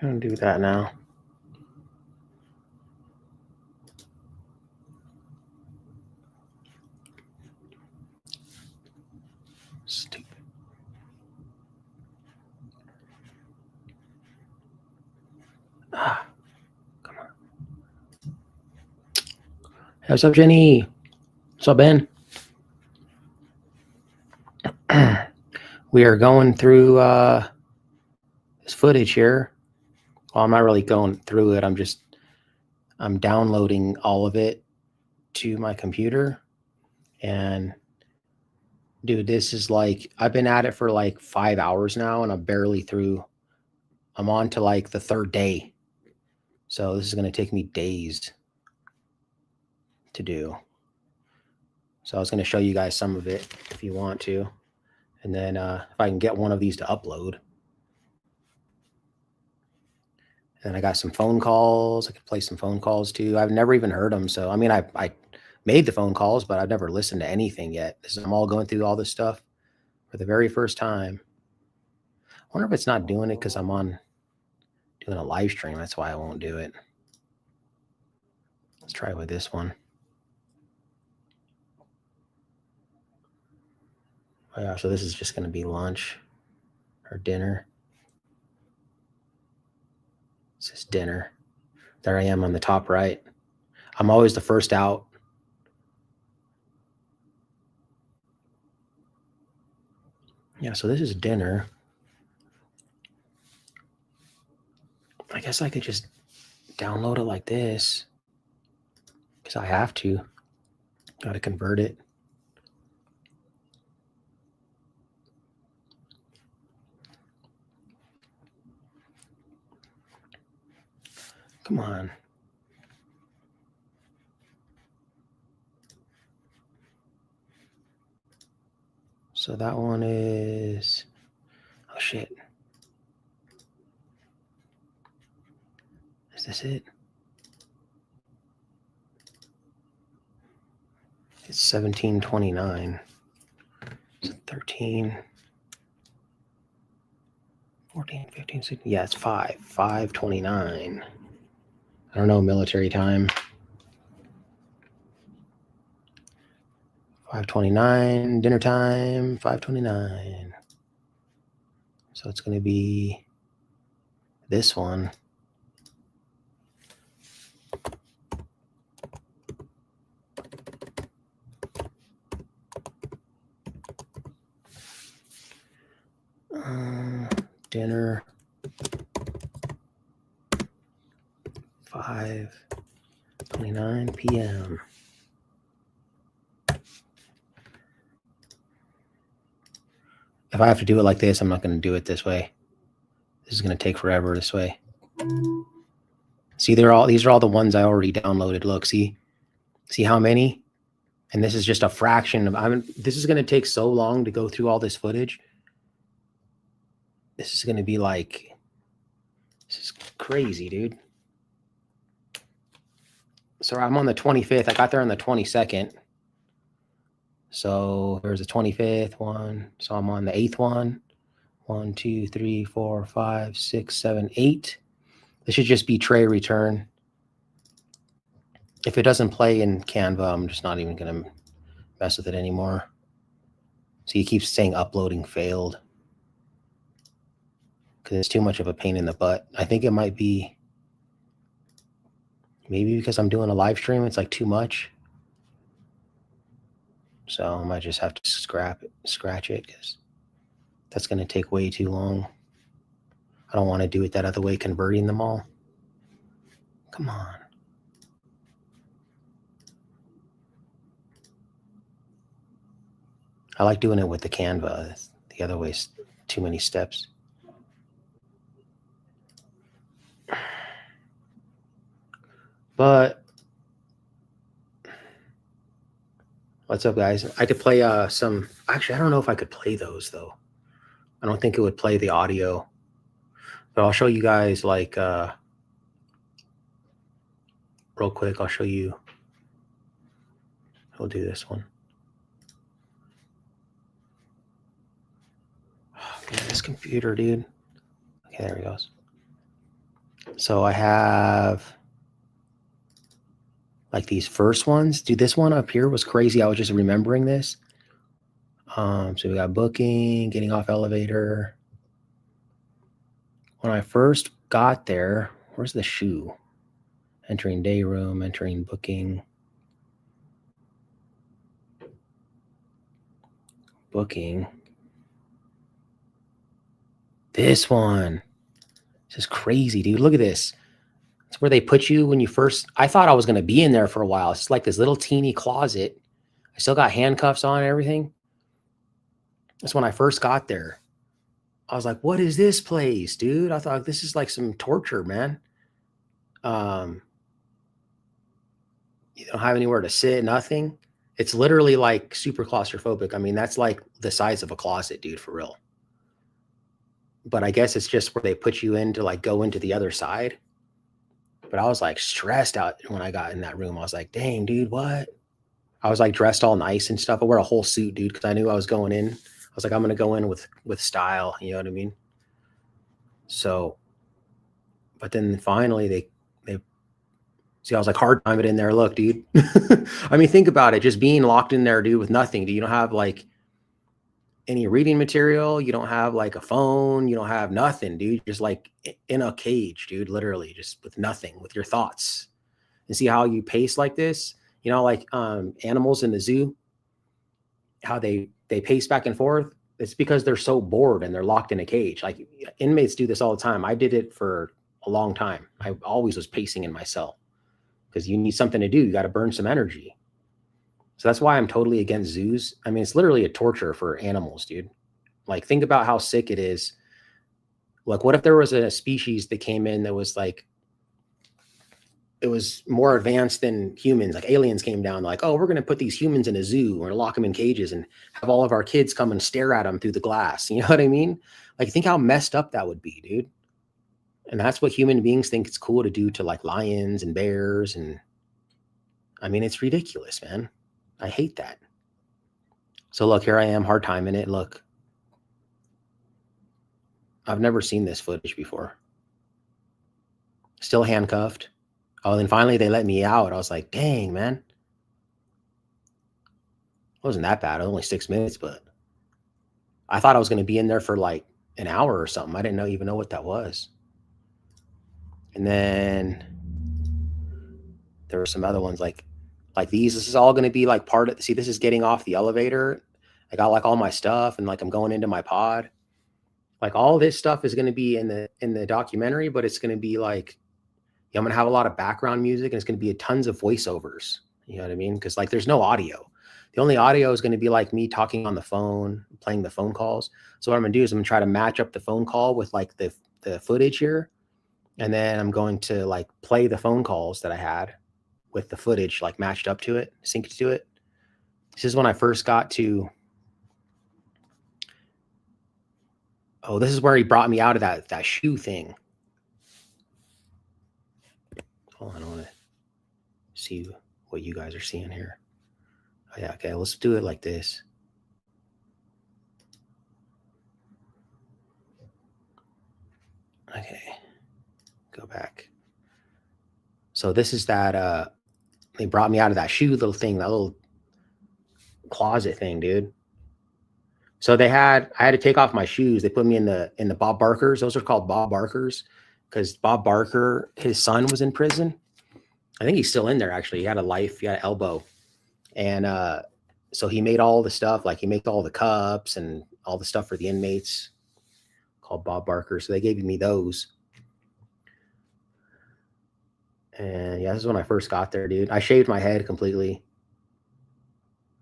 I'm gonna do that now. Stupid. Ah, come on. Hey, what's up, Jenny? What's up, Ben? We are going through this footage here. Well, I'm not really going through it. I'm downloading all of it to my computer. And dude, this is like, I've been at it for like 5 hours now and I'm barely through. I'm on to like the third day. So this is going to take me days to do. So I was going to show you guys some of it if you want to. And then if I can get one of these to upload. And I got some phone calls. I could play some phone calls too. I've never even heard them. So, I mean, I made the phone calls, but I've never listened to anything yet. I'm all going through all this stuff for the very first time. I wonder if it's not doing it because I'm on doing a live stream. That's why I won't do it. Let's try with this one. Oh yeah, so this is just going to be lunch or dinner. This is dinner. There I am on the top right. I'm always the first out. Yeah, so this is dinner. I guess I could just download it like this because I have to. Got to convert it. Come on. So that one is, oh shit. Is this it? It's 1729. So 13, 14, 15, 16. Yeah, it's 529. I don't know, military time. 529, dinner time, 529. So it's going to be this one. Dinner, 5:29 p.m. If I have to do it like this, I'm not going to do it this way. This is going to take forever this way. See, these are all the ones I already downloaded. Look, see how many? And this is just a fraction of, this is going to take so long to go through all this footage. This is going to be like, this is crazy, dude. So I'm on the 25th. I got there on the 22nd. So there's the 25th one. So I'm on the 8th one. 1, 2, 3, 4, 5, 6, 7, 8. This should just be tray return. If it doesn't play in Canva, I'm just not even going to mess with it anymore. So you keep saying uploading failed because it's too much of a pain in the butt. I think it might be maybe because I'm doing a live stream, it's like too much. So I might just have to scratch it because that's going to take way too long. I don't want to do it that other way, converting them all. Come on. I like doing it with the Canva. The other way's too many steps. But what's up, guys? I could play some. Actually, I don't know if I could play those though. I don't think it would play the audio. But I'll show you guys like real quick. I'll show you. We'll do this one. Oh, man, this computer, dude. Okay, there he goes. So I have like these first ones. Dude, this one up here was crazy. I was just remembering this. So we got booking, getting off elevator. When I first got there, where's the shoe? Entering day room, entering booking. Booking. This one. This is crazy, dude. Look at this. It's where they put you when you first. I thought I was going to be in there for a while. It's like this little teeny closet. I still got handcuffs on and everything. That's when I first got there. I was like, what is this place, dude? I thought this is like some torture, man. You don't have anywhere to sit, nothing. It's literally like super claustrophobic. I mean, that's like the size of a closet, dude, for real. But I guess it's just where they put you in to like go into the other side. But I was like stressed out when I got in that room. I was like, dang, dude, what? I was like dressed all nice and stuff. I wear a whole suit, dude, because I knew I was going in. I was like, I'm gonna go in with style, you know what I mean? So, but then finally they see, I was like hard time it in there. Look, dude. I mean, think about it. Just being locked in there, dude, with nothing. Do you don't have like any reading material? You don't have like a phone. You don't have nothing, dude. Just like in a cage, dude. Literally, just with nothing, with your thoughts. And see how you pace like this. You know, like animals in the zoo, how they pace back and forth. It's because they're so bored and they're locked in a cage. Like inmates do this all the time. I did it for a long time. I always was pacing in my cell because you need something to do. You got to burn some energy. So that's why I'm totally against zoos. I mean, it's literally a torture for animals, dude. Like, think about how sick it is. Like, what if there was a species that came in that was like, it was more advanced than humans, like aliens came down, like, oh, we're going to put these humans in a zoo or lock them in cages and have all of our kids come and stare at them through the glass. You know what I mean? Like, think how messed up that would be, dude. And that's what human beings think it's cool to do to like lions and bears. And I mean, it's ridiculous, man. I hate that. So look, here I am, hard time in it. Look, I've never seen this footage before. Still handcuffed. Oh, then finally they let me out. I was like, dang, man. It wasn't that bad. It was only 6 minutes, but I thought I was going to be in there for like an hour or something. I didn't even know what that was. And then there were some other ones like these. This is all going to be like part of, see, this is getting off the elevator. I got like all my stuff and like I'm going into my pod. Like all this stuff is going to be in the documentary, but it's going to be like, I'm going to have a lot of background music and it's going to be tons of voiceovers. You know what I mean? Because like there's no audio. The only audio is going to be like me talking on the phone, playing the phone calls. So what I'm going to do is I'm going to try to match up the phone call with like the footage here. And then I'm going to like play the phone calls that I had with the footage like matched up to it, synced to it. This is when I first got to, oh, this is where he brought me out of that shoe thing. Hold on, I want to see what you guys are seeing here. Oh, yeah, okay, let's do it like this. Okay, go back. So this is that, they brought me out of that shoe little thing, that little closet thing, dude. So I had to take off my shoes. They put me in the Bob Barkers. Those are called Bob Barkers because Bob Barker, his son was in prison. I think he's still in there, actually. He had a life, he had an elbow. And so he made all the stuff, like he made all the cups and all the stuff for the inmates called Bob Barker. So they gave me those. And yeah, this is when I first got there, dude. I shaved my head completely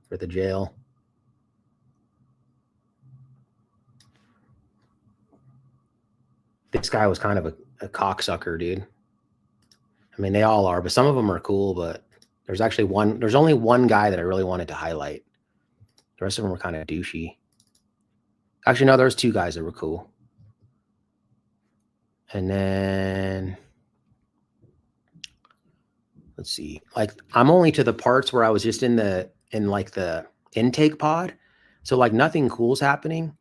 for the jail. This guy was kind of a cocksucker, dude. I mean, they all are, but some of them are cool, but there's only one guy that I really wanted to highlight. The rest of them were kind of douchey. Actually, no, there's two guys that were cool. And then let's see, like I'm only to the parts where I was just in like the intake pod. So like nothing cool's happening.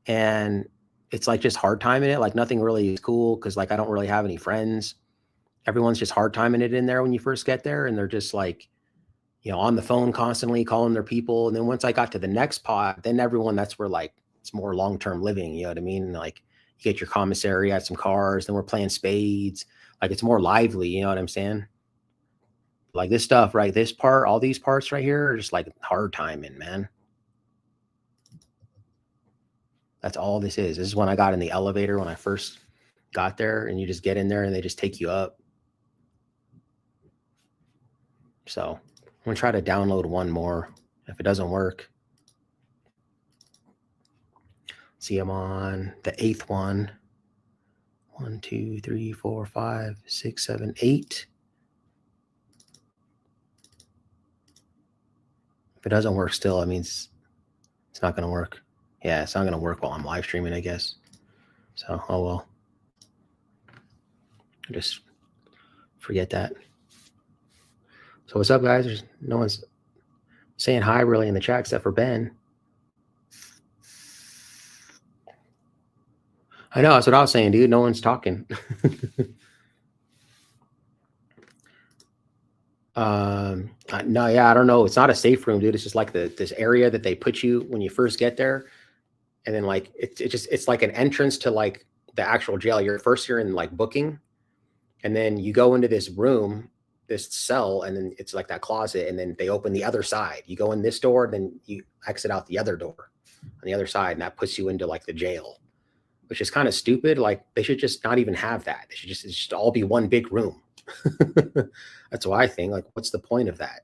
And it's like just hard timing it. Like nothing really is cool because like I don't really have any friends. Everyone's just hard timing it in there when you first get there, and they're just like, on the phone constantly calling their people. And then once I got to the next pod, then everyone, that's where like it's more long-term living, you know what I mean? Like you get your commissary, you got some cars, then we're playing spades. Like it's more lively, you know what I'm saying? Like this stuff, right? This part, all these parts right here are just like hard timing, man. That's all this is. This is when I got in the elevator when I first got there, and you just get in there and they just take you up. So I'm gonna try to download one more. If it doesn't work, see, I'm on the 8th one. 1, 2, 3, 4, 5, 6, 7, 8. If it doesn't work still, it means it's not going to work. Yeah, it's not going to work while I'm live streaming, I guess. So, oh well. Just forget that. So what's up, guys? There's no one's saying hi really in the chat except for Ben. I know, that's what I was saying, dude. No one's talking. No, yeah, I don't know. It's not a safe room, dude. It's just like this area that they put you when you first get there. And then like it's like an entrance to like the actual jail. You're in like booking, and then you go into this room, this cell, and then it's like that closet, and then they open the other side. You go in this door, then you exit out the other door on the other side, and that puts you into like the jail, which is kind of stupid. Like they should just not even have that. They should just all be one big room. That's what I think. Like, what's the point of that?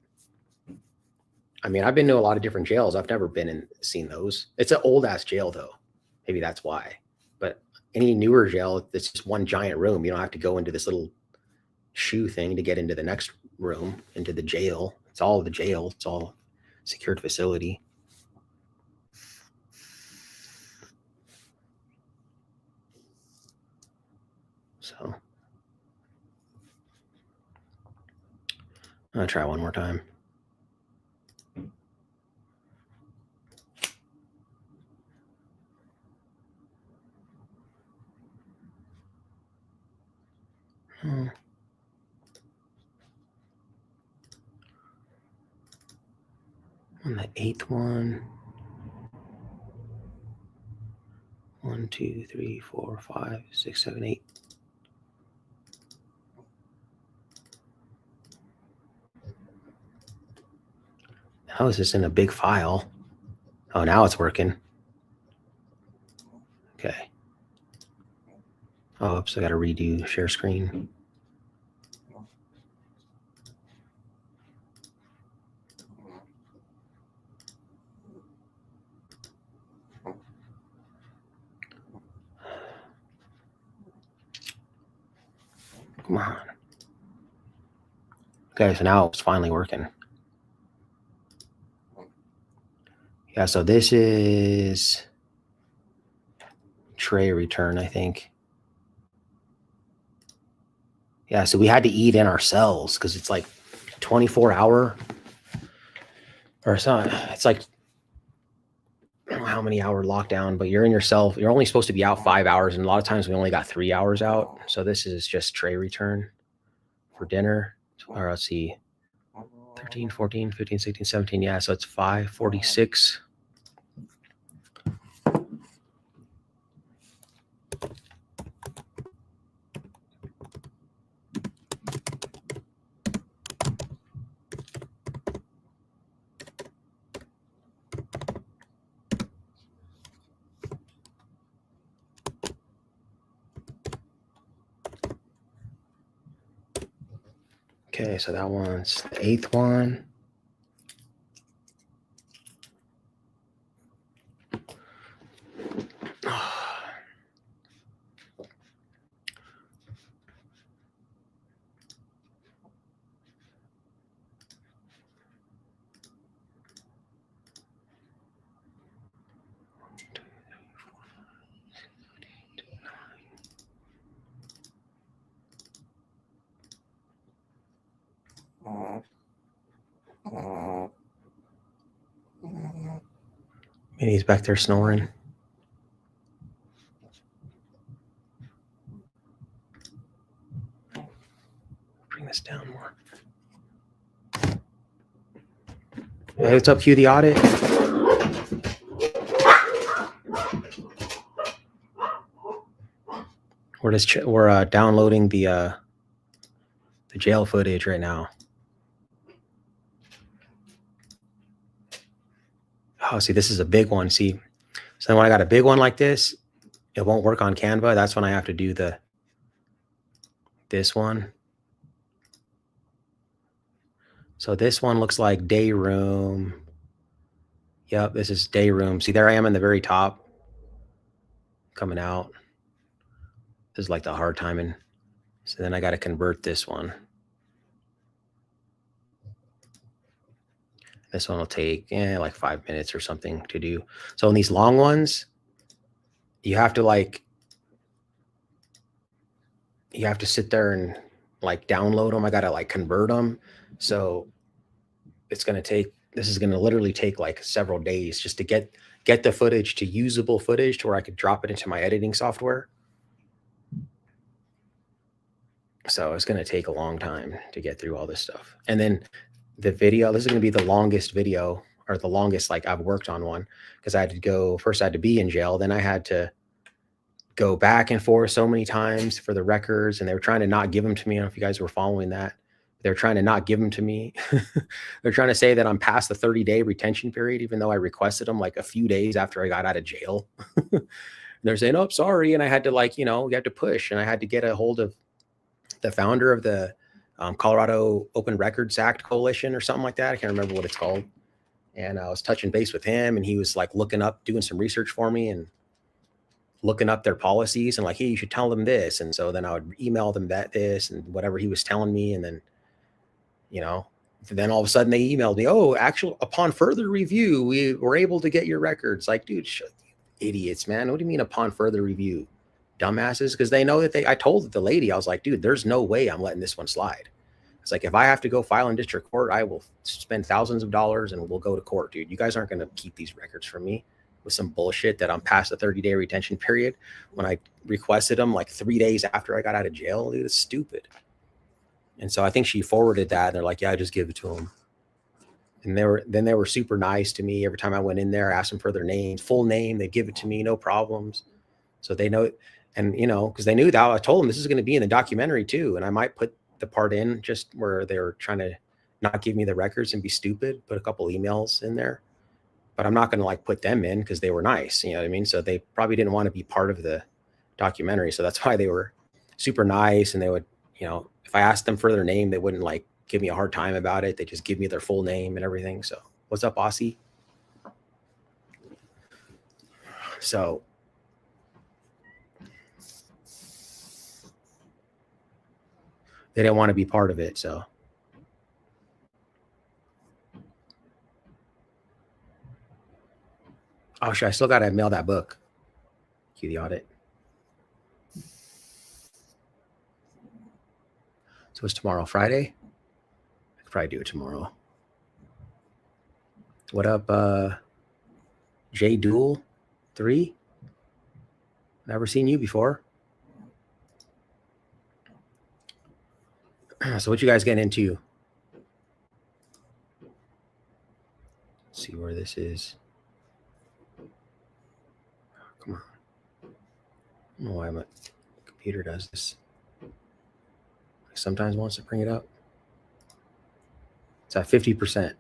I mean, I've been to a lot of different jails. I've never been and seen those. It's an old ass jail though. Maybe that's why. But any newer jail, it's just one giant room. You don't have to go into this little shoe thing to get into the next room, into the jail. It's all the jail. It's all secured facility. So I'm gonna try one more time. On the 8th one. 1, 2, 3, 4, 5, 6, 7, 8. How is this in a big file? Oh, now it's working. Okay. Oh, oops, I got to redo share screen. Come on. Okay, so now it's finally working. Yeah, so this is tray return, I think. Yeah, so we had to eat in our cells because it's like 24-hour or something. It's like, I don't know how many hour lockdown, but you're in your cell. You're only supposed to be out 5 hours, and a lot of times we only got 3 hours out. So this is just tray return for dinner. Or let's see, 13, 14, 15, 16, 17. Yeah, so it's 5:46. Okay, so that one's the 8th one. Maybe he's back there snoring. Hey, what's up, Q the Audit? We're downloading the jail footage right now. Oh, see, this is a big one. See, so when I got a big one like this, it won't work on Canva. That's when I have to do this one. So this one looks like day room. Yep, this is day room. See, there I am in the very top, coming out. This is like the hard timing. So then I got to convert this one. This one will take like 5 minutes or something to do. So in these long ones, you have to sit there and like download them. I got to like convert them. So it's going to take, this is going to literally take like several days just to get the footage to usable footage to where I could drop it into my editing software. So it's going to take a long time to get through all this stuff. And then the video, this is going to be the longest video, or the longest like I've worked on one, because I had to go, first I had to be in jail, then I had to go back and forth so many times for the records, and they were trying to not give them to me. I don't know if you guys were following that. They're trying to not give them to me. They're trying to say that I'm past the 30-day retention period, even though I requested them like a few days after I got out of jail. They're saying, oh, sorry. And I had to you have to push, and I had to get a hold of the founder of the Colorado Open Records Act Coalition or something like that. I can't remember what it's called. And I was touching base with him, and he was like doing some research for me and looking up their policies and like, hey, you should tell them this. And so then I would email them this and whatever he was telling me. And then, then all of a sudden they emailed me, oh, upon further review, we were able to get your records. Like, dude, idiots, man. What do you mean upon further review? Dumbasses. Because they know that I told the lady, I was like, dude, there's no way I'm letting this one slide. It's like, if I have to go file in district court, I will spend thousands of dollars and we'll go to court, dude. You guys aren't going to keep these records from me with some bullshit that I'm past the 30-day retention period when I requested them like 3 days after I got out of jail. Dude, it's stupid. And so I think she forwarded that, and they're like, yeah, just give it to them. And they were super nice to me. Every time I went in there, I asked them for their name, full name, they'd give it to me, no problems. So they know, and because they knew that I told them this is going to be in the documentary too. And I might put the part in just where they were trying to not give me the records and be stupid, put a couple emails in there, but I'm not going to like put them in because they were nice. You know what I mean? So they probably didn't want to be part of the documentary. So that's why they were super nice. And they would, if I asked them for their name, they wouldn't like give me a hard time about it. They just give me their full name and everything. So what's up, Aussie? So they didn't want to be part of it. So oh shit, I still gotta mail that book. Cue the audit. So it's tomorrow, Friday. I could probably do it tomorrow. What up, J Duel 3? Never seen you before. So what you guys getting into? Let's see where this is. Come on. I don't know why my computer does this. Sometimes wants to bring it up. It's at 50%.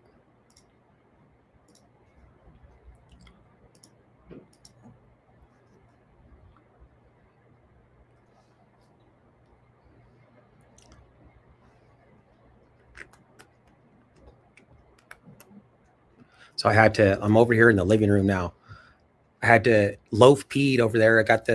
So I'm over here in the living room now. I had to loaf peed over there. I got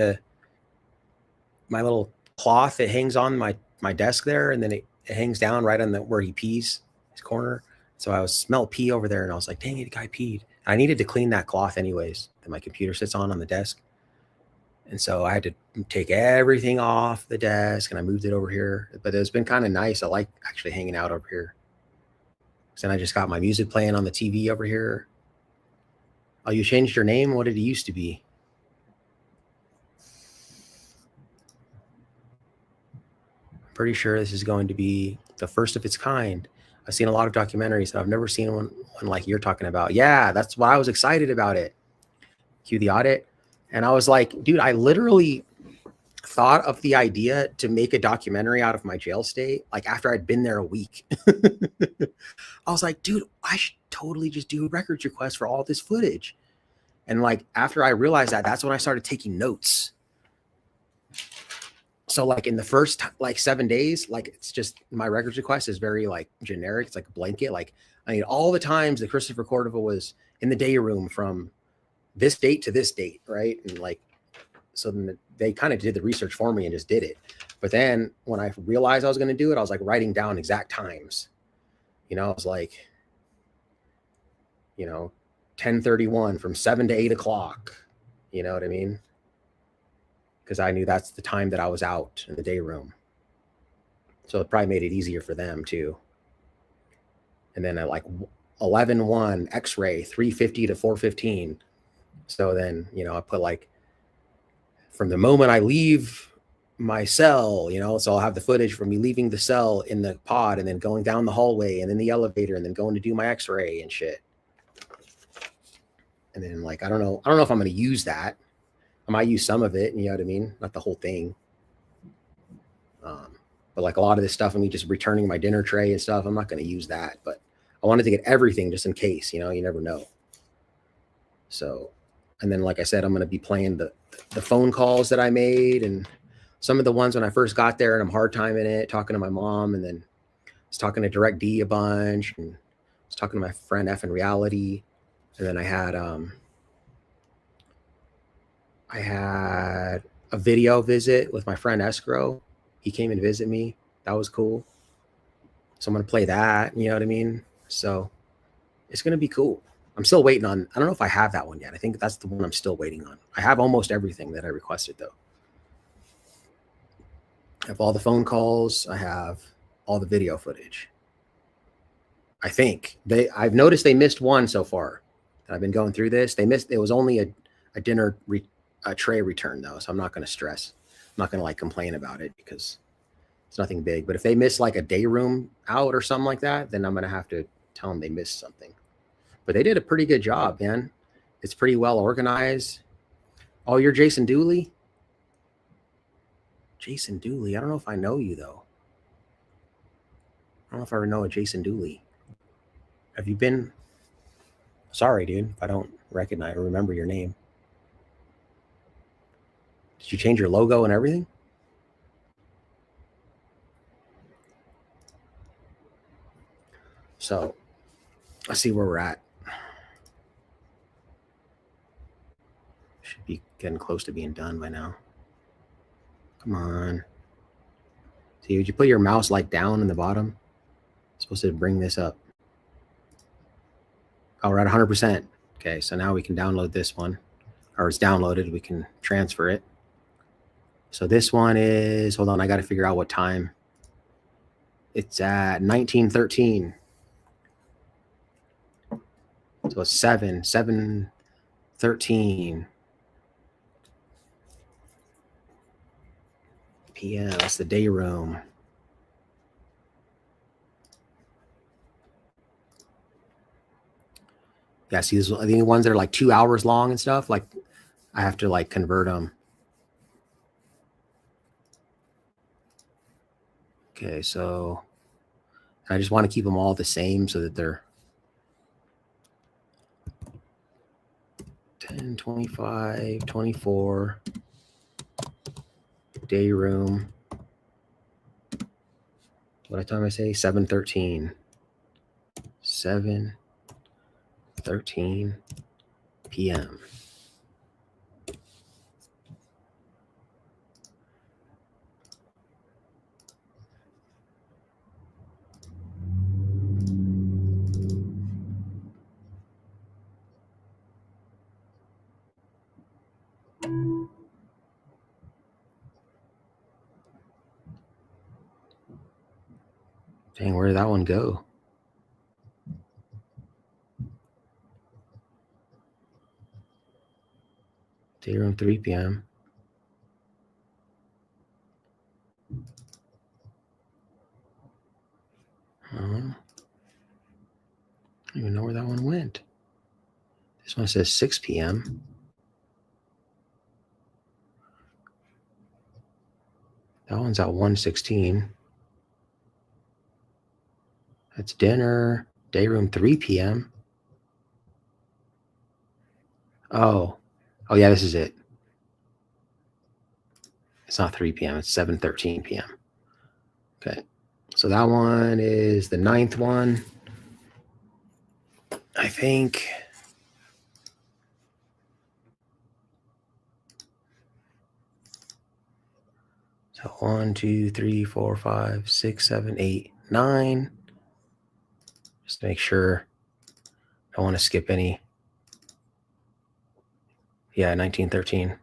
my little cloth that hangs on my desk there, and then it hangs down right on where he pees, his corner. So I smelled pee over there, and I was like, dang it, the guy peed. I needed to clean that cloth anyways that my computer sits on the desk. And so I had to take everything off the desk, and I moved it over here. But it's been kind of nice. I like actually hanging out over here. Then I just got my music playing on the TV over here. Oh, you changed your name? What did it used to be? I'm pretty sure this is going to be the first of its kind. I've seen a lot of documentaries, and I've never seen one like you're talking about. Yeah, that's why I was excited about it. Cue the audit. And I was like, dude, I literally thought of the idea to make a documentary out of my jail stay, like after I'd been there a week. I was like, dude, I should totally just do a records request for all this footage. And like after I realized that, that's when I started taking notes. So like in the first like 7 days, like it's just my records request is very like generic. It's like a blanket. Like I mean, all the times that Christopher Cordova was in the day room from this date to this date, right? And like, so then they kind of did the research for me and just did it. But then when I realized I was going to do it, I was like writing down exact times. You know, I was like, 10:31 from 7 to 8 o'clock. You know what I mean? Because I knew that's the time that I was out in the day room. So it probably made it easier for them too. And then at like 11:01 X-ray 350 to 415. So then, I put like from the moment I leave my cell, so I'll have the footage from me leaving the cell in the pod and then going down the hallway and then the elevator and then going to do my X-ray and shit. And then like, I don't know if I'm going to use that. I might use some of it, you know what I mean? Not the whole thing. But like a lot of this stuff, and me just returning my dinner tray and stuff, I'm not going to use that. But I wanted to get everything just in case, you never know. So, and then like I said, I'm going to be playing the phone calls that I made and some of the ones when I first got there and I'm hard timing it, talking to my mom, and then I was talking to Direct D a bunch, and I was talking to my friend F in Reality. And then I had a video visit with my friend Escrow. He came and visit me. That was cool. So I'm going to play that. You know what I mean? So it's going to be cool. I'm still waiting on, I don't know if I have that one yet. I think that's the one I'm still waiting on. I have almost everything that I requested though. I have all the phone calls. I have all the video footage. I think I've noticed they missed one so far. I've been going through this. It was only a dinner tray return though. So I'm not going to stress. I'm not going to like complain about it because it's nothing big. But if they miss like a day room out or something like that, then I'm going to have to tell them they missed something. But they did a pretty good job, man. It's pretty well organized. Oh, you're Jason Dooley? Jason Dooley. I don't know if I know you though. I don't know if I ever know a Jason Dooley. Have you been? Sorry, dude, if I don't recognize or remember your name. Did you change your logo and everything? So let's see where we're at. Should be getting close to being done by now. Come on. See, would you put your mouse like down in the bottom? It's supposed to bring this up. Oh, we're at 100%. Okay, so now we can download this one. Or it's downloaded. We can transfer it. So this one is, hold on, I got to figure out what time. It's at 19:13. So it's 7:13 p.m. That's the day room. Yeah, see, I think the ones that are like 2 hours long and stuff, like I have to like convert them. Okay, so I just want to keep them all the same so that they're 10, 25, 24, day room. What time I say? 7:13. 7:13 p.m. Dang, where did that one go? Day room 3 p.m. This one says 6 p.m. That one's at 1:16. That's dinner. Day room 3 p.m. Oh yeah, this is it. It's not 3 p.m. It's 7:13 p.m. Okay, so that one is the 9th one, I think. So 1, 2, 3, 4, 5, 6, 7, 8, 9. Just to make sure. Don't want to skip any. Yeah, 1913.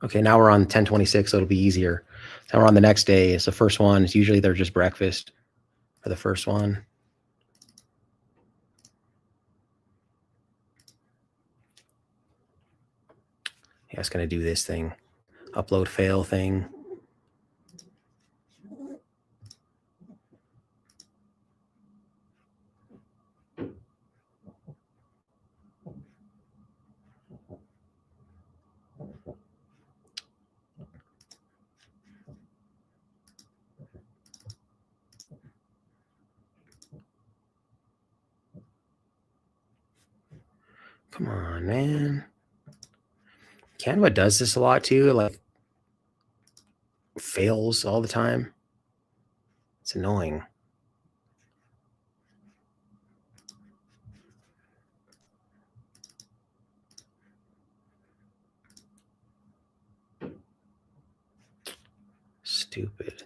Okay, now we're on 1026, so it'll be easier. Now we're on the next day. It's the first one. It's usually they're just breakfast for the first one. Yeah, it's going to do this thing. Upload fail thing. Come on, man. Canva does this a lot too, like fails all the time. It's annoying. Stupid.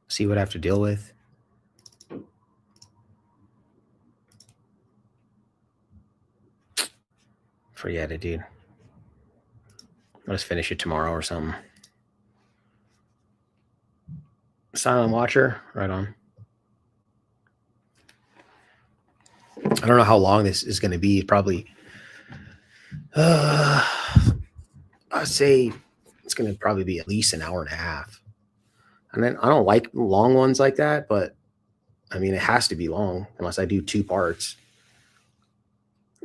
See what I have to deal with. Forget it, dude. I'll just finish it tomorrow or something. Silent watcher, right on. I don't know how long this is going to be. Probably, I'd say it's going to probably be at least an hour and a half. And then I don't like long ones like that, but I mean, it has to be long unless I do 2 parts.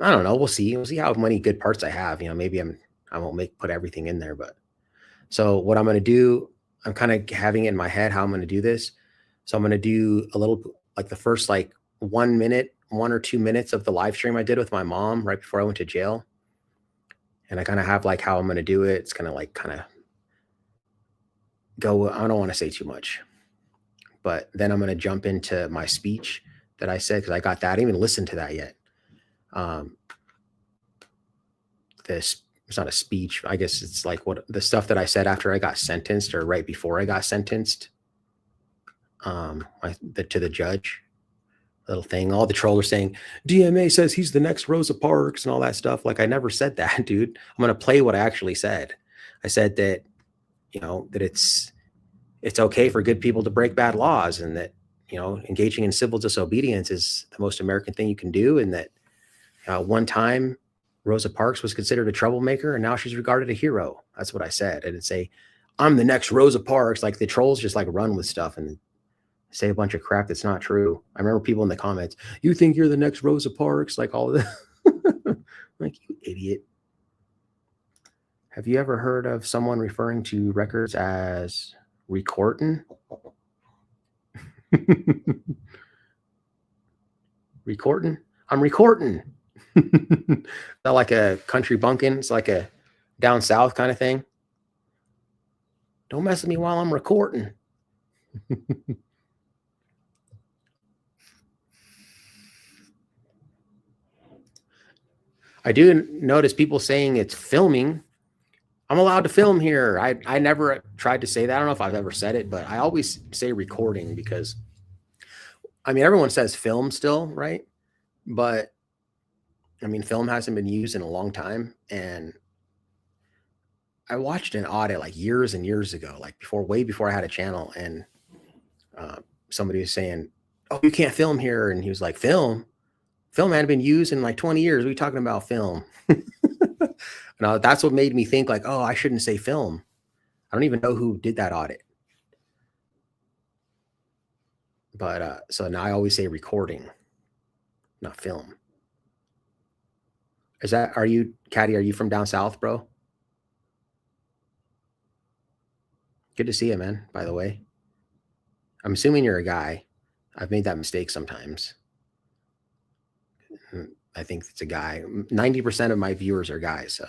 I don't know. We'll see. We'll see how many good parts I have. Maybe I won't put everything in there, but so what I'm going to do, I'm kind of having it in my head how I'm going to do this. So I'm going to do a little, like the first 1 minute, 1 or 2 minutes of the live stream I did with my mom right before I went to jail. And I kind of have how I'm going to do it. It's going to go, I don't want to say too much, but then I'm going to jump into my speech that I said, because I got that. I didn't even listen to that yet. It's not a speech. I guess it's what the stuff that I said after I got sentenced or right before I got sentenced to the judge. Little thing. All the trolls are saying DMA says he's the next Rosa Parks and all that stuff. I never said that, dude. I'm going to play what I actually said. I said that, that it's okay for good people to break bad laws, and that, engaging in civil disobedience is the most American thing you can do. And that one time Rosa Parks was considered a troublemaker, and now she's regarded a hero. That's what I said. I didn't say I'm the next Rosa Parks. The trolls just run with stuff and say a bunch of crap that's not true. I remember people in the comments, you think you're the next Rosa Parks, all of that. You idiot. Have you ever heard of someone referring to records as recording? Recording? I'm recording. Not like a country bumpkin. It's like a down south kind of thing. Don't mess with me while I'm recording. I do notice people saying it's filming. I'm allowed to film here. I never tried to say that. I don't know if I've ever said it, but I always say recording because, I mean, everyone says film still, right? But I mean, film hasn't been used in a long time. And I watched an audit years and years ago, way before I had a channel. And somebody was saying, "Oh, you can't film here," and he was like, "Film hadn't been used in like 20 years. What are you talking about, film?" No, that's what made me think like, oh, I shouldn't say film. I don't even know who did that audit. But so now I always say recording, not film. Are you, Caddy, are you from down south, bro? Good to see you, man, by the way. I'm assuming you're a guy. I've made that mistake sometimes. I think it's a guy. 90% of my viewers are guys, so.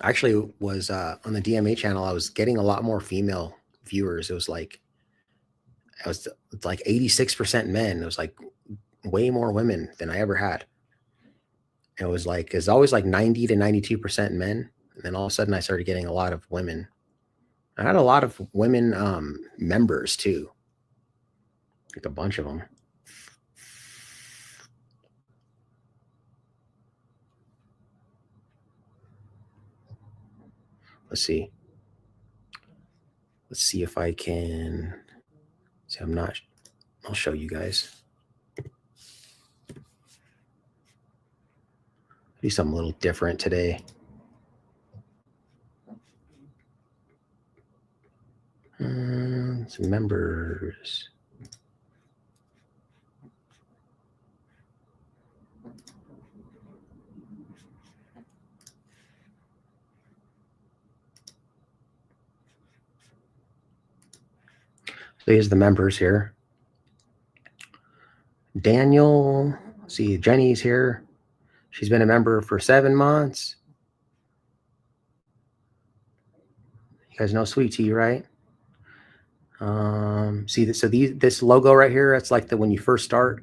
I actually was on the DMA channel. I was getting a lot more female viewers. It's like 86% men. It was like way more women than I ever had. It was like, it's always like 90 to 92% men. And then all of a sudden I started getting a lot of women. I had a lot of women members too. Like a bunch of them. Let's see. Let's see if I can. See, I'll show you guys. Do something a little different today. Some members. So here's the members here. Daniel, see, Jenny's here. She's been a member for 7 months. You guys know Sweet Tea, right? See, this logo right here, it's like when you first start,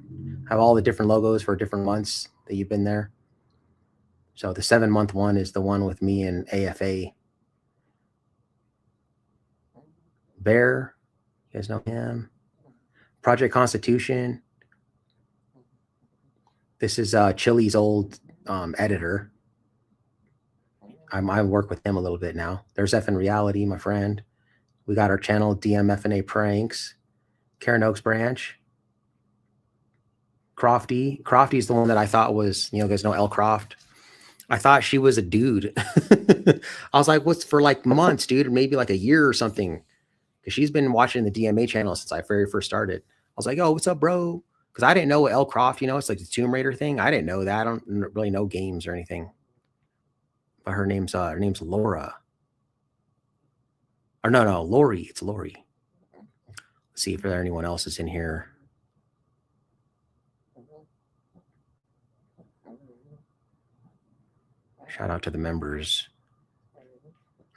have all the different logos for different months that you've been there. So the 7-month one is the one with me and AFA. Bear, you guys know him. Project Constitution. This is Chili's old editor. I work with him a little bit now. There's F in Reality, my friend. We got our channel, DMFNA Pranks. Karen Oaks Branch. Crofty. Crofty's the one that I thought was, you guys know L Croft. I thought she was a dude. I was like, what's for like months, dude, or maybe like a year or something. Because she's been watching the DMA channel since I very first started. I was like, oh, what's up, bro? Because I didn't know what L Croft, it's like the Tomb Raider thing. I didn't know that. I don't really know games or anything. But her name's Laura. Or no, Lori. It's Lori. Let's see if there anyone else is in here. Shout out to the members.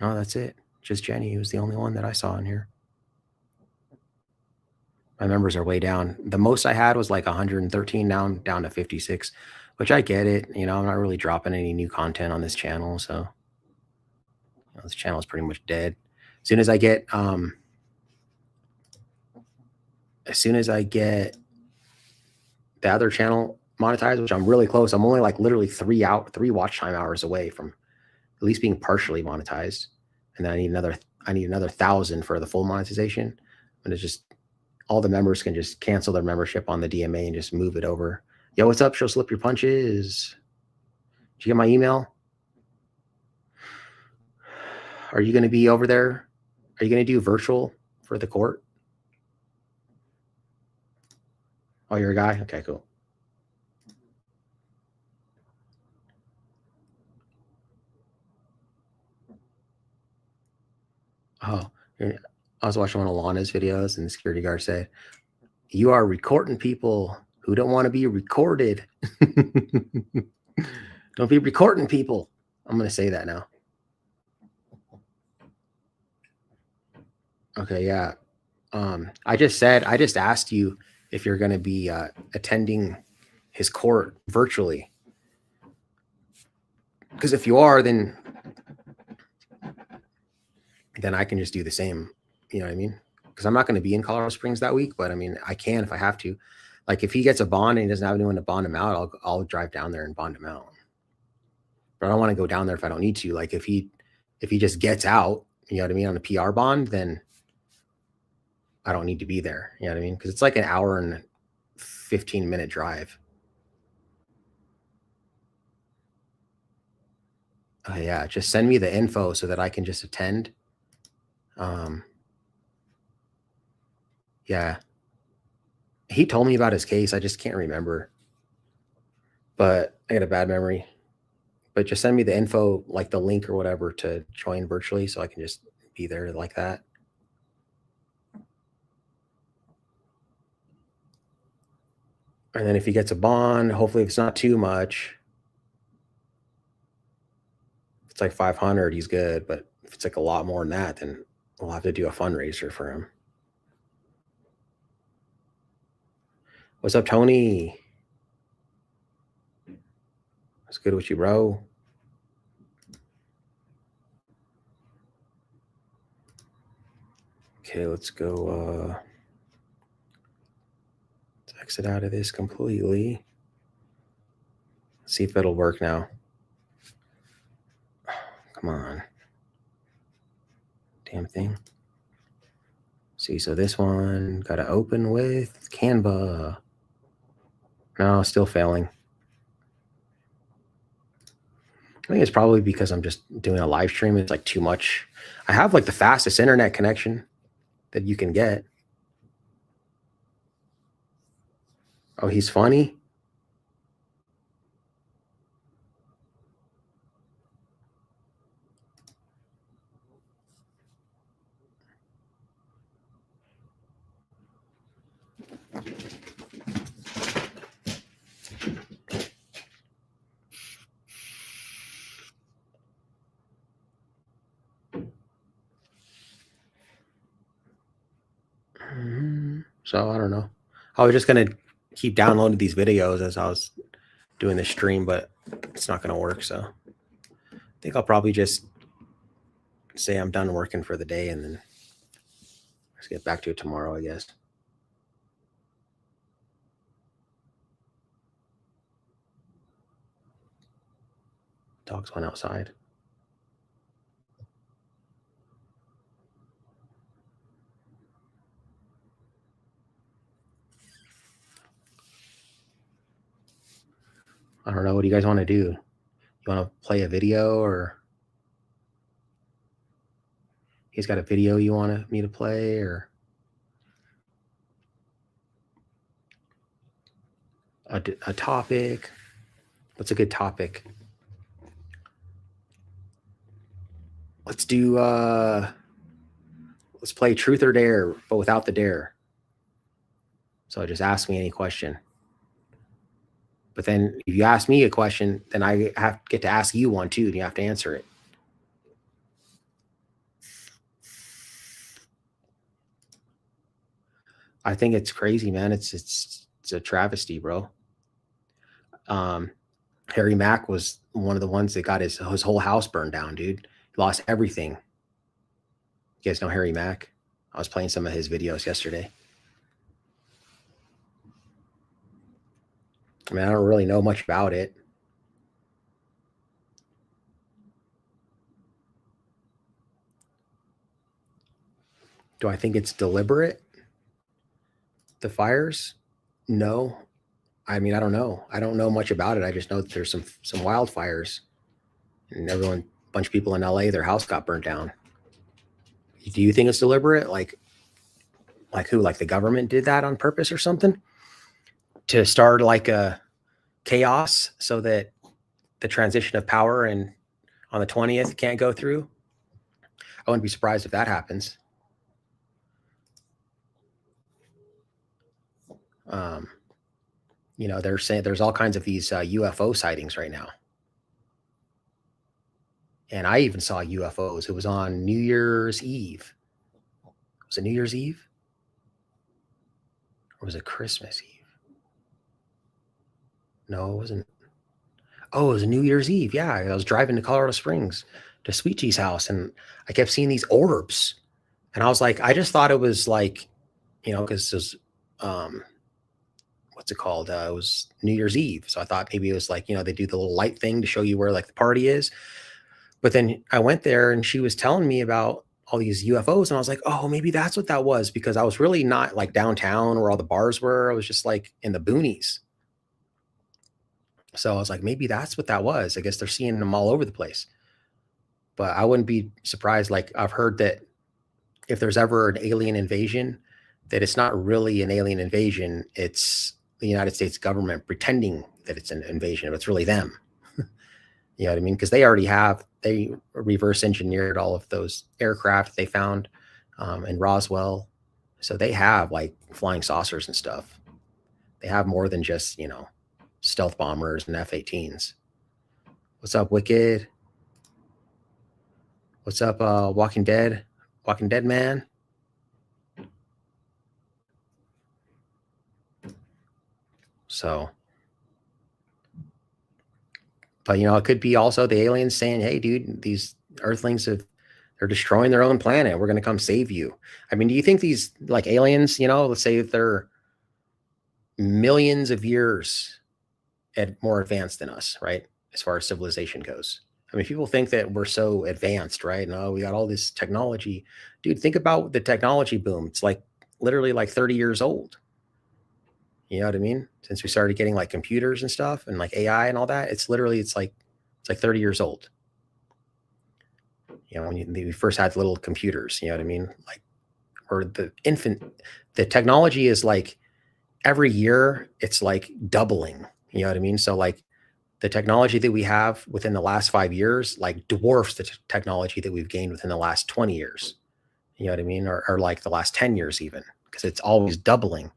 No, that's it. Just Jenny was the only one that I saw in here. My members are way down. The most I had was like 113, down to 56, which I get it. I'm not really dropping any new content on this channel, so this channel is pretty much dead. As soon as I get the other channel monetized, which I'm really close. I'm only like literally 3 watch time hours away from at least being partially monetized. And then I need another 1,000 for the full monetization. And it's just all the members can just cancel their membership on the DMA and just move it over. Yo, what's up? Show Slip Your Punches. Did you get my email? Are you going to be over there? Are you going to do virtual for the court? Oh, you're a guy? Okay, cool. Oh, I was watching one of Lana's videos and the security guard said, "You are recording people who don't want to be recorded." Don't be recording people. I'm going to say that now. Okay, yeah. I just asked you if you're going to be attending his court virtually. Because if you are, then I can just do the same. You know what I mean? Because I'm not going to be in Colorado Springs that week, but I mean, I can if I have to. Like if he gets a bond and he doesn't have anyone to bond him out, I'll drive down there and bond him out. but I don't want to go down there if I don't need to. Like if he just gets out, you know what I mean, on a PR bond, then I don't need to be there. You know what I mean? Because it's like an hour and 15-minute drive. Yeah, just send me the info so that I can just attend. Yeah. He told me about his case. I just can't remember. But I got a bad memory. But just send me the info, like the link or whatever, to join virtually so I can just be there like that. And then if he gets a bond, hopefully if it's not too much, if it's like 500, he's good. But if it's like a lot more than that, then we'll have to do a fundraiser for him. What's up, Tony? What's good with you, bro? Okay, let's go. Let's exit out of this completely. Let's see if it'll work now. Come on. Damn thing. See, so this one got to open with Canva. No, still failing. I think it's probably because I'm just doing a live stream. It's like too much. I have like the fastest internet connection that you can get. Oh, he's funny. So I don't know. I was just going to keep downloading these videos as I was doing the stream, but it's not going to work. So I think I'll probably just say I'm done working for the day and then let's get back to it tomorrow, I guess. Dogs went outside. I don't know. What do you guys want to do? You want to play a video, or he's got a video you want me to play, or a topic? What's a good topic? Let's do let's play truth or dare, but without the dare. So just ask me any question. But then if you ask me a question, then I get to ask you one too, and you have to answer it. I think it's crazy, man. It's a travesty, bro. Harry Mack was one of the ones that got his whole house burned down, dude. He lost everything. You guys know Harry Mack? I was playing some of his videos yesterday. I mean, I don't really know much about it. Do I think it's deliberate? The fires? No. I mean, I don't know. I don't know much about it. I just know that there's some wildfires, and a bunch of people in LA, their house got burnt down. Do you think it's deliberate? Like who? Like the government did that on purpose or something to start like a chaos so that the transition of power and on the 20th can't go through? I wouldn't be surprised if that happens. You know, they're saying there's all kinds of these UFO sightings right now. And I even saw UFOs. It was on New Year's Eve. Was it New Year's Eve? Or was it Christmas Eve? No, it wasn't. Oh, it was New Year's Eve. Yeah, I was driving to Colorado Springs to Sweet Cheese House, and I kept seeing these orbs. And I was like, I just thought it was like, you know, because it was what's it called? It was New Year's Eve. So I thought maybe it was like, they do the little light thing to show you where like the party is. But then I went there and she was telling me about all these UFOs. And I was like, oh, maybe that's what that was, because I was really not like downtown where all the bars were. I was just like in the boonies. So I was like, maybe that's what that was. I guess they're seeing them all over the place. But I wouldn't be surprised. Like I've heard that if there's ever an alien invasion, that it's not really an alien invasion. It's the United States government pretending that it's an invasion, but it's really them. You know what I mean? Because they reverse engineered all of those aircraft they found in Roswell. So they have like flying saucers and stuff. They have more than just, stealth bombers and F-18s. What's up, Wicked? What's up, Walking Dead? Walking Dead man? So, but it could be also the aliens saying, hey, dude, these Earthlings they're destroying their own planet. We're going to come save you. I mean, do you think these like aliens, let's say they're millions of years more advanced than us, right? As far as civilization goes. I mean, people think that we're so advanced, right? No, we got all this technology. Dude, think about the technology boom. It's like literally like 30 years old. You know what I mean? Since we started getting like computers and stuff and like AI and all that, it's like 30 years old. When we first had little computers, you know what I mean? Like, or the technology is like every year it's like doubling. You know what I mean? So like the technology that we have within the last 5 years, like dwarfs the technology that we've gained within the last 20 years. You know what I mean? Or like the last 10 years even, because it's always doubling.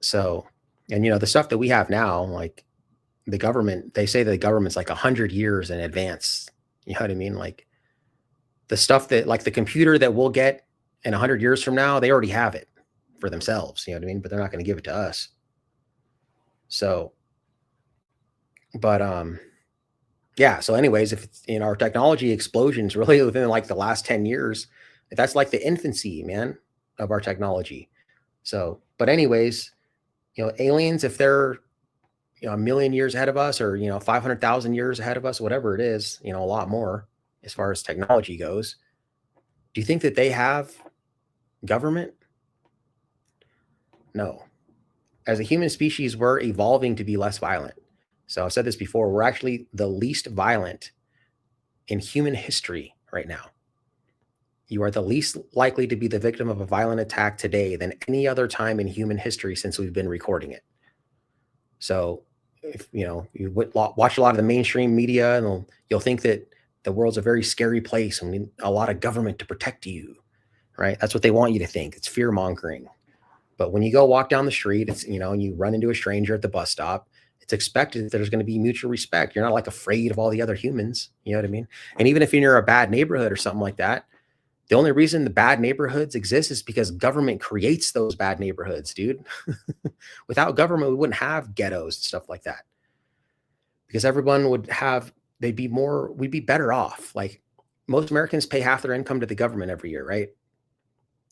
So, and the stuff that we have now, like the government, they say that the government's like 100 years in advance. You know what I mean? Like the stuff that like the computer that we'll get in 100 years from now, they already have it for themselves. You know what I mean? But they're not going to give it to us. So, but yeah. So anyways, if it's our technology explosions really within like the last 10 years, that's like the infancy, man, of our technology. So, but anyways, aliens, if they're, a million years ahead of us or, 500,000 years ahead of us, whatever it is, a lot more as far as technology goes. Do you think that they have government? No. As a human species, we're evolving to be less violent. So I've said this before, we're actually the least violent in human history right now. You are the least likely to be the victim of a violent attack today than any other time in human history since we've been recording it. So if you watch a lot of the mainstream media, and you'll think that the world's a very scary place and we need a lot of government to protect you, right? That's what they want you to think. It's fear mongering. But when you go walk down the street, it's, and you run into a stranger at the bus stop, it's expected that there's going to be mutual respect. You're not like afraid of all the other humans. You know what I mean? And even if you're in a bad neighborhood or something like that, the only reason the bad neighborhoods exist is because government creates those bad neighborhoods, dude. Without government, we wouldn't have ghettos and stuff like that. Because everyone we'd be better off. Like most Americans pay half their income to the government every year, right?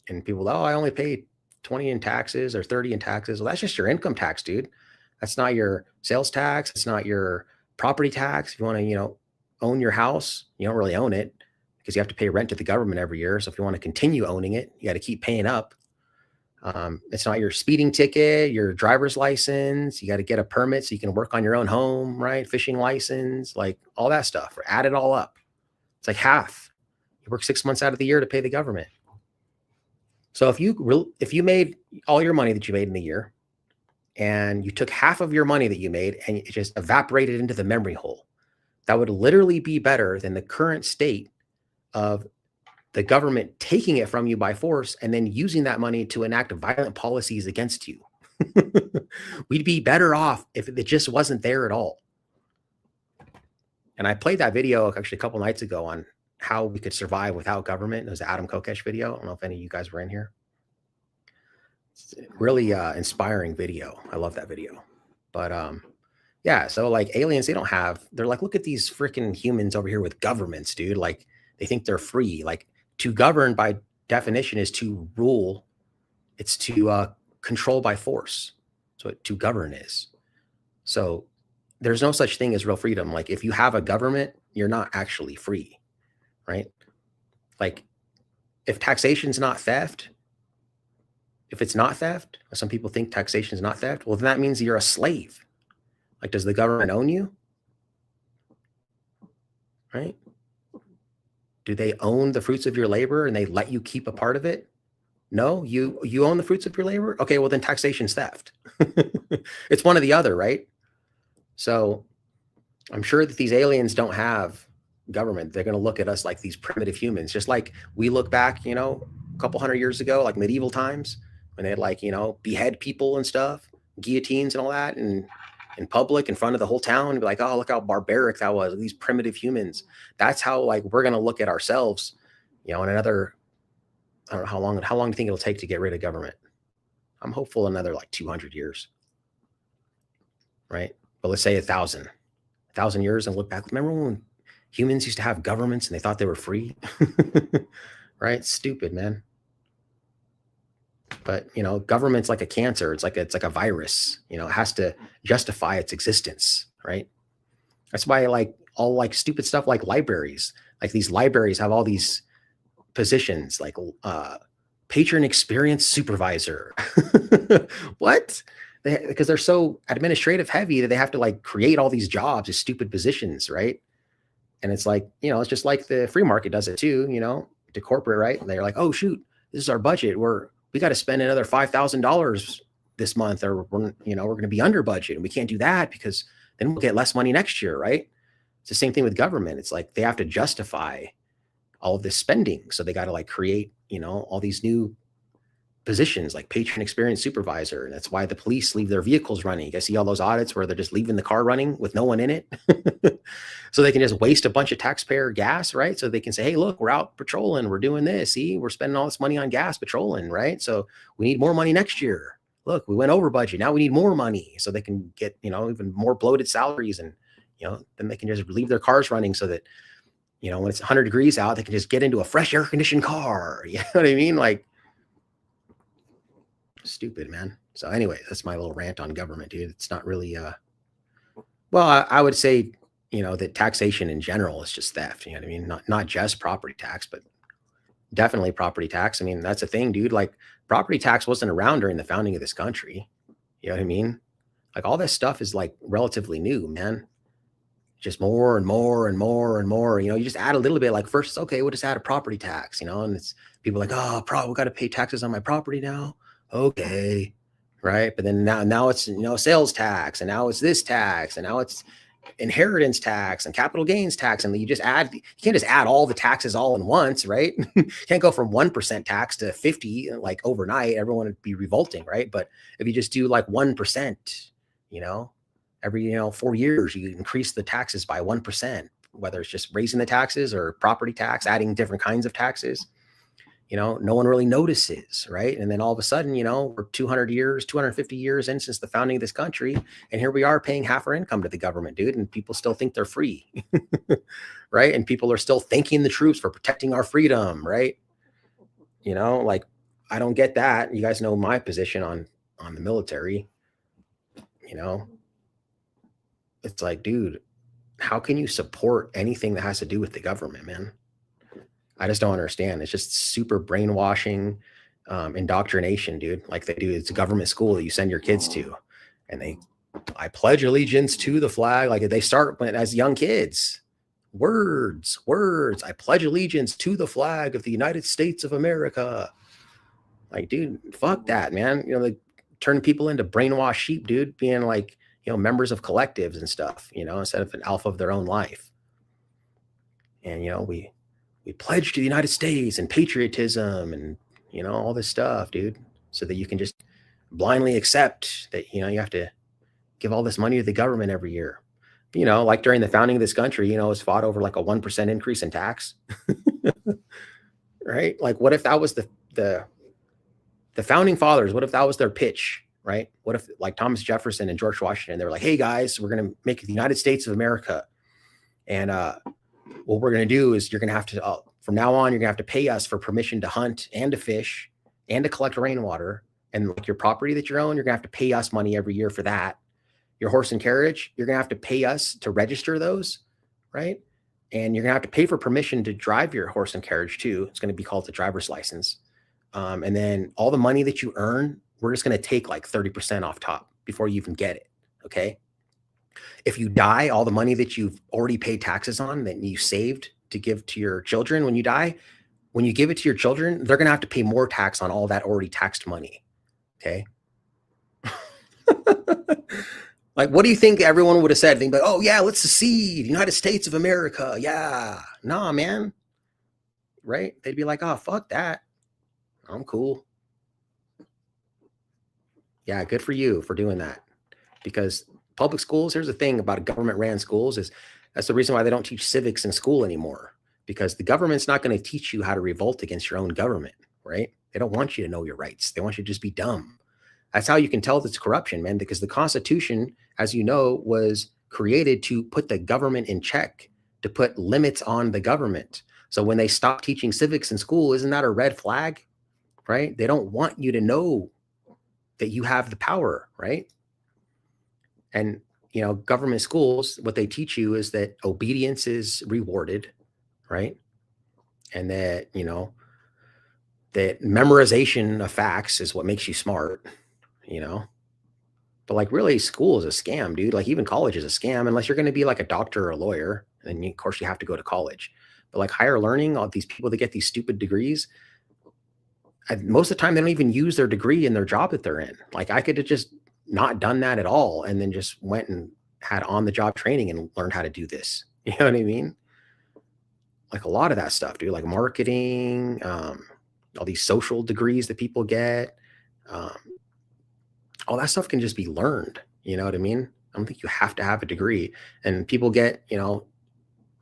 And people, I only pay 20 in taxes or 30 in taxes. Well, that's just your income tax, dude. That's not your sales tax. It's not your property tax. If you want to, own your house, you don't really own it because you have to pay rent to the government every year. So if you want to continue owning it, you got to keep paying up. It's not your speeding ticket, your driver's license. You got to get a permit so you can work on your own home, right? Fishing license, like all that stuff. Or add it all up. It's like half. You work 6 months out of the year to pay the government. So if you made all your money that you made in the year and you took half of your money that you made and it just evaporated into the memory hole, that would literally be better than the current state of the government taking it from you by force and then using that money to enact violent policies against you. We'd be better off if it just wasn't there at all. And I played that video actually a couple nights ago on how we could survive without government. It was an Adam Kokesh video. I don't know if any of you guys were in here. It's a really inspiring video. I love that video. But yeah, so like aliens, they're like, look at these freaking humans over here with governments, dude. Like they think they're free. Like to govern by definition is to rule. It's to control by force. That's what to govern is. So there's no such thing as real freedom. Like if you have a government, you're not actually free, right? Like if taxation's not theft, if it's not theft, some people think taxation is not theft, well, then that means you're a slave. Like, does the government own you? Right? Do they own the fruits of your labor and they let you keep a part of it? No, you own the fruits of your labor? Okay, well then taxation's theft. It's one or the other, right? So I'm sure that these aliens don't have government. They're going to look at us like these primitive humans, just like we look back, a couple hundred years ago, like medieval times when they'd like, behead people and stuff, guillotines and all that, and in public in front of the whole town and be like, oh, look how barbaric that was. These primitive humans. That's how like we're going to look at ourselves, in another, I don't know how long do you think it'll take to get rid of government? I'm hopeful another like 200 years. Right. But let's say 1,000 years and look back. Remember when humans used to have governments and they thought they were free? Right? Stupid, man. But government's like a cancer. It's like a virus. It has to justify its existence, right? That's why like all like stupid stuff like libraries. Like these libraries have all these positions like patron experience supervisor. What? Because they're so administrative heavy that they have to like create all these jobs as stupid positions, right? And it's like, it's just like the free market does it too, to corporate, right? And they're like, oh shoot, this is our budget. We got to spend another $5,000 this month, or we're going to be under budget, and we can't do that because then we'll get less money next year, right? It's the same thing with government. It's like they have to justify all of this spending, so they got to like create, all these new positions like patron experience supervisor. And that's why the police leave their vehicles running. You guys see all those audits where they're just leaving the car running with no one in it. So they can just waste a bunch of taxpayer gas, right? So they can say, hey, look, we're out patrolling. We're doing this. See, we're spending all this money on gas patrolling, right? So we need more money next year. Look, we went over budget. Now we need more money, so they can get, even more bloated salaries. And, then they can just leave their cars running so that, when it's 100 degrees out, they can just get into a fresh air conditioned car. You know what I mean? Like, stupid, man. So anyway, that's my little rant on government, dude. It's not really well, I would say that taxation in general is just theft. You know what I mean? Not just property tax, but definitely property tax. I mean, that's a thing, dude. Like property tax wasn't around during the founding of this country. You know what I mean? Like all this stuff is like relatively new, man. Just more and more and more and more. You just add a little bit. Like first, okay, we'll just add a property tax. And it's people like, oh, we got to pay taxes on my property now. Okay, right. But then now it's sales tax, and now it's this tax, and now it's inheritance tax and capital gains tax, and you can't just add all the taxes all in once, right? You can't go from 1% tax to 50 like overnight. Everyone would be revolting, right? But if you just do like 1%, every 4 years you increase the taxes by 1%, whether it's just raising the taxes or property tax, adding different kinds of taxes. No one really notices, right? And then all of a sudden, we're 250 years in since the founding of this country, and here we are paying half our income to the government, dude, and people still think they're free, right? And people are still thanking the troops for protecting our freedom, right? Like, I don't get that. You guys know my position on the military, It's like, dude, how can you support anything that has to do with the government, man? I just don't understand. It's just super brainwashing, indoctrination, dude. Like they do, it's a government school that you send your kids to, and I pledge allegiance to the flag. Like they start as young kids, words. I pledge allegiance to the flag of the United States of America. Like, dude, fuck that, man. They turn people into brainwashed sheep, dude, being like, members of collectives and stuff, instead of an alpha of their own life. And, we pledge to the United States and patriotism and, all this stuff, dude, so that you can just blindly accept that, you have to give all this money to the government every year. Like during the founding of this country, it was fought over like a 1% increase in tax, right? Like what if that was the founding fathers? What if that was their pitch, right? What if like Thomas Jefferson and George Washington, they were like, hey guys, we're going to make the United States of America. And, what we're going to do is you're going to have to, from now on, you're going to have to pay us for permission to hunt and to fish and to collect rainwater And like your property that you own, you're gonna have to pay us money every year for that. Your horse and carriage, you're gonna have to pay us to register those, right? And you're gonna have to pay for permission to drive your horse and carriage too. It's gonna be called the driver's license. And then all the money that you earn, we're just gonna take like 30% off top before you even get it. Okay. If you die, all the money that you've already paid taxes on that you saved to give to your children when you die, when you give it to your children, they're going to have to pay more tax on all that already taxed money. Okay. Like, what do you think everyone would have said? They'd be like, oh, yeah, let's secede, United States of America. Yeah. Nah, man. Right. They'd be like, oh, fuck that. I'm cool. Yeah. Good for you for doing that. Because public schools, here's the thing about government ran schools is that's the reason why they don't teach civics in school anymore, because the government's not going to teach you how to revolt against your own government, right? They don't want you to know your rights. They want you to just be dumb. That's how you can tell it's corruption, man, because the Constitution, as you know, was created to put the government in check, to put limits on the government. So when they stop teaching civics in school, isn't that a red flag, right? They don't want you to know that you have the power, right? And, you know, government schools, what they teach you is that obedience is rewarded, right? And that, you know, that memorization of facts is what makes you smart, you know? But like really school is a scam, dude. Like even college is a scam unless you're going to be like a doctor or a lawyer. And then of course you have to go to college. But like higher learning, all these people that get these stupid degrees, most of the time they don't even use their degree in their job that they're in. Like I could have just not done that at all and then just went and had on the job training and learned how to do this. You know what I mean? Like a lot of that stuff, dude, like marketing, all these social degrees that people get, all that stuff can just be learned. You know what I mean? I don't think you have to have a degree. And people get, you know,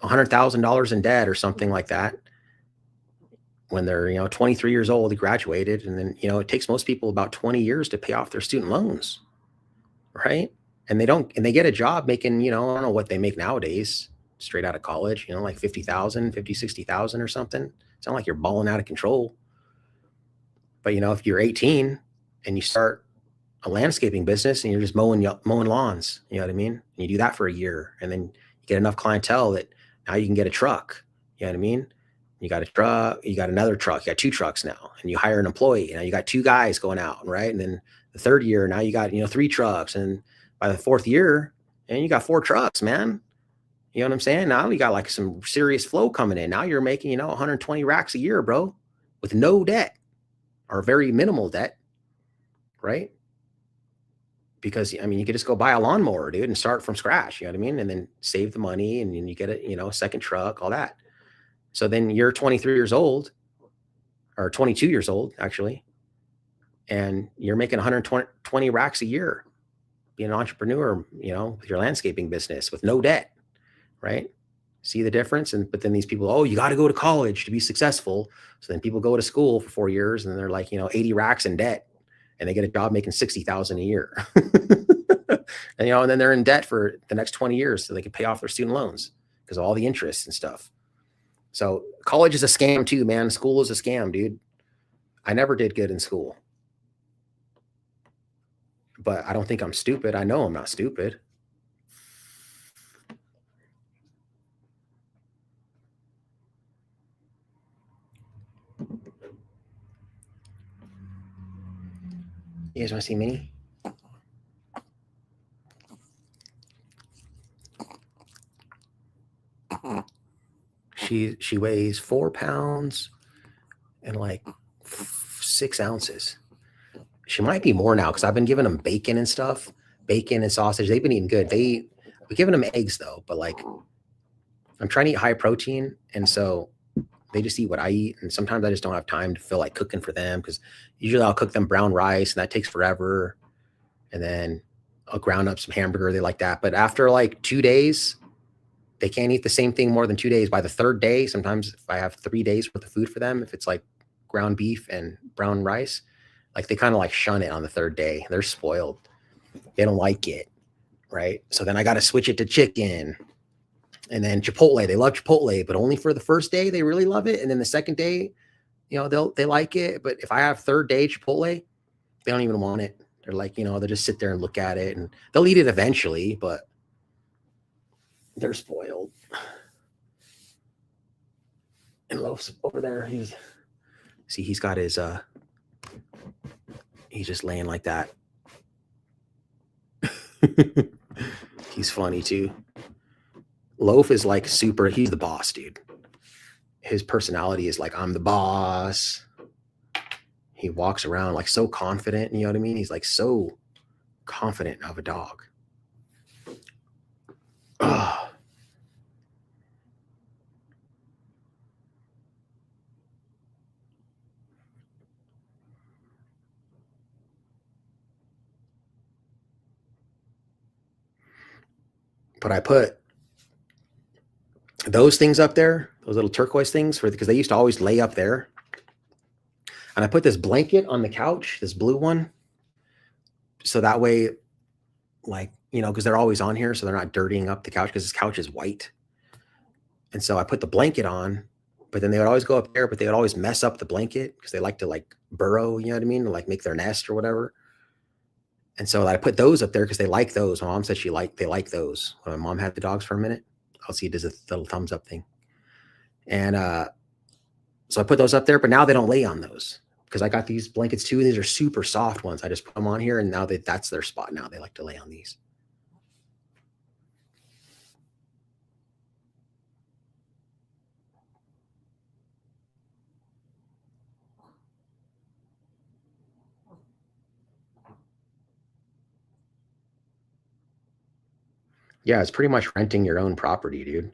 $100,000 in debt or something like that when they're, you know, 23 years old, they graduated. And then, you know, it takes most people about 20 years to pay off their student loans. Right. And they get a job making, you know, I don't know what they make nowadays, straight out of college, you know, like 60,000 or something. It's not like you're balling out of control. But, you know, if you're 18 and you start a landscaping business and you're just mowing lawns, you know what I mean? And you do that for a year and then you get enough clientele that now you can get a truck. You know what I mean? You got a truck, you got another truck, you got 2 trucks now, and you hire an employee. Now you got 2 guys going out, right? And then the 3rd year, now you got, you know, 3 trucks. And by the 4th year, and you got 4 trucks, man. You know what I'm saying? Now you got like some serious flow coming in. Now you're making, you know, 120 racks a year, bro, with no debt or very minimal debt, right? Because I mean, you could just go buy a lawnmower, dude, and start from scratch. You know what I mean? And then save the money, and then you get a, you know, a second truck, all that. So then you're 23 years old, or 22 years old, actually, and you're making 120 racks a year, being an entrepreneur, you know, with your landscaping business with no debt, right? See the difference? And but then these people, oh, you got to go to college to be successful. So then people go to school for 4 years, and they're like, you know, 80 racks in debt, and they get a job making 60,000 a year. And, you know, and then they're in debt for the next 20 years so they can pay off their student loans because of all the interest and stuff. So college is a scam too, man. School is a scam, dude. I never did good in school, but I don't think I'm stupid. I know I'm not stupid. You guys want to see Minnie? She weighs 4 pounds and like 6 ounces. She might be more now because I've been giving them bacon and stuff, bacon and sausage. They've been eating good. We're giving them eggs though, but like I'm trying to eat high protein, and so they just eat what I eat. And sometimes I just don't have time to feel like cooking for them because usually I'll cook them brown rice and that takes forever. And then I'll ground up some hamburger. They like that. But after like 2 days, they can't eat the same thing more than 2 days. By the 3rd day, sometimes if I have 3 days worth of food for them, if it's like ground beef and brown rice, like they kind of like shun it on the 3rd day. They're spoiled. They don't like it. Right. So then I got to switch it to chicken. And then Chipotle, they love Chipotle, but only for the 1st day, they really love it. And then the 2nd day, you know, they like it. But if I have 3rd day Chipotle, They don't even want it. They're like, they'll just sit there and look at it, and they'll eat it eventually, but they're spoiled. And Loaf's over there. He's got his he's just laying like that. He's funny too. Loaf is like he's the boss, dude. His personality is like, I'm the boss. He walks around like so confident, you know what I mean? He's like so confident of a dog. Ugh. But I put those things up there, those little turquoise things, because they used to always lay up there. And I put this blanket on the couch, this blue one, so that way, like, because they're always on here, so they're not dirtying up the couch, because this couch is white. And so I put the blanket on, but then they would always go up there, but they would always mess up the blanket because they like to like burrow, you know what I mean? To like make their nest or whatever. And so I put those up there because they like those. My mom said they like those. When my mom had the dogs for a minute, I'll see it does a little thumbs up thing. And so I put those up there, but now they don't lay on those because I got these blankets too. And these are super soft ones. I just put them on here, and now that's their spot. Now they like to lay on these. Yeah, it's pretty much renting your own property, dude.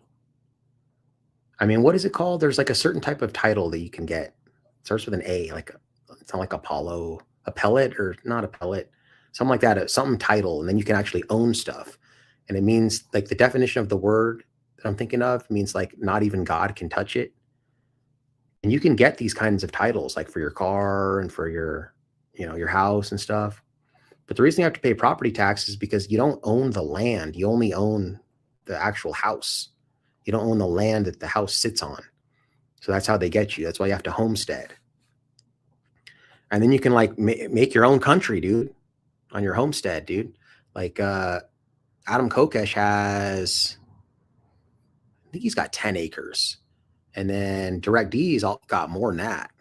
I mean, what is it called? There's like a certain type of title that you can get. It starts with an A, it's not like Apollo, a pellet or not a pellet, something like that, something title. And then you can actually own stuff. And it means like the definition of the word that I'm thinking of means like not even God can touch it. And you can get these kinds of titles like for your car and for your, your house and stuff. But the reason you have to pay property tax is because you don't own the land. You only own the actual house. You don't own the land that the house sits on. So that's how they get you. That's why you have to homestead. And then you can like make your own country, dude, on your homestead, dude. Like Adam Kokesh has, I think he's got 10 acres. And then Direct D's got more than that.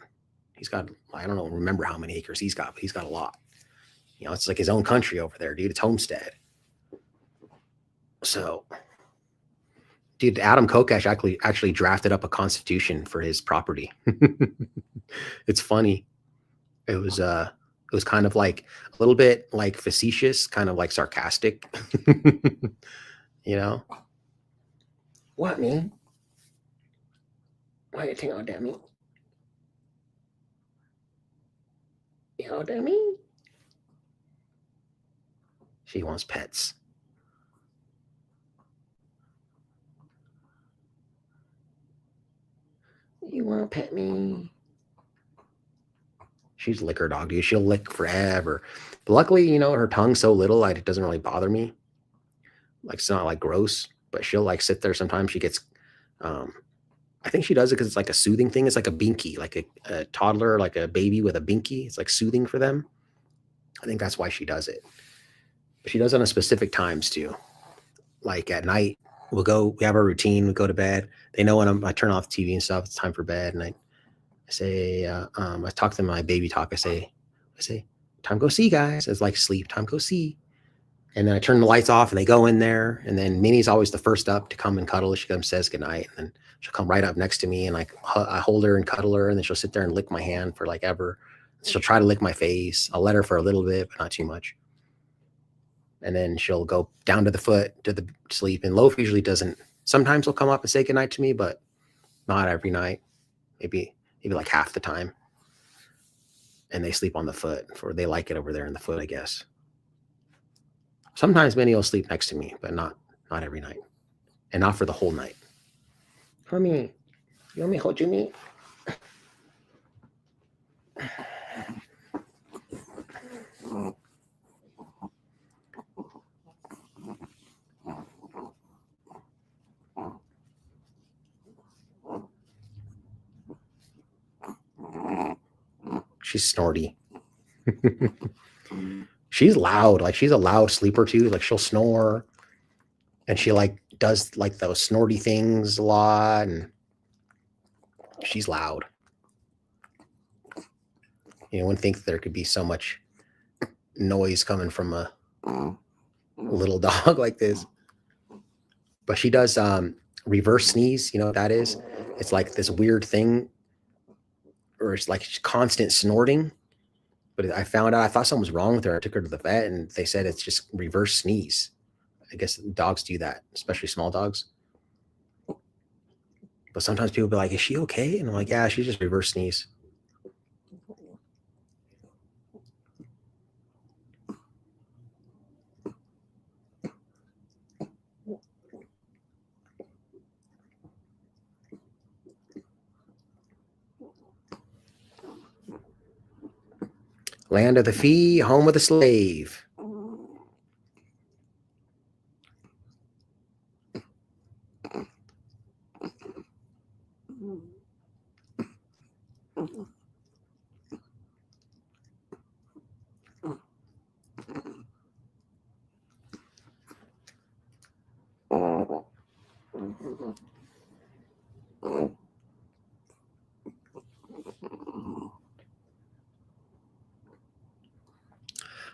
He's got, I don't know, remember how many acres he's got, but he's got a lot. It's like his own country over there, dude. It's homestead. So, dude, Adam Kokesh actually drafted up a constitution for his property. It's funny. It was kind of like a little bit like facetious, kind of like sarcastic. What, man? Why you think all that, me? You know what I mean? She wants pets. You want to pet me? She's a licker dog, dude. She'll lick forever. But luckily, her tongue's so little, like it doesn't really bother me. Like it's not like gross, but she'll like sit there. Sometimes she gets, I think she does it because it's like a soothing thing. It's like a binky, like a toddler, like a baby with a binky. It's like soothing for them. I think that's why she does it. But she does it on specific times too. Like at night, we have our routine, we go to bed. They know when I turn off the TV and stuff, it's time for bed. And I say, I talk to them, my baby talk. I say, time go see, guys. It's like sleep, time go see. And then I turn the lights off and they go in there. And then Minnie's always the first up to come and cuddle. She comes, says goodnight. And then she'll come right up next to me and like I hold her and cuddle her. And then she'll sit there and lick my hand for like ever. She'll try to lick my face. I'll let her for a little bit, but not too much. And then she'll go down to the foot to the sleep. And Loaf usually doesn't. Sometimes he'll come up and say goodnight to me, but not every night. Maybe like half the time. And they sleep on the foot, for they like it over there in the foot, I guess. Sometimes Minnie will sleep next to me, but not every night. And not for the whole night. Mommy, you want me to hold you, me? She's snorty. She's loud. Like she's a loud sleeper too. Like she'll snore, and she like does like those snorty things a lot, and she's loud. You wouldn't think there could be so much noise coming from a little dog like this. But she does reverse sneeze. You know what that is? It's like this weird thing, or it's like constant snorting. But I found out, I thought something was wrong with her. I took her to the vet, and they said it's just reverse sneeze. I guess dogs do that, especially small dogs. But sometimes people be like, "Is she okay?" And I'm like, "Yeah, she's just reverse sneeze." Land of the free, home of the slave.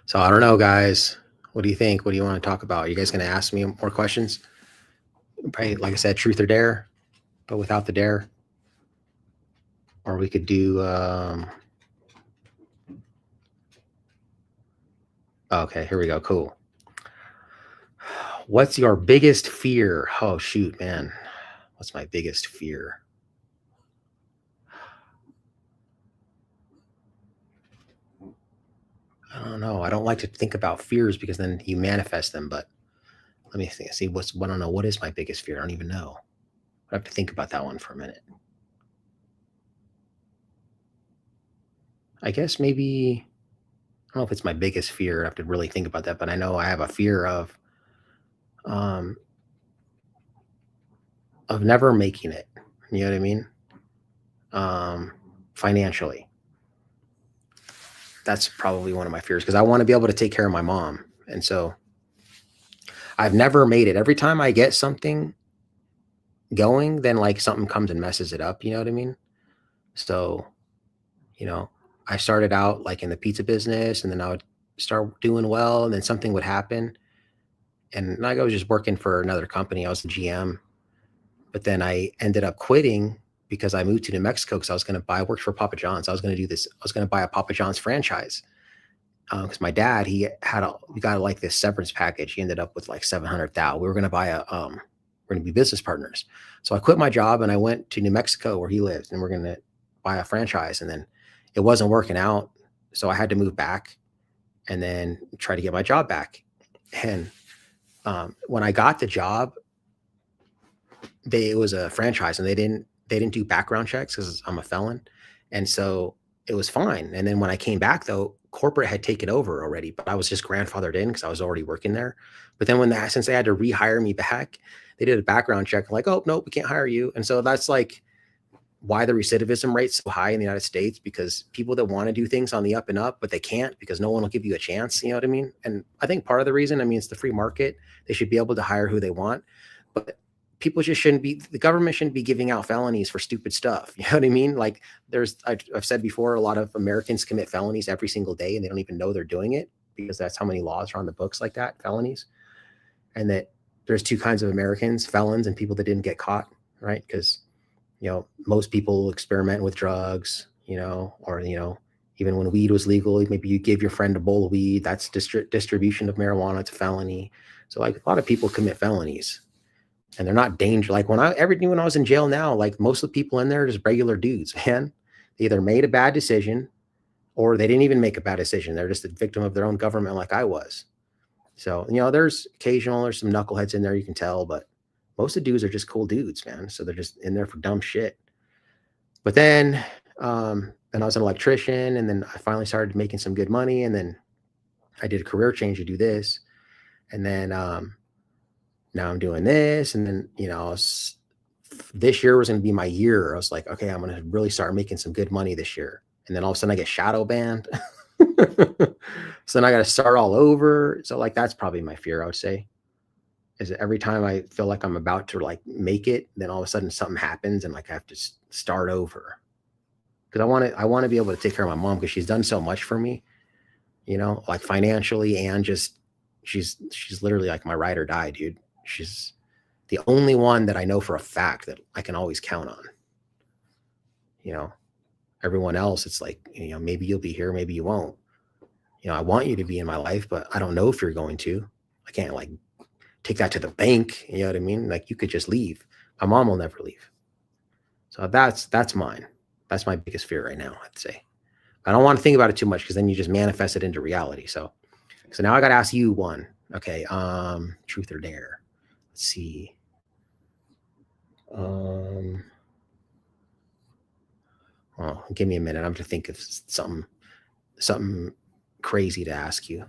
So I don't know, guys. What do you think? What do you want to talk about? Are you guys going to ask me more questions? Probably, like I said, truth or dare, but without the dare. Or we could do. Okay, here we go. Cool. What's your biggest fear? Oh, shoot, man. What's my biggest fear? I don't know. I don't like to think about fears because then you manifest them. But let me think, see I don't know. What is my biggest fear? I don't even know. I have to think about that one for a minute. I guess maybe, I don't know if it's my biggest fear. I have to really think about that. But I know I have a fear of never making it. You know what I mean? Financially. That's probably one of my fears because I want to be able to take care of my mom. And so I've never made it. Every time I get something going, then like something comes and messes it up. You know what I mean? So, I started out like in the pizza business, and then I would start doing well, and then something would happen. And like I was just working for another company. I was the GM, but then I ended up quitting because I moved to New Mexico because I worked for Papa John's. I was going to do this. I was going to buy a Papa John's franchise because my dad, we got like this severance package. He ended up with like 700,000. We were going to buy we're going to be business partners. So I quit my job and I went to New Mexico where he lives, and we're going to buy a franchise. And then it wasn't working out. So I had to move back and then try to get my job back. And when I got the job, it was a franchise, and they didn't do background checks because I'm a felon. And so it was fine. And then when I came back, though, corporate had taken over already, but I was just grandfathered in because I was already working there. But then since they had to rehire me back, they did a background check. I'm like, oh, no, we can't hire you. And so that's like why the recidivism rate's so high in the United States, because people that want to do things on the up and up, but they can't because no one will give you a chance. You know what I mean? And I think part of the reason, it's the free market. They should be able to hire who they want, but people just the government shouldn't be giving out felonies for stupid stuff. You know what I mean? Like I've said before, a lot of Americans commit felonies every single day and they don't even know they're doing it because that's how many laws are on the books like that, felonies. And that there's two kinds of Americans, felons and people that didn't get caught, right? Because, most people experiment with drugs, or, even when weed was legal, maybe you give your friend a bowl of weed, that's distribution of marijuana, it's a felony. So like a lot of people commit felonies. And they're not dangerous. Like when I was in jail now, like most of the people in there are just regular dudes, man. They either made a bad decision or they didn't even make a bad decision. They're just a victim of their own government like I was. So, there's some knuckleheads in there, you can tell, but most of the dudes are just cool dudes, man. So they're just in there for dumb shit. But then, and I was an electrician, and then I finally started making some good money. And then I did a career change to do this. And then, now I'm doing this. And then, this year was going to be my year. I was like, okay, I'm going to really start making some good money this year. And then all of a sudden I get shadow banned. So then I got to start all over. So like, that's probably my fear, I would say, is that every time I feel like I'm about to like make it, then all of a sudden something happens and like I have to start over. Cause I want to be able to take care of my mom because she's done so much for me, like financially and just, she's literally like my ride or die, dude. She's the only one that I know for a fact that I can always count on. Everyone else, it's like, maybe you'll be here, maybe you won't. I want you to be in my life, but I don't know if you're going to. I can't like take that to the bank. You know what I mean? Like you could just leave. My mom will never leave. So that's mine. That's my biggest fear right now, I'd say. I don't want to think about it too much because then you just manifest it into reality. So now I got to ask you one. Okay. Truth or dare. Let's see. Well, give me a minute. I'm to think of something crazy to ask you.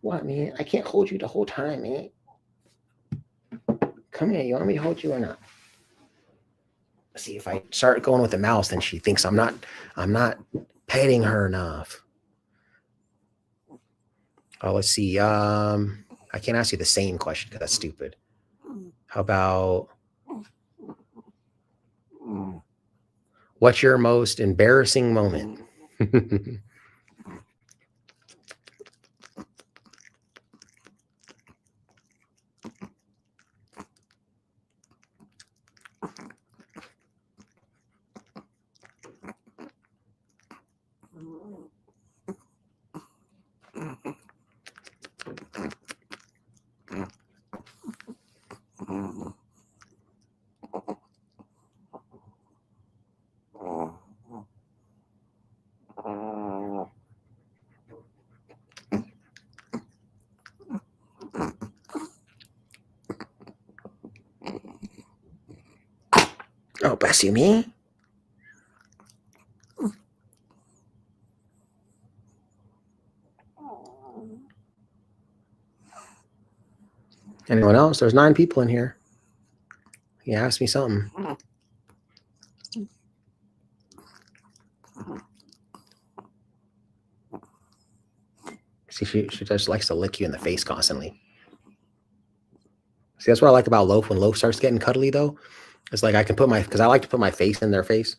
What, man? I can't hold you the whole time, man. Come here. You want me to hold you or not? See, if I start going with the mouse, then she thinks I'm not petting her enough. Oh, let's see. I can't ask you the same question because that's stupid. How about what's your most embarrassing moment? Oh, bless you, me. Anyone else? There's 9 people in here. You ask me something. See, she just likes to lick you in the face constantly. See, that's what I like about Loaf. When Loaf starts getting cuddly, though, it's like I can because I like to put my face in their face.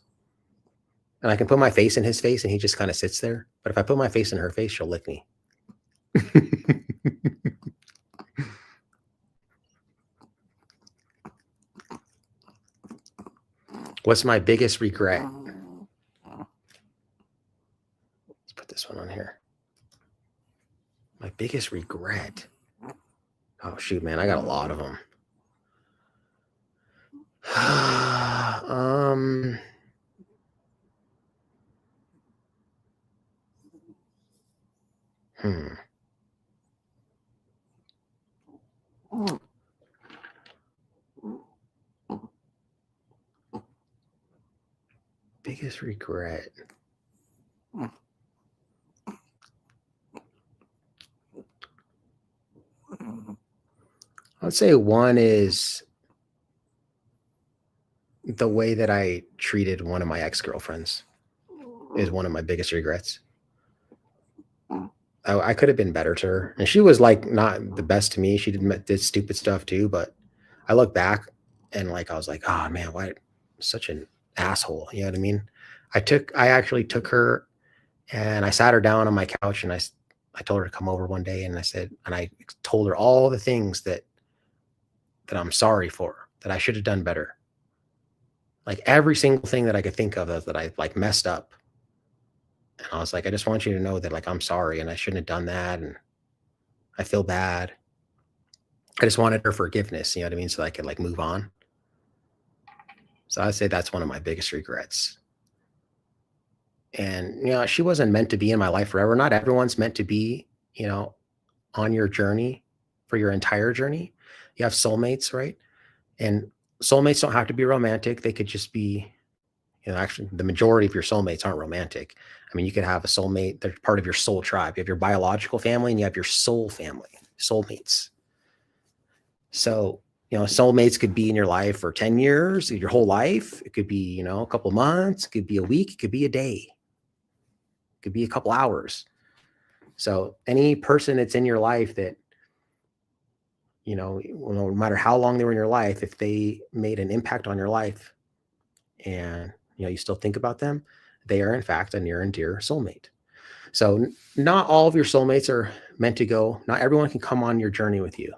And I can put my face in his face and he just kind of sits there. But if I put my face in her face, she'll lick me. What's my biggest regret? Let's put this one on here. My biggest regret. Oh, shoot, man. I got a lot of them. Biggest regret. I'd say one is the way that I treated one of my ex-girlfriends is one of my biggest regrets. I could have been better to her. And she was like not the best to me. She did stupid stuff too, but I look back and like I was like, oh man, why such an asshole? You know what I mean? I actually took her and I sat her down on my couch and I told her to come over one day and I told her all the things that I'm sorry for, that I should have done better. Like every single thing that I could think of that I like messed up. And I was like, I just want you to know that like, I'm sorry and I shouldn't have done that. And I feel bad. I just wanted her forgiveness, you know what I mean? So I could like move on. So I'd say that's one of my biggest regrets. And, she wasn't meant to be in my life forever. Not everyone's meant to be, on your journey for your entire journey. You have soulmates, right? And soulmates don't have to be romantic. They could just be, actually the majority of your soulmates aren't romantic. I mean, you could have a soulmate. They're part of your soul tribe. You have your biological family and you have your soul family, soulmates. So, soulmates could be in your life for 10 years, your whole life. It could be, a couple months, it could be a week, it could be a day. It could be a couple hours. So any person that's in your life that, no matter how long they were in your life, if they made an impact on your life and, you still think about them, they are in fact a near and dear soulmate. So not all of your soulmates are meant to go. Not everyone can come on your journey with you.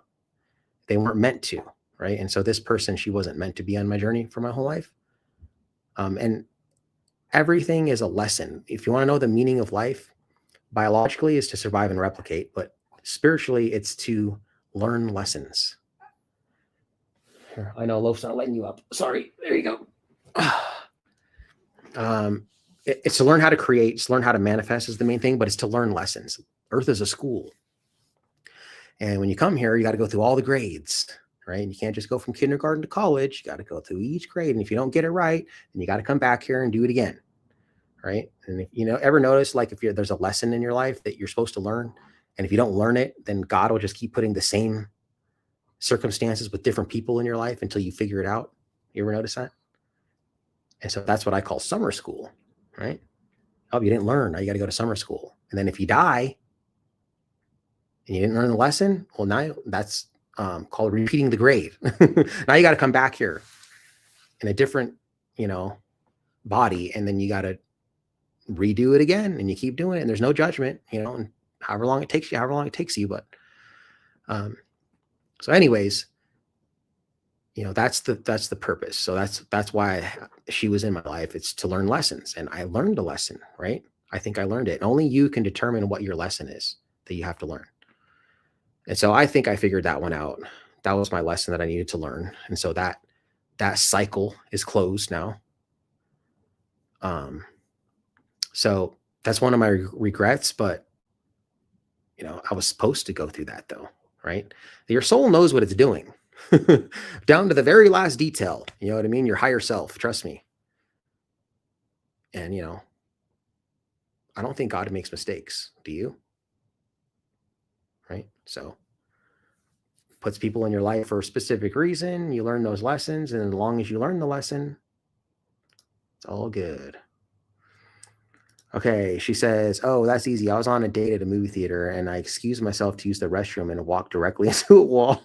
They weren't meant to, right? And so this person, she wasn't meant to be on my journey for my whole life. And everything is a lesson. If you want to know the meaning of life, biologically is to survive and replicate, but spiritually it's to learn lessons. Here, I know Loaf's not letting you up. Sorry. There you go. It's to learn how to create, to learn how to manifest is the main thing, but it's to learn lessons. Earth is a school. And when you come here, you got to go through all the grades, right? And you can't just go from kindergarten to college. You got to go through each grade. And if you don't get it right, then you got to come back here and do it again, right? And if ever notice, like there's a lesson in your life that you're supposed to learn, and if you don't learn it, then God will just keep putting the same circumstances with different people in your life until you figure it out. You ever notice that? And so that's what I call summer school, right? Oh, you didn't learn. Now you got to go to summer school. And then if you die and you didn't learn the lesson, well, now that's called repeating the grade. Now you got to come back here in a different, body. And then you got to redo it again, and you keep doing it. And there's no judgment, and however long it takes you. But so anyways, that's the purpose. So that's why she was in my life. It's to learn lessons. And I learned a lesson, right? I think I learned it. And only you can determine what your lesson is that you have to learn. And so I think I figured that one out. That was my lesson that I needed to learn. And so that cycle is closed now. So that's one of my regrets, but I was supposed to go through that though, right? Your soul knows what it's doing. Down to the very last detail. You know what I mean? Your higher self, trust me. And I don't think God makes mistakes. Do you? Right? So puts people in your life for a specific reason. You learn those lessons, and as long as you learn the lesson, it's all good. Okay, she says, oh, that's easy. I was on a date at a movie theater and I excused myself to use the restroom and walked directly into a wall.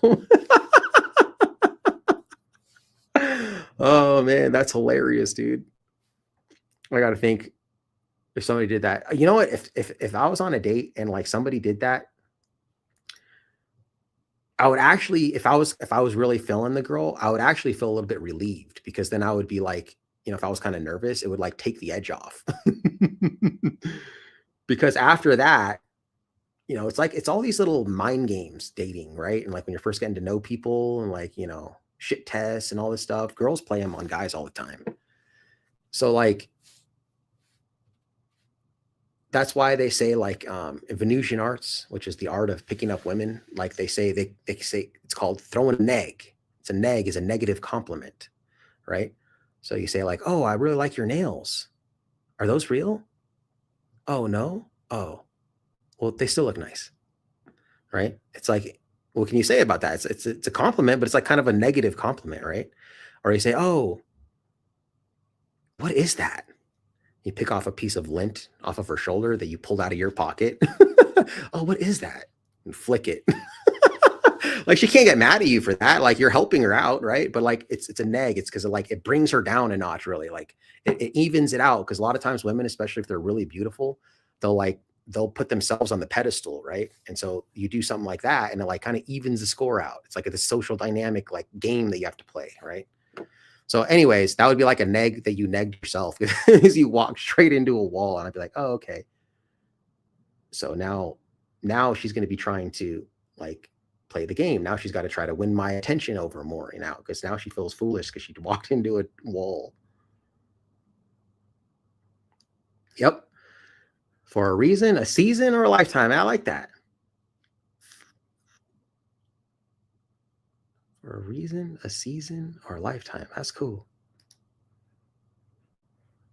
Oh man, that's hilarious, dude. I got to think if somebody did that. You know what? If I was on a date and like somebody did that, I would actually, if I was really feeling the girl, I would actually feel a little bit relieved, because then I would be like, if I was kind of nervous, it would like take the edge off. Because after that, it's all these little mind games dating, right? And like when you're first getting to know people and like, shit tests and all this stuff, girls play them on guys all the time. So like, that's why they say like Venusian arts, which is the art of picking up women. Like they say it's called throwing an egg. It's a neg is a negative compliment, right? So you say like, oh, I really like your nails. Are those real? Oh, no. Oh, well, they still look nice, right? It's like, what can you say about that? It's a compliment, but it's like kind of a negative compliment, right? Or you say, oh, what is that? You pick off a piece of lint off of her shoulder that you pulled out of your pocket. Oh, what is that? And flick it. Like she can't get mad at you for that. Like you're helping her out, right? But like it's a neg. It's because it brings her down a notch, really. Like it evens it out. Because a lot of times women, especially if they're really beautiful, they'll put themselves on the pedestal, right? And so you do something like that, and it like kind of evens the score out. It's like a social dynamic like game that you have to play, right? So anyways, that would be like a neg that you negged yourself as you walk straight into a wall. And I'd be like, oh, okay. So now she's going to be trying to like play the game. Now she's got to try to win my attention over more, because now she feels foolish because she walked into a wall. Yep. For a reason, a season, or a lifetime. I like that. For a reason, a season, or a lifetime. That's cool.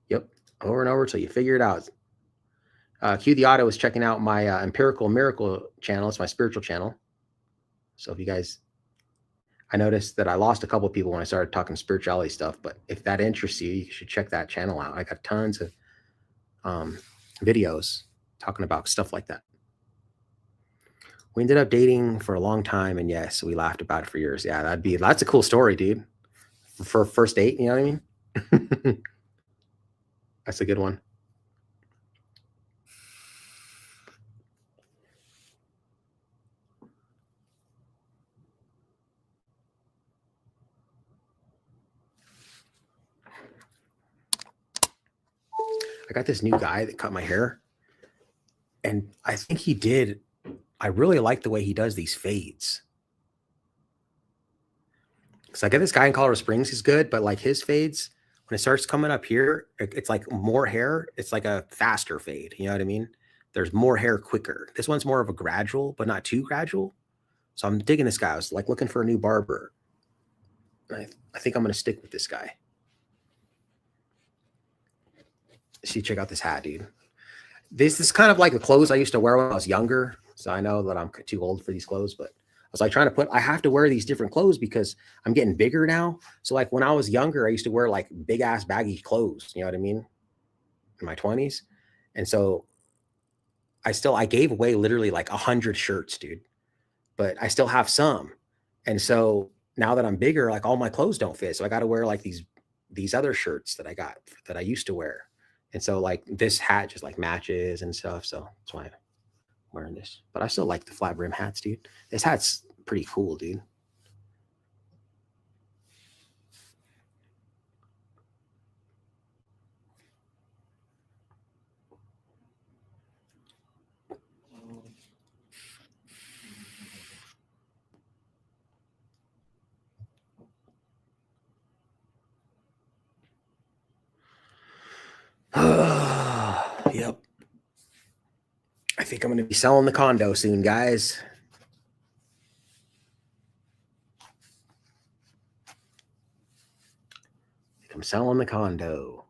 Yep. Over and over till you figure it out. Q the Auto is checking out my Empirical Miracle channel. It's my spiritual channel. So if you guys, I noticed that I lost a couple of people when I started talking spirituality stuff, but if that interests you, you should check that channel out. I got tons of videos talking about stuff like that. We ended up dating for a long time, and yes, we laughed about it for years. Yeah, that's a cool story, dude. For first date, you know what I mean? That's a good one. I got this new guy that cut my hair, and I think he did. I really like the way he does these fades. Because I get this guy in Colorado Springs, he's good, but like his fades, when it starts coming up here, it's like more hair. It's like a faster fade. You know what I mean? There's more hair quicker. This one's more of a gradual, but not too gradual. So I'm digging this guy. I was like looking for a new barber. I think I'm going to stick with this guy. See, check out this hat, dude. This is kind of like the clothes I used to wear when I was younger. So I know that I'm too old for these clothes, but I was like trying to I have to wear these different clothes because I'm getting bigger now. So like when I was younger, I used to wear like big ass baggy clothes. You know what I mean? In my 20s. And so I gave away literally like 100 shirts, dude, but I still have some. And so now that I'm bigger, like all my clothes don't fit. So I got to wear like these other shirts that I got that I used to wear. And so like this hat just like matches and stuff. So that's why I'm wearing this. But I still like the flat brim hats, dude. This hat's pretty cool, dude. Yep. I think I'm going to be selling the condo soon, guys. I'm selling the condo.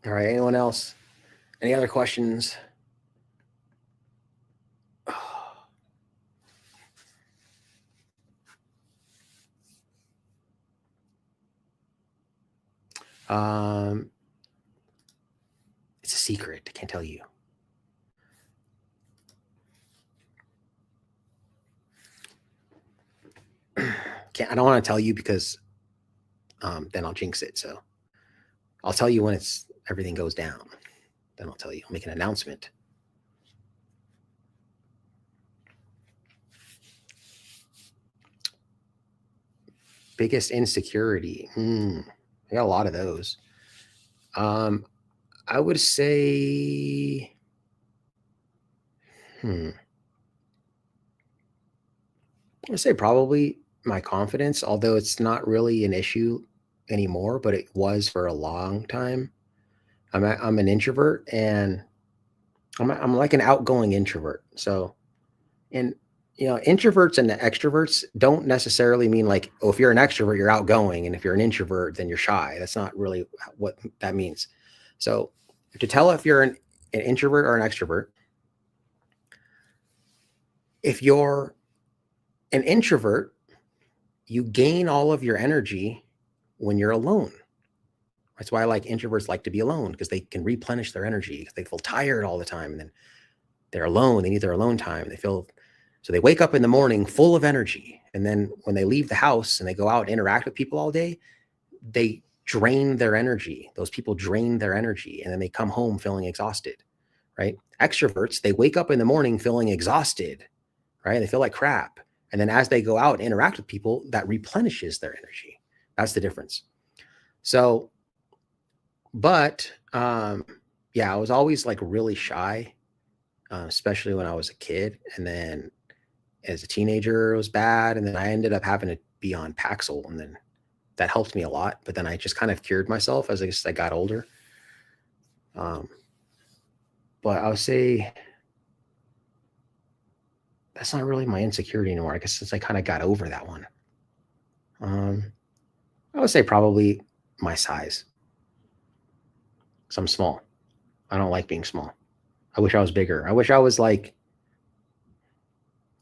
All right. Anyone else? Any other questions? It's a secret. I can't tell you. I don't want to tell you because then I'll jinx it. So I'll tell you when everything goes down. Then I'll tell you. I'll make an announcement. Biggest insecurity. I got a lot of those. I would say, I would say probably my confidence, although it's not really an issue anymore, but it was for a long time. I'm an introvert, and I'm like an outgoing introvert. So, and introverts and extroverts don't necessarily mean like, oh, if you're an extrovert, you're outgoing, and if you're an introvert, then you're shy. That's not really what that means. So, to tell if you're an introvert or an extrovert, if you're an introvert, you gain all of your energy when you're alone. That's why like introverts like to be alone, because they can replenish their energy, because they feel tired all the time, and then they're alone. They need their alone time. So they wake up in the morning full of energy, and then when they leave the house and they go out and interact with people all day, they drain their energy. Those people drain their energy, and then they come home feeling exhausted, right? Extroverts, they wake up in the morning feeling exhausted, right? They feel like crap. And then as they go out and interact with people, that replenishes their energy. That's the difference. So, but yeah, I was always like really shy, especially when I was a kid. And then as a teenager, it was bad. And then I ended up having to be on Paxil, and then that helped me a lot. But then I just kind of cured myself as I got older. But I would say that's not really my insecurity anymore. I guess since I kind of got over that one. I would say probably my size. So I'm small. I don't like being small. I wish I was bigger. I wish I was like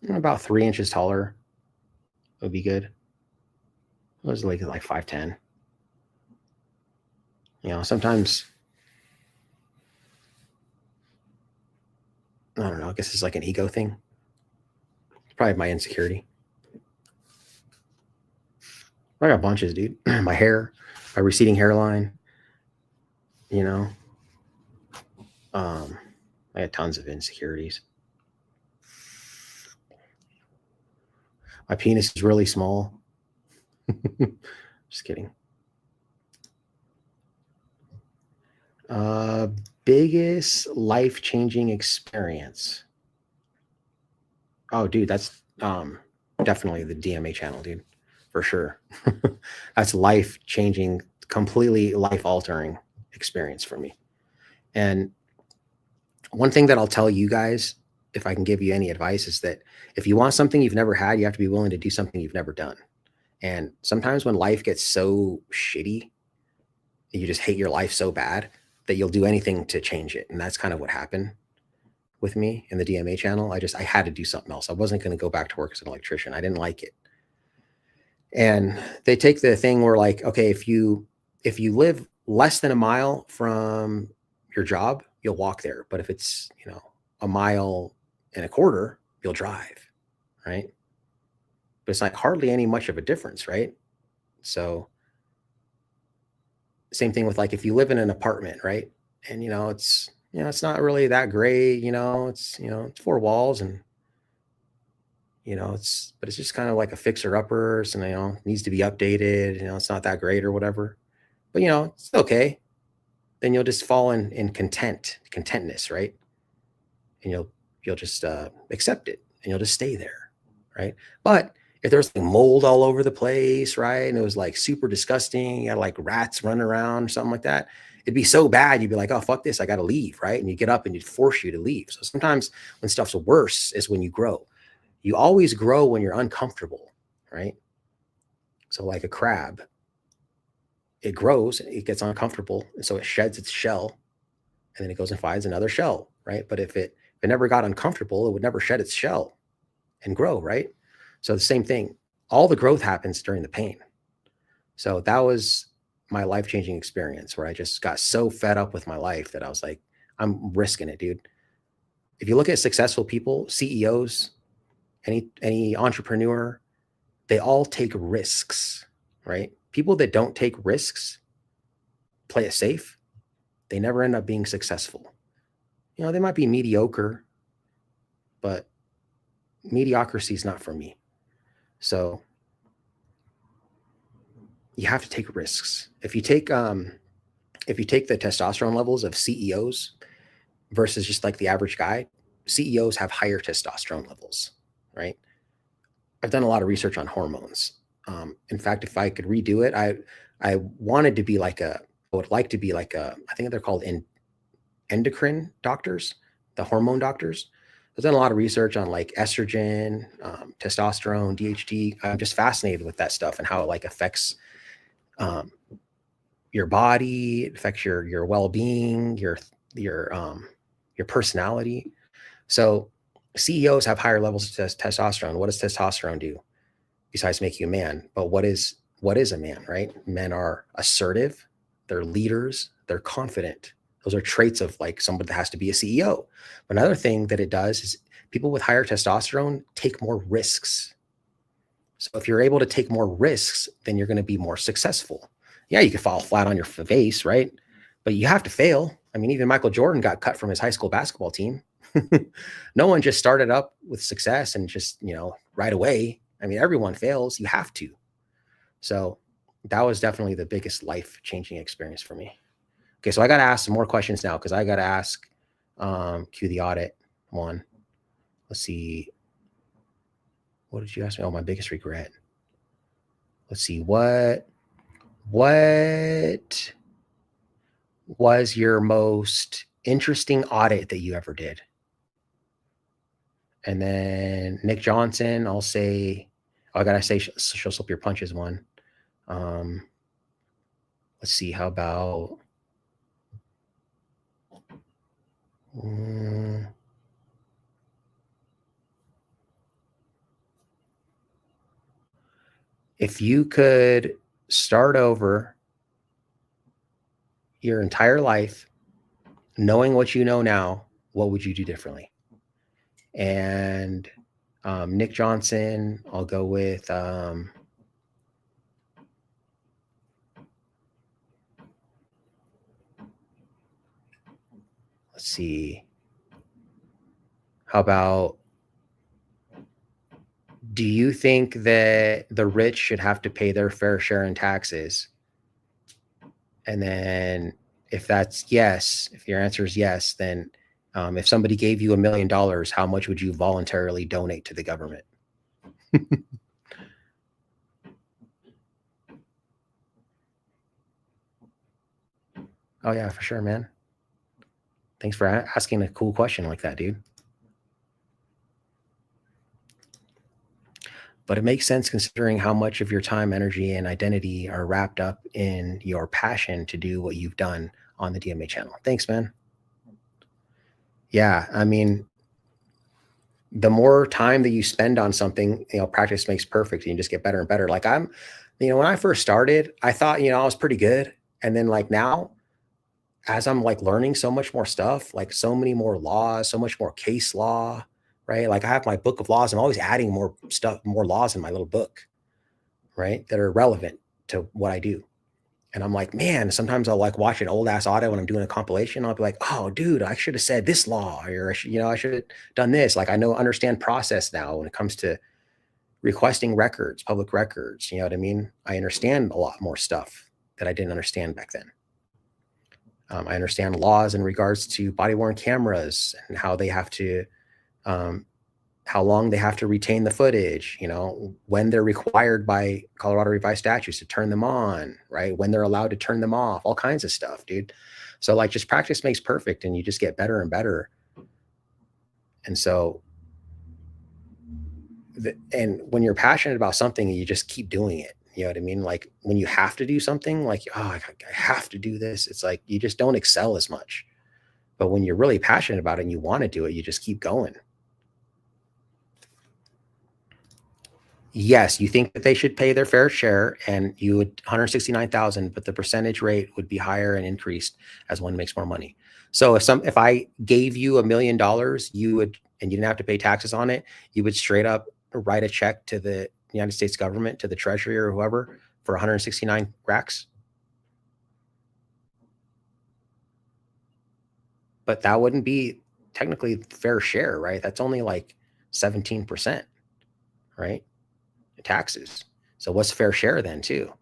About 3 inches taller would be good. It was like 5'10". Sometimes, I don't know, I guess it's like an ego thing. It's probably my insecurity. I got bunches, dude. My hair, my receding hairline, you know. I had tons of insecurities. My penis is really small. Just kidding. Biggest life-changing experience. Oh, dude, that's definitely the DMA channel, dude, for sure. That's life-changing, completely life-altering experience for me. And one thing that I'll tell you guys, if I can give you any advice, is that if you want something you've never had, you have to be willing to do something you've never done. And sometimes when life gets so shitty, you just hate your life so bad that you'll do anything to change it. And that's kind of what happened with me in the DMA channel. I had to do something else. I wasn't going to go back to work as an electrician. I didn't like it. And they take the thing where, like, okay, if you live less than a mile from your job, you'll walk there. But if it's, a mile and a quarter, you'll drive, right? But it's like hardly any much of a difference, right? So same thing with, like, if you live in an apartment, right? And it's not really that great, it's 4 walls, and but it's just kind of like a fixer uppers, and needs to be updated, it's not that great or whatever. But it's okay. Then you'll just fall in contentness, right? And you'll just accept it, and you'll just stay there, right? But if there's like mold all over the place, right, and it was like super disgusting, you had like rats running around or something like that, it'd be so bad, you'd be like, oh, fuck this, I gotta leave, right? And you get up and you'd force you to leave. So sometimes when stuff's worse is when you grow. You always grow when you're uncomfortable, right? So like a crab, it grows, it gets uncomfortable, and so it sheds its shell, and then it goes and finds another shell, right? But if it never got uncomfortable, it would never shed its shell and grow, right? So the same thing, all the growth happens during the pain. So that was my life-changing experience, where I just got so fed up with my life that I was like, I'm risking it, dude. If you look at successful people, CEOs, any entrepreneur, they all take risks, right? People that don't take risks, play it safe, they never end up being successful. They might be mediocre, but mediocrity is not for me. So you have to take risks. If you take the testosterone levels of CEOs versus just like the average guy, CEOs have higher testosterone levels, right? I've done a lot of research on hormones. In fact, if I could redo it, I wanted to be like I would like to be like I think they're called endocrine doctors, the hormone doctors. I've done a lot of research on like estrogen, testosterone, DHT. I'm just fascinated with that stuff and how it like affects your body, it affects your well-being, your personality. So CEOs have higher levels of testosterone. What does testosterone do besides make you a man? But what is a man, right? Men are assertive, they're leaders, they're confident. Those are traits of like somebody that has to be a CEO. But another thing that it does is people with higher testosterone take more risks. So if you're able to take more risks, then you're going to be more successful. Yeah, you can fall flat on your face, right? But you have to fail. I mean, even Michael Jordan got cut from his high school basketball team. No one just started up with success and just, right away. I mean, everyone fails. You have to. So that was definitely the biggest life-changing experience for me. Okay, so I got to ask some more questions now, because I got to ask cue the audit one. Let's see. What did you ask me? Oh, my biggest regret. Let's see. What was your most interesting audit that you ever did? And then Nick Johnson, I'll say, I gotta say, she'll slip your punches one. Let's see. How about If you could start over your entire life knowing what you know now, what would you do differently? And Nick Johnson, I'll go with let's see. How about, do you think that the rich should have to pay their fair share in taxes? And then if that's yes, if your answer is yes, then if somebody gave you $1 million, how much would you voluntarily donate to the government? Oh yeah, for sure, man. Thanks for asking a cool question like that, dude. But it makes sense considering how much of your time, energy, and identity are wrapped up in your passion to do what you've done on the DMA channel. Thanks, man. Yeah, I mean, the more time that you spend on something, practice makes perfect, and you just get better and better. Like when I first started, I thought, I was pretty good. And then like now, as I'm like learning so much more stuff, like so many more laws, so much more case law, right? Like I have my book of laws. I'm always adding more stuff, more laws in my little book, right? That are relevant to what I do. And I'm like, man, sometimes I'll like watch an old ass audit when I'm doing a compilation. I'll be like, oh, dude, I should have said this law, or I should have done this. Like understand process now when it comes to requesting records, public records. You know what I mean? I understand a lot more stuff that I didn't understand back then. I understand laws in regards to body worn cameras and how they have to, how long they have to retain the footage, when they're required by Colorado revised statutes to turn them on, right? When they're allowed to turn them off, all kinds of stuff, dude. So like just practice makes perfect, and you just get better and better. And so, and when you're passionate about something, you just keep doing it. You know what I mean? Like when you have to do something, like, oh, I have to do this. It's like, you just don't excel as much. But when you're really passionate about it and you want to do it, you just keep going. Yes, you think that they should pay their fair share, and you would 169,000, but the percentage rate would be higher and increased as one makes more money. So if I gave you $1 million, you would, and you didn't have to pay taxes on it, you would straight up write a check to the United States government, to the Treasury or whoever, for 169 racks. But that wouldn't be technically fair share, right? That's only like 17%, right? Taxes. So what's fair share then too?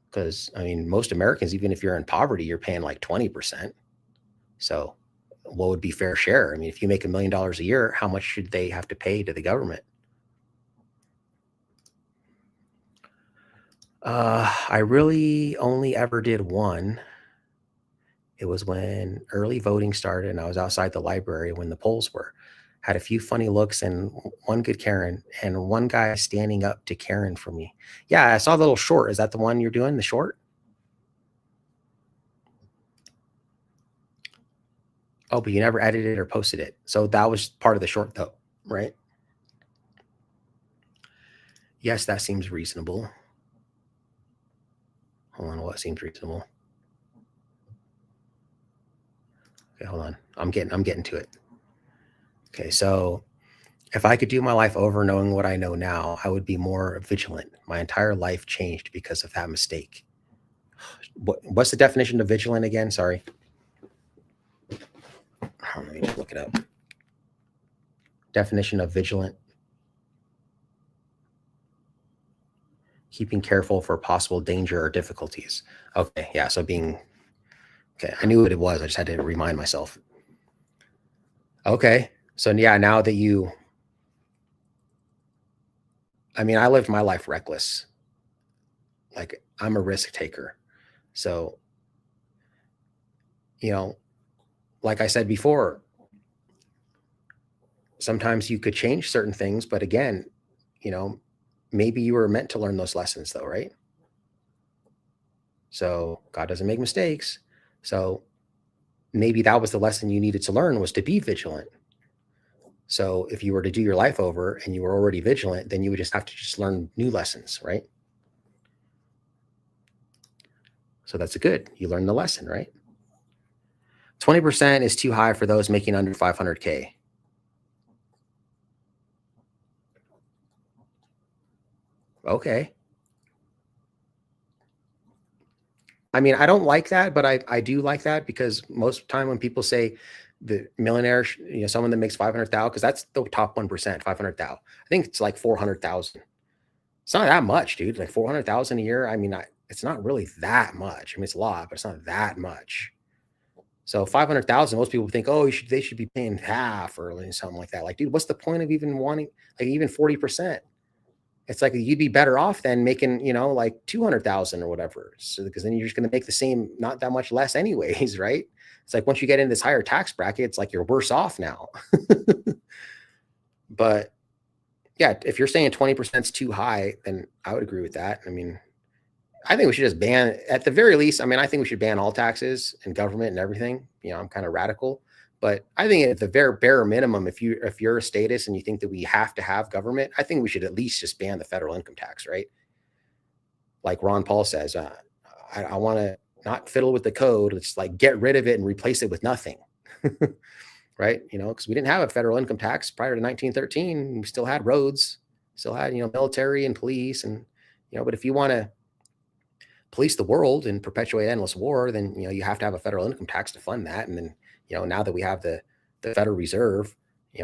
Because I mean, most Americans, even if you're in poverty, you're paying like 20%. So what would be fair share? I mean, if you make $1 million a year, how much should they have to pay to the government? I really only ever did one. It was when early voting started and I was outside the library when the polls were. Had a few funny looks and one good Karen, and one guy standing up to Karen for me. Yeah, I saw the little short. Is that the one you're doing, the short? Oh, but you never edited or posted it. So that was part of the short though, right? Yes, that seems reasonable. Hold on, what seems reasonable? Okay, hold on. I'm getting to it. Okay, so if I could do my life over knowing what I know now, I would be more vigilant. My entire life changed because of that mistake. What's the definition of vigilant again? Sorry. Let me just look it up. Definition of vigilant. Keeping careful for possible danger or difficulties. Okay, yeah, so being, okay, I knew what it was. I just had to remind myself. Okay, so yeah, now that you, I mean, I lived my life reckless. Like I'm a risk taker. So, like I said before, sometimes you could change certain things, but again, maybe you were meant to learn those lessons though, right? So God doesn't make mistakes. So maybe that was the lesson you needed to learn, was to be vigilant. So if you were to do your life over and you were already vigilant, then you would just have to just learn new lessons, right? So that's good. You learn the lesson, right? 20% is too high for those making under 500K. Okay. I mean, I don't like that, but I do like that because most of the time when people say the millionaire, someone that makes 500,000, because that's the top 1%, 500,000. I think it's like 400,000. It's not that much, dude. Like 400,000 a year. I mean, it's not really that much. I mean, it's a lot, but it's not that much. So 500,000, most people think, oh, they should be paying half or something like that. Like, dude, what's the point of even wanting like even 40%? It's like you'd be better off than making, like 200,000 or whatever. So because then you're just going to make the same, not that much less anyways, right? It's like once you get in this higher tax bracket, it's like you're worse off now. But yeah, if you're saying 20% is too high, then I would agree with that. I mean, I think we should just ban, at the very least. I mean, I think we should ban all taxes and government and everything. I'm kind of radical, but I think at the very bare minimum, if you're a status and you think that we have to have government, I think we should at least just ban the federal income tax, right? Like Ron Paul says, I want to not fiddle with the code. It's like get rid of it and replace it with nothing, right? Because we didn't have a federal income tax prior to 1913. We still had roads, still had military and police, and but if you want to police the world and perpetuate endless war, then you have to have a federal income tax to fund that. And then now that we have the Federal Reserve,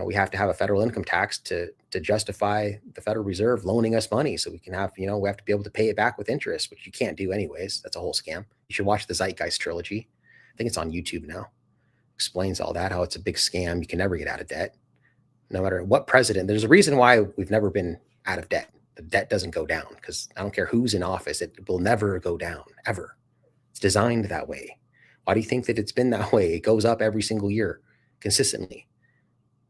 we have to have a federal income tax to justify the Federal Reserve loaning us money, so we can have we have to be able to pay it back with interest, which you can't do anyways. That's a whole scam. You should watch the Zeitgeist trilogy. I think it's on YouTube now. Explains all that, how it's a big scam. You can never get out of debt, no matter what president. There's a reason why we've never been out of debt. The debt doesn't go down because I don't care who's in office. It will never go down, ever. It's designed that way. Why do you think that it's been that way? It goes up every single year consistently,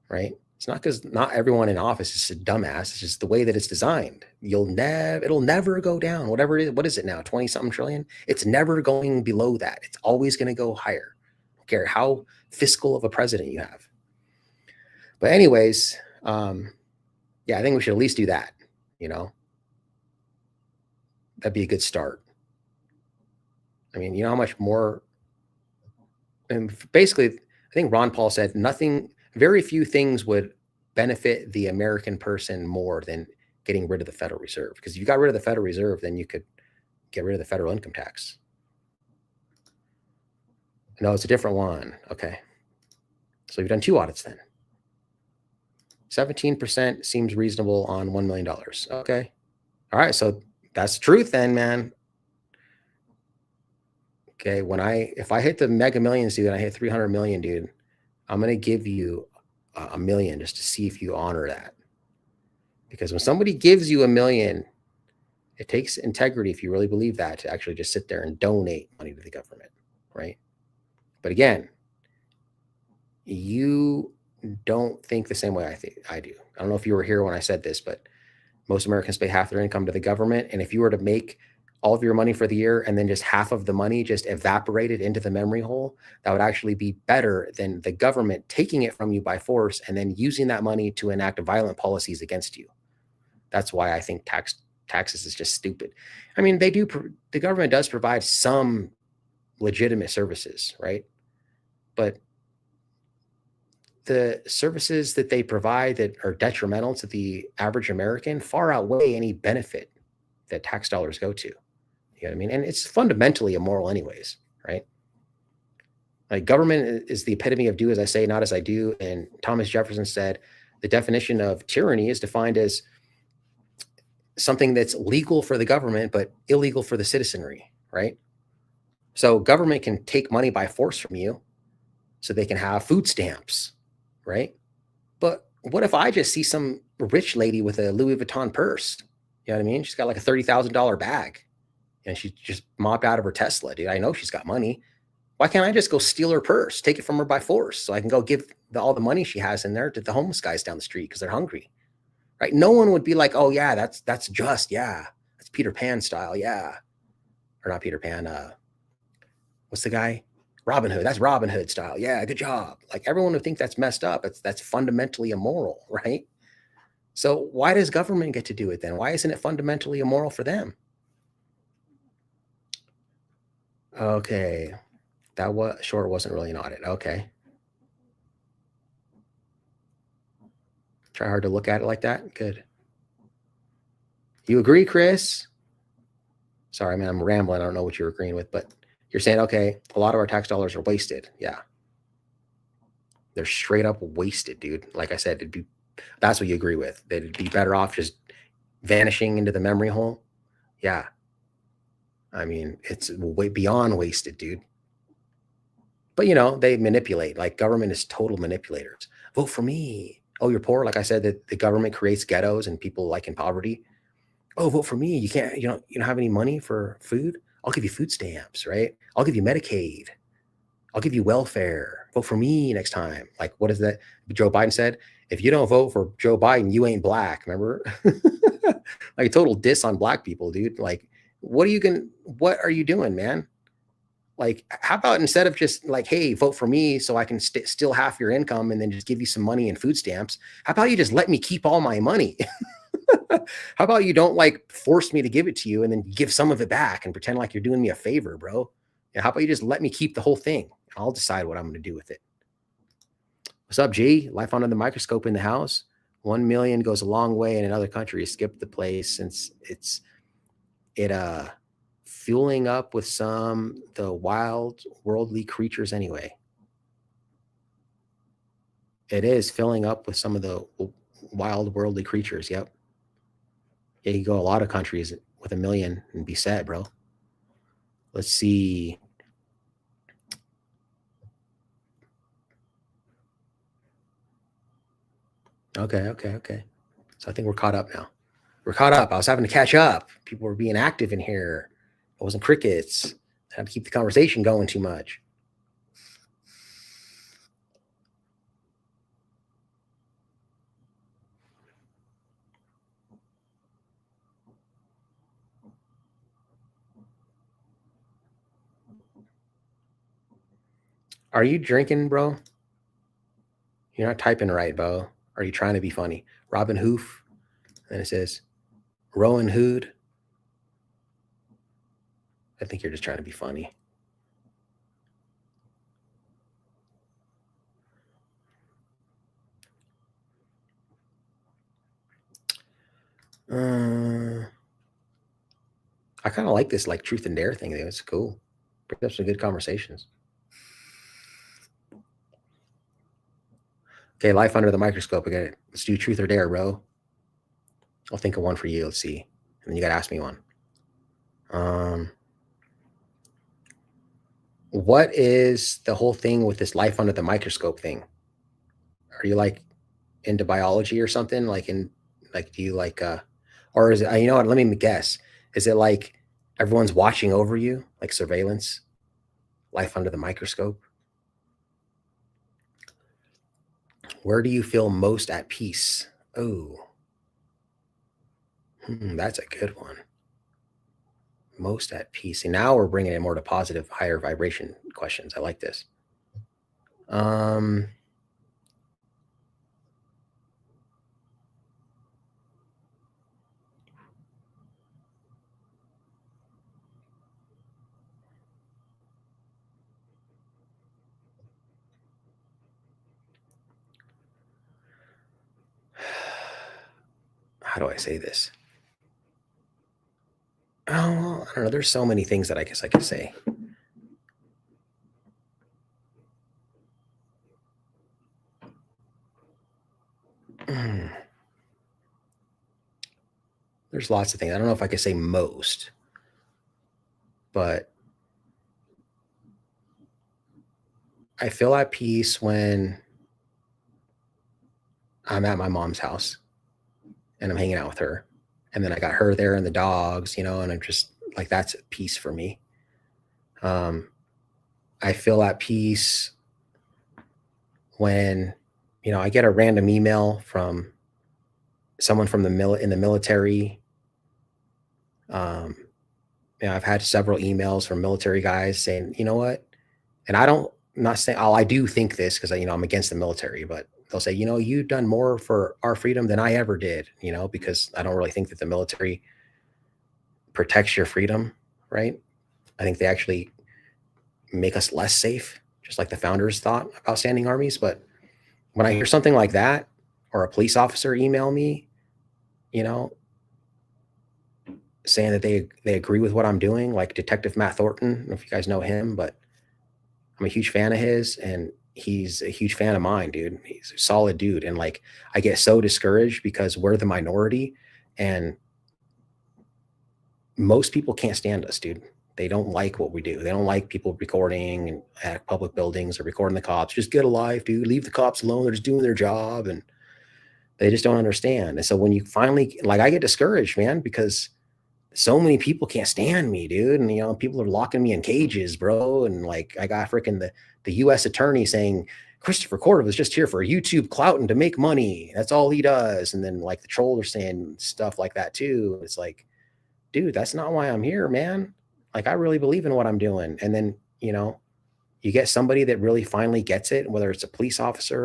right? It's not because not everyone in office is a dumbass. It's just the way that it's designed. It'll never go down. Whatever it is, what is it now? 20 something trillion. It's never going below that. It's always going to go higher. I don't care how fiscal of a president you have. But anyways, yeah, I think we should at least do that. That'd be a good start. I mean, how much more, and basically, I think Ron Paul said very few things would benefit the American person more than getting rid of the Federal Reserve. Because if you got rid of the Federal Reserve, then you could get rid of the federal income tax. No, it's a different one. Okay. So you've done 2 audits then. 17% seems reasonable on $1 million. Okay. All right. So that's the truth then, man. Okay. If I hit the mega millions, dude, and I hit 300 million, dude, I'm going to give you $1 million just to see if you honor that. Because when somebody gives you $1 million, it takes integrity, if you really believe that, to actually just sit there and donate money to the government, right? But again, you don't think the same way I do. I don't know if you were here when I said this, but most Americans pay half their income to the government. And if you were to make all of your money for the year and then just half of the money just evaporated into the memory hole, that would actually be better than the government taking it from you by force and then using that money to enact violent policies against you. That's why I think taxes is just stupid. I mean, the government does provide some legitimate services, right? But the services that they provide that are detrimental to the average American far outweigh any benefit that tax dollars go to. You know what I mean? And it's fundamentally immoral anyways, right? Like government is the epitome of do as I say, not as I do. And Thomas Jefferson said the definition of tyranny is defined as something that's legal for the government, but illegal for the citizenry, right? So government can take money by force from you so they can have food stamps, right? But what if I just see some rich lady with a Louis Vuitton purse? You know what I mean? She's got like a $30,000 bag and she just mopped out of her Tesla, dude. I know she's got money. Why can't I just go steal her purse, take it from her by force so I can go give all the money she has in there to the homeless guys down the street because they're hungry, right? No one would be like, oh yeah, that's just, yeah. That's Peter Pan style, yeah. Or not Peter Pan, what's the guy? Robin Hood. That's Robin Hood style. Yeah, good job. Like everyone would think that's messed up. That's fundamentally immoral, right? So why does government get to do it then? Why isn't it fundamentally immoral for them? Okay, that was sure wasn't really an audit. Okay, try hard to look at it like that. Good. You agree, Chris? Sorry, man, I'm rambling. I don't know what you're agreeing with, but you're saying, okay, a lot of our tax dollars are wasted. Yeah. They're straight up wasted, dude. Like I said, that's what you agree with. That it'd be better off just vanishing into the memory hole. Yeah. I mean, it's way beyond wasted, dude. But they manipulate. Like government is total manipulators. Vote for me. Oh, you're poor. Like I said, that the government creates ghettos and people like in poverty. Oh, vote for me. You don't have any money for food. I'll give you food stamps, right? I'll give you Medicaid. I'll give you welfare. Vote for me next time. Like, what is that? Joe Biden said, if you don't vote for Joe Biden, you ain't black. Remember? Like a total diss on black people, dude. Like, what are you doing, man? Like, how about instead of just like, hey, vote for me so I can steal half your income and then just give you some money and food stamps? How about you just let me keep all my money? How about you don't like force me to give it to you and then give some of it back and pretend like you're doing me a favor, bro? Yeah, how about you just let me keep the whole thing? I'll decide what I'm going to do with it. What's up, G? Life under the microscope in the house. 1 million goes a long way in another country. Skip the place since it fueling up with the wild worldly creatures anyway. It is filling up with some of the wild worldly creatures. Yep. Yeah, you go a lot of countries with 1 million and be set, bro. Let's see. Okay. So I think we're caught up now. We're caught up. I was having to catch up. People were being active in here. It wasn't crickets. I had to keep the conversation going too much. Are you drinking, bro? You're not typing right, bro. Are you trying to be funny? Robin Hoof. And it says Rowan Hood. I think you're just trying to be funny. I kind of like this like truth and dare thing. It's cool. Brings up some good conversations. Okay, life under the microscope again. Let's do truth or dare, bro. I'll think of one for you. Let's see. And then you got to ask me one. What is the whole thing with this life under the microscope thing? Are you like into biology or something? Do you like, or is it, you know what? Let me guess. Is it like everyone's watching over you, like surveillance? Life under the microscope? Where do you feel most at peace? Oh, that's a good one. Most at peace. And now we're bringing it more to positive, higher vibration questions. I like this. How do I say this? Oh, I don't know. There's so many things that I guess I could say. There's lots of things. I don't know if I could say most, but I feel at peace when I'm at my mom's house and I'm hanging out with her. And then I got her there and the dogs, and I'm just like, that's peace for me. I feel at peace when, I get a random email from someone from in the military. I've had several emails from military guys saying, you know what, And I don't, I'm not saying, oh, I do think this because I'm against the military, but they'll say, you've done more for our freedom than I ever did, because I don't really think that the military protects your freedom, right? I think they actually make us less safe, just like the founders thought about standing armies. But when I hear something like that, or a police officer email me, you know, saying that they agree with what I'm doing, like Detective Matt Thornton. I don't know if you guys know him, but I'm a huge fan of his, and he's a huge fan of mine, dude. He's a solid dude. And like, I get so discouraged because we're the minority, and most people can't stand us, dude. They don't like what we do. They don't like people recording and at public buildings or recording the cops. Just get a life, dude. Leave the cops alone. They're just doing their job. And they just don't understand. And so when you finally, like, I get discouraged, man, because so many people can't stand me, dude. And, people are locking me in cages, bro. And like, I got freaking the U.S. attorney saying, Christopher Cordova is just here for YouTube clout and to make money. That's all he does. And then like the trolls are saying stuff like that too. It's like, dude, that's not why I'm here, man. Like, I really believe in what I'm doing. And then, you get somebody that really finally gets it, whether it's a police officer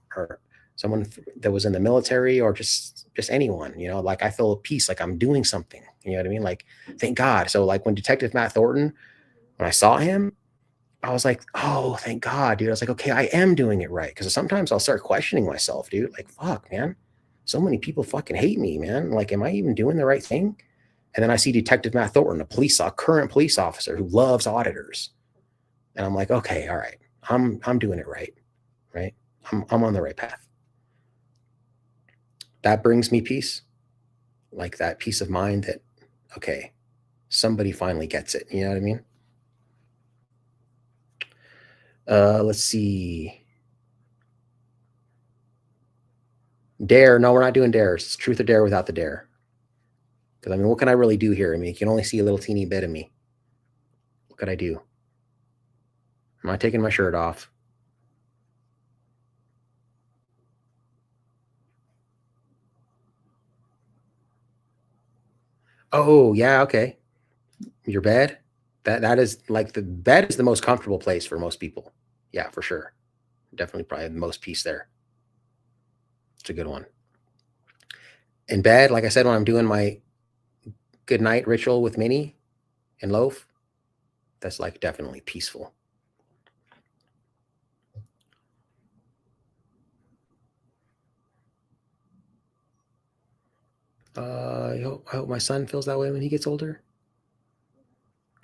or someone that was in the military or just anyone, like I feel peace, like I'm doing something, you know what I mean? Like, thank God. So like when Detective Matt Thornton, when I saw him, I was like, oh, thank God, dude. I was like, okay, I am doing it right. Cause sometimes I'll start questioning myself, dude. Like, fuck, man. So many people fucking hate me, man. Like, am I even doing the right thing? And then I see Detective Matt Thornton, a current police officer who loves auditors. And I'm like, okay, all right. I'm doing it right. Right. I'm on the right path. That brings me peace. Like that peace of mind that, okay, somebody finally gets it. You know what I mean? Let's see. Dare. No, we're not doing dares. It's truth or dare without the dare. Because I mean, what can I really do here? I mean, you can only see a little teeny bit of me. What could I do? Am I taking my shirt off? Oh, yeah, okay. Your bed? That is like the bed is the most comfortable place for most people. Yeah, for sure. Definitely probably the most peace there. It's a good one. In bed, like I said, when I'm doing my good night ritual with Minnie and Loaf, that's like definitely peaceful. I hope my son feels that way when he gets older.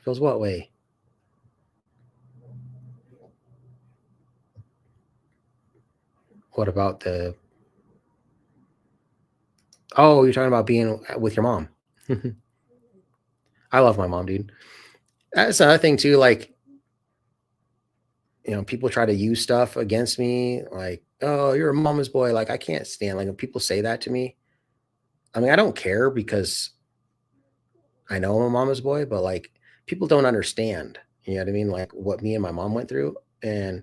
Feels what way? What about the? Oh, you're talking about being with your mom. I love my mom, dude. That's another thing too. Like, people try to use stuff against me. Like, oh, you're a mama's boy. Like, I can't stand like when people say that to me. I mean, I don't care because I know I'm a mama's boy, but like people don't understand. You know what I mean? Like what me and my mom went through. And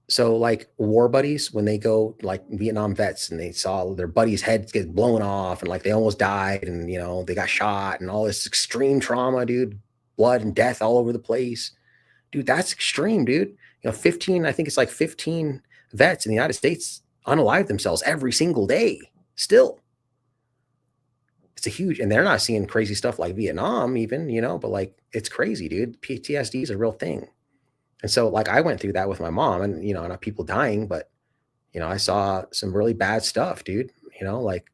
so like war buddies, when they go like Vietnam vets and they saw their buddies' heads get blown off and like they almost died and they got shot and all this extreme trauma, dude, blood and death all over the place. Dude, that's extreme, dude. 15, I think it's like 15 vets in the United States unalive themselves every single day still. It's a huge, and they're not seeing crazy stuff like Vietnam even, but like it's crazy, dude. PTSD is a real thing. And so like I went through that with my mom and, not people dying, but, I saw some really bad stuff, dude. Like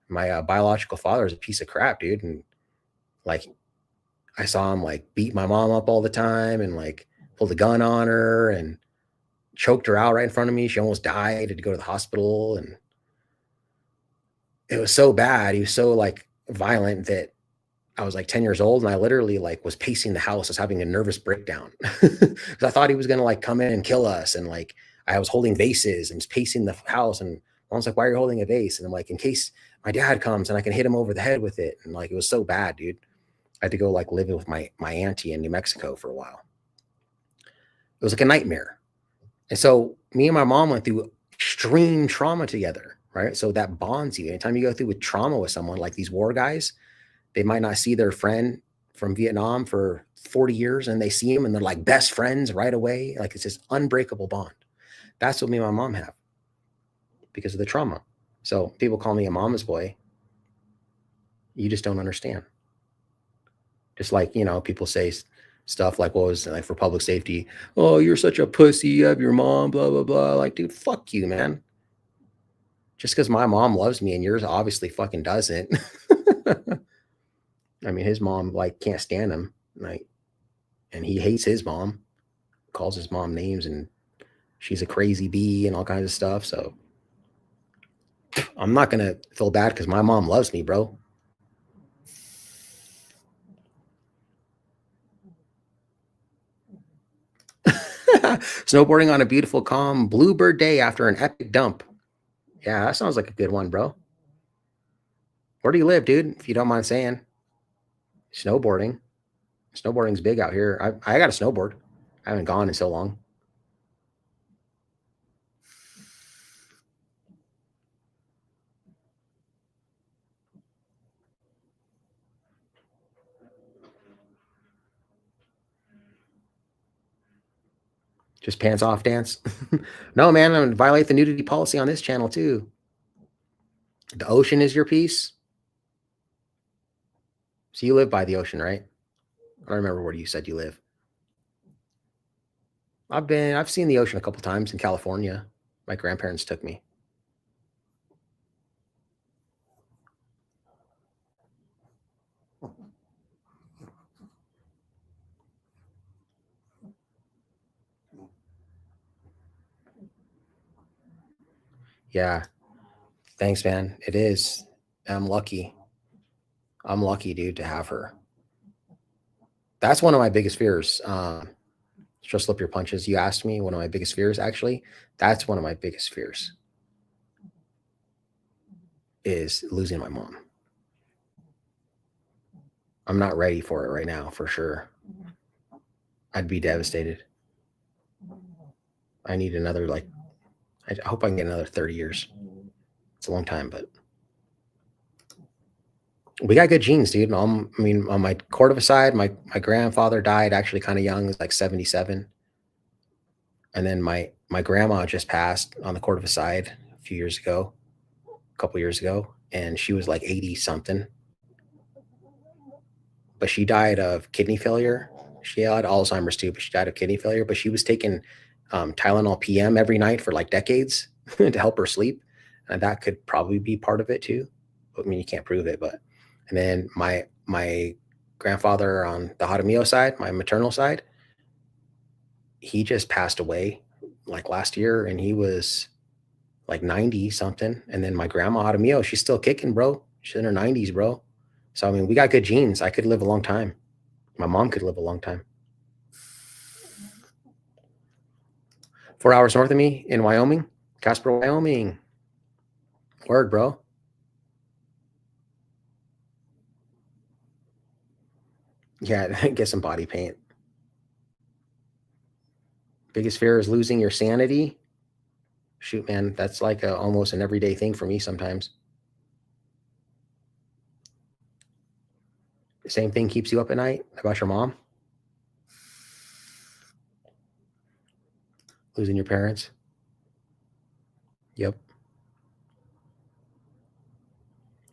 my biological father is a piece of crap, dude. And like I saw him like beat my mom up all the time and like pulled a gun on her and choked her out right in front of me. She almost died. Had to go to the hospital. And it was so bad. He was so like violent that I was like 10 years old and I literally like was pacing the house. I was having a nervous breakdown because I thought he was going to like come in and kill us. And like, I was holding vases and was pacing the house and mom's like, why are you holding a vase? And I'm like, in case my dad comes and I can hit him over the head with it. And like, it was so bad, dude. I had to go like live with my auntie in New Mexico for a while. It was like a nightmare. And so me and my mom went through extreme trauma together, right? So that bonds you. Anytime you go through with trauma with someone like these war guys, they might not see their friend from Vietnam for 40 years, and they see him and they're like best friends right away. Like it's this unbreakable bond. That's what me and my mom have because of the trauma. So people call me a mama's boy. You just don't understand. Just like, people say stuff like, what was like for public safety? Oh, you're such a pussy. You have your mom, blah, blah, blah. Like, dude, fuck you, man. Just because my mom loves me and yours obviously fucking doesn't. I mean, his mom like can't stand him, like, and he hates his mom, calls his mom names, and she's a crazy bee and all kinds of stuff. So I'm not gonna feel bad because my mom loves me, bro. Snowboarding on a beautiful, calm bluebird day after an epic dump. Yeah, that sounds like a good one, bro. Where do you live, dude? If you don't mind saying. Snowboarding. Snowboarding's big out here. I got a snowboard. I haven't gone in so long. Just pants off dance. No, man, I'm gonna violate the nudity policy on this channel too. The ocean is your piece. So you live by the ocean, right? I don't remember where you said you live. I've seen the ocean a couple times in California. My grandparents took me. Yeah. Thanks, man. It is. I'm lucky. I'm lucky, dude, to have her. That's one of my biggest fears. Just slip your punches. You asked me one of my biggest fears, actually. That's one of my biggest fears is losing my mom. I'm not ready for it right now, for sure. I'd be devastated. I need another, like, I hope I can get another 30 years. It's a long time, but we got good genes, dude. I mean, on my Cordova side, my grandfather died actually kind of young, like 77. And then my grandma just passed on the Cordova side a few years ago, a couple years ago, and she was like 80 something. But she died of kidney failure. She had Alzheimer's too, but she died of kidney failure. But she was taking Tylenol PM every night for like decades to help her sleep. And that could probably be part of it too. I mean, you can't prove it, but. And then my grandfather on the Jaramillo side, my maternal side, he just passed away like last year, and he was like 90 something. And then my grandma Jaramillo, she's still kicking, bro. She's in her 90s, bro. So I mean, we got good genes. I could live a long time. My mom could live a long time. 4 hours north of me in Wyoming, Casper, Wyoming. Word, bro. Yeah, get some body paint. Biggest fear is losing your sanity. Shoot, man, that's like almost an everyday thing for me sometimes. The same thing keeps you up at night about your mom? Losing your parents? Yep.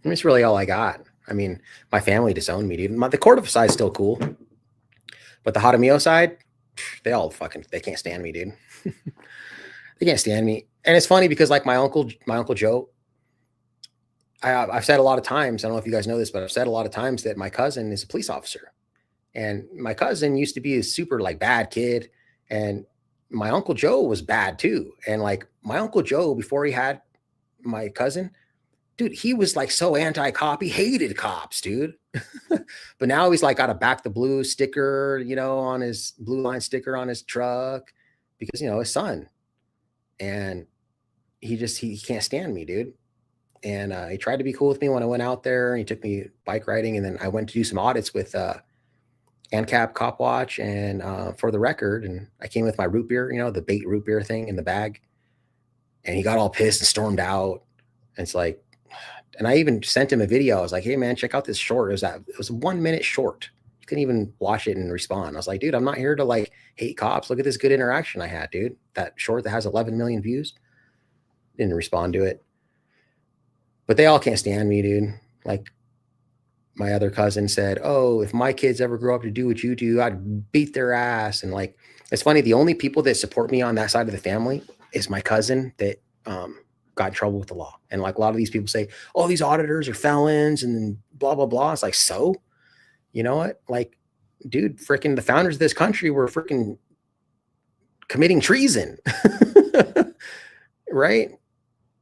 I mean, it's really all I got. I mean, my family disowned me, dude. The Cordova side's still cool. But the Jaramillo side, they can't stand me, dude. They can't stand me. And it's funny because like my uncle Joe, I've said a lot of times, I don't know if you guys know this, but I've said a lot of times that my cousin is a police officer. And my cousin used to be a super like bad kid. And my Uncle Joe was bad too. And like my Uncle Joe, before he had my cousin, dude, he was like so anti-cop. He hated cops, dude. But now he's like got a back the blue sticker, on his blue line sticker on his truck because, his son. And he can't stand me, dude. And he tried to be cool with me when I went out there, and he took me bike riding. And then I went to do some audits with ANCAP Cop Watch and For the Record. And I came with my root beer, the bait root beer thing in the bag. And he got all pissed and stormed out. And it's like, and I even sent him a video. I was like, hey man, check out this short. It was a 1 minute short. You couldn't even watch it and respond. I was like, dude, I'm not here to like hate cops. Look at this good interaction I had, dude. That short that has 11 million views. Didn't respond to it. But they all can't stand me, dude. Like my other cousin said, oh, if my kids ever grow up to do what you do, I'd beat their ass. And like, it's funny. The only people that support me on that side of the family is my cousin that got in trouble with the law. And like a lot of these people say, oh, these auditors are felons and blah, blah, blah. It's like, so, you know what? Like, dude, freaking the founders of this country were freaking committing treason, right?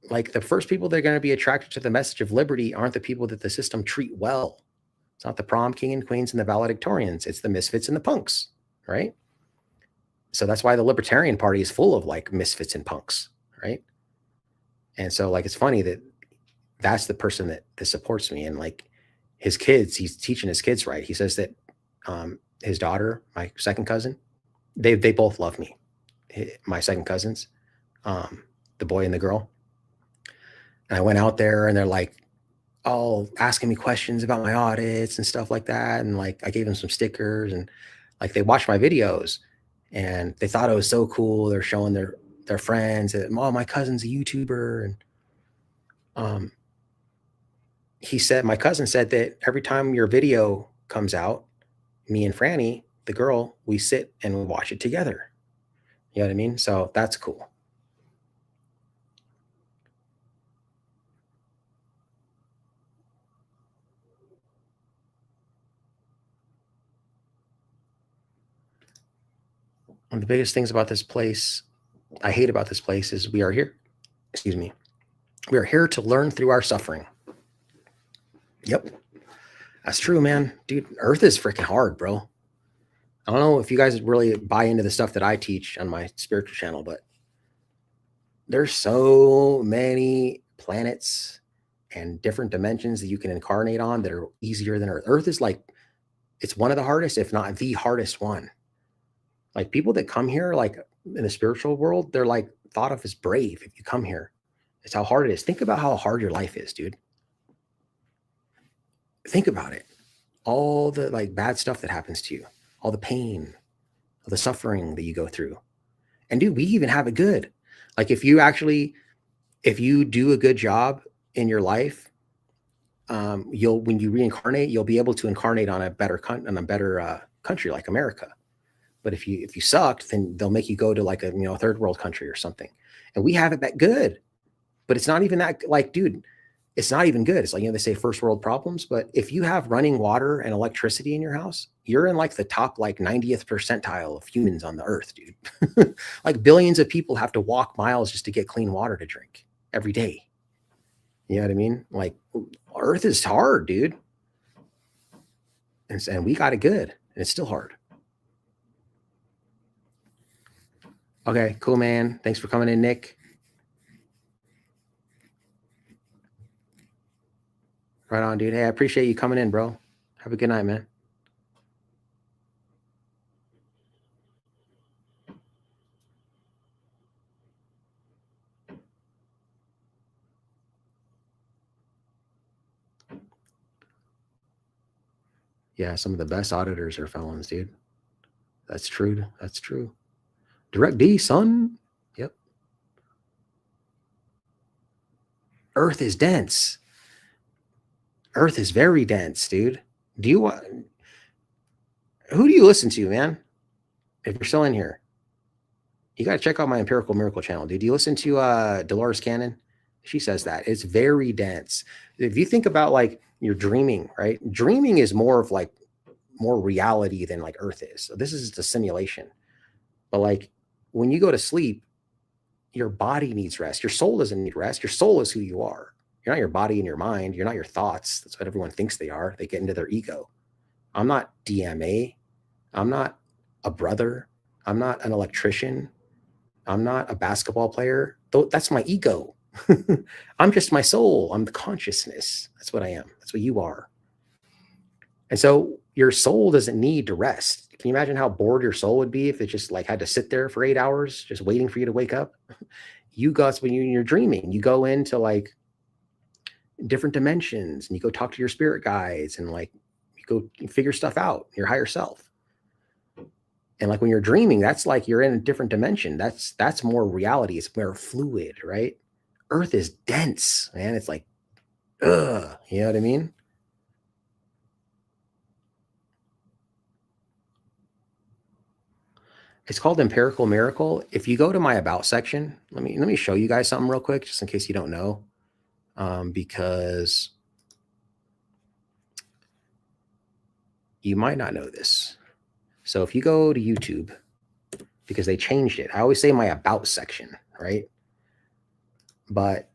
Like the first people that are going to be attracted to the message of liberty aren't the people that the system treat well. It's not the prom king and queens and the valedictorians. It's the misfits and the punks, right? So that's why the Libertarian Party is full of like misfits and punks, right? And so like, it's funny that that's the person that supports me. And like his kids, he's teaching his kids right. He says that his daughter, my second cousin, they both love me. My second cousins, the boy and the girl. And I went out there and they're like all asking me questions about my audits and stuff like that. And like, I gave them some stickers and like, they watched my videos and they thought it was so cool. They're showing their friends that, oh, my cousin's a YouTuber. And he said, my cousin said that every time your video comes out, me and Franny, the girl, we sit and we watch it together. You know what I mean? So that's cool. One of the biggest things about this place, I hate about this place, is we are here. Excuse me. We are here to learn through our suffering. Yep. That's true, man. Dude, Earth is freaking hard, bro. I don't know if you guys really buy into the stuff that I teach on my spiritual channel, but there's so many planets and different dimensions that you can incarnate on that are easier than Earth. Earth is like, it's one of the hardest, if not the hardest one. Like people that come here, like in the spiritual world, they're like thought of as brave if you come here. It's how hard it is. Think about how hard your life is, dude. Think about it. All the like bad stuff that happens to you, all the pain, all the suffering that you go through. And dude, we even have it good. Like if you do a good job in your life, when you reincarnate, you'll be able to incarnate on a better country like America. But if you sucked, then they'll make you go to like a third world country or something. And we have it that good, but it's not even that like, dude, it's not even good. It's like, they say first world problems, but if you have running water and electricity in your house, you're in like the top like 90th percentile of humans on the earth, dude. Like billions of people have to walk miles just to get clean water to drink every day. You know what I mean? Like Earth is hard, dude. And we got it good and it's still hard. Okay, cool, man. Thanks for coming in, Nick. Right on, dude. Hey, I appreciate you coming in, bro. Have a good night, man. Yeah, some of the best auditors are felons, dude. That's true. That's true. Direct D, son. Yep. Earth is dense. Earth is very dense, dude. Who do you listen to, man? If you're still in here, you got to check out my Empirical Miracle channel, dude. Do you listen to Dolores Cannon? She says that it's very dense. If you think about like you're dreaming, right? Dreaming is more of like more reality than like Earth is. So this is the simulation. But like when you go to sleep, your body needs rest. Your soul doesn't need rest. Your soul is who you are. You're not your body and your mind. You're not your thoughts. That's what everyone thinks they are. They get into their ego. I'm not DMA. I'm not a brother. I'm not an electrician. I'm not a basketball player. That's my ego. I'm just my soul. I'm the consciousness. That's what I am. That's what you are. And so your soul doesn't need to rest. Can you imagine how bored your soul would be if it just like had to sit there for 8 hours just waiting for you to wake up? When you're dreaming, you go into like different dimensions and you go talk to your spirit guides and like you go figure stuff out, your higher self. And like when you're dreaming, that's like you're in a different dimension. That's more reality. It's more fluid, right? Earth is dense, man. It's like, ugh, you know what I mean? It's called Empirical Miracle. If you go to my about section, let me show you guys something real quick, just in case you don't know, because you might not know this. So if you go to YouTube, because they changed it, I always say my about section, right? But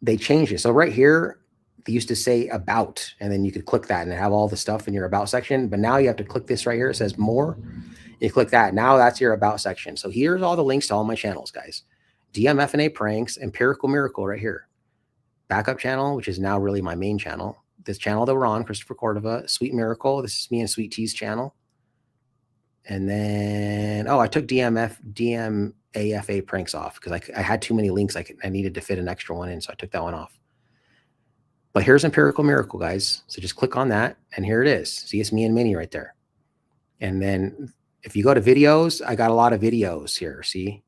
they changed it. So right here, they used to say about, and then you could click that and have all the stuff in your about section. But now you have to click this right here. It says more. You click that. Now that's your about section. So here's all the links to all my channels, guys. DMFNA Pranks, Empirical Miracle right here. Backup channel, which is now really my main channel. This channel that we're on, Christopher Cordova. Sweet Miracle. This is me and Sweet T's channel. And then, oh, I took DMAFA Pranks off because I had too many links. I needed to fit an extra one in, so I took that one off. But here's Empirical Miracle, guys. So just click on that, and here it is. See, it's me and Minnie right there. And then if you go to videos, I got a lot of videos here, see?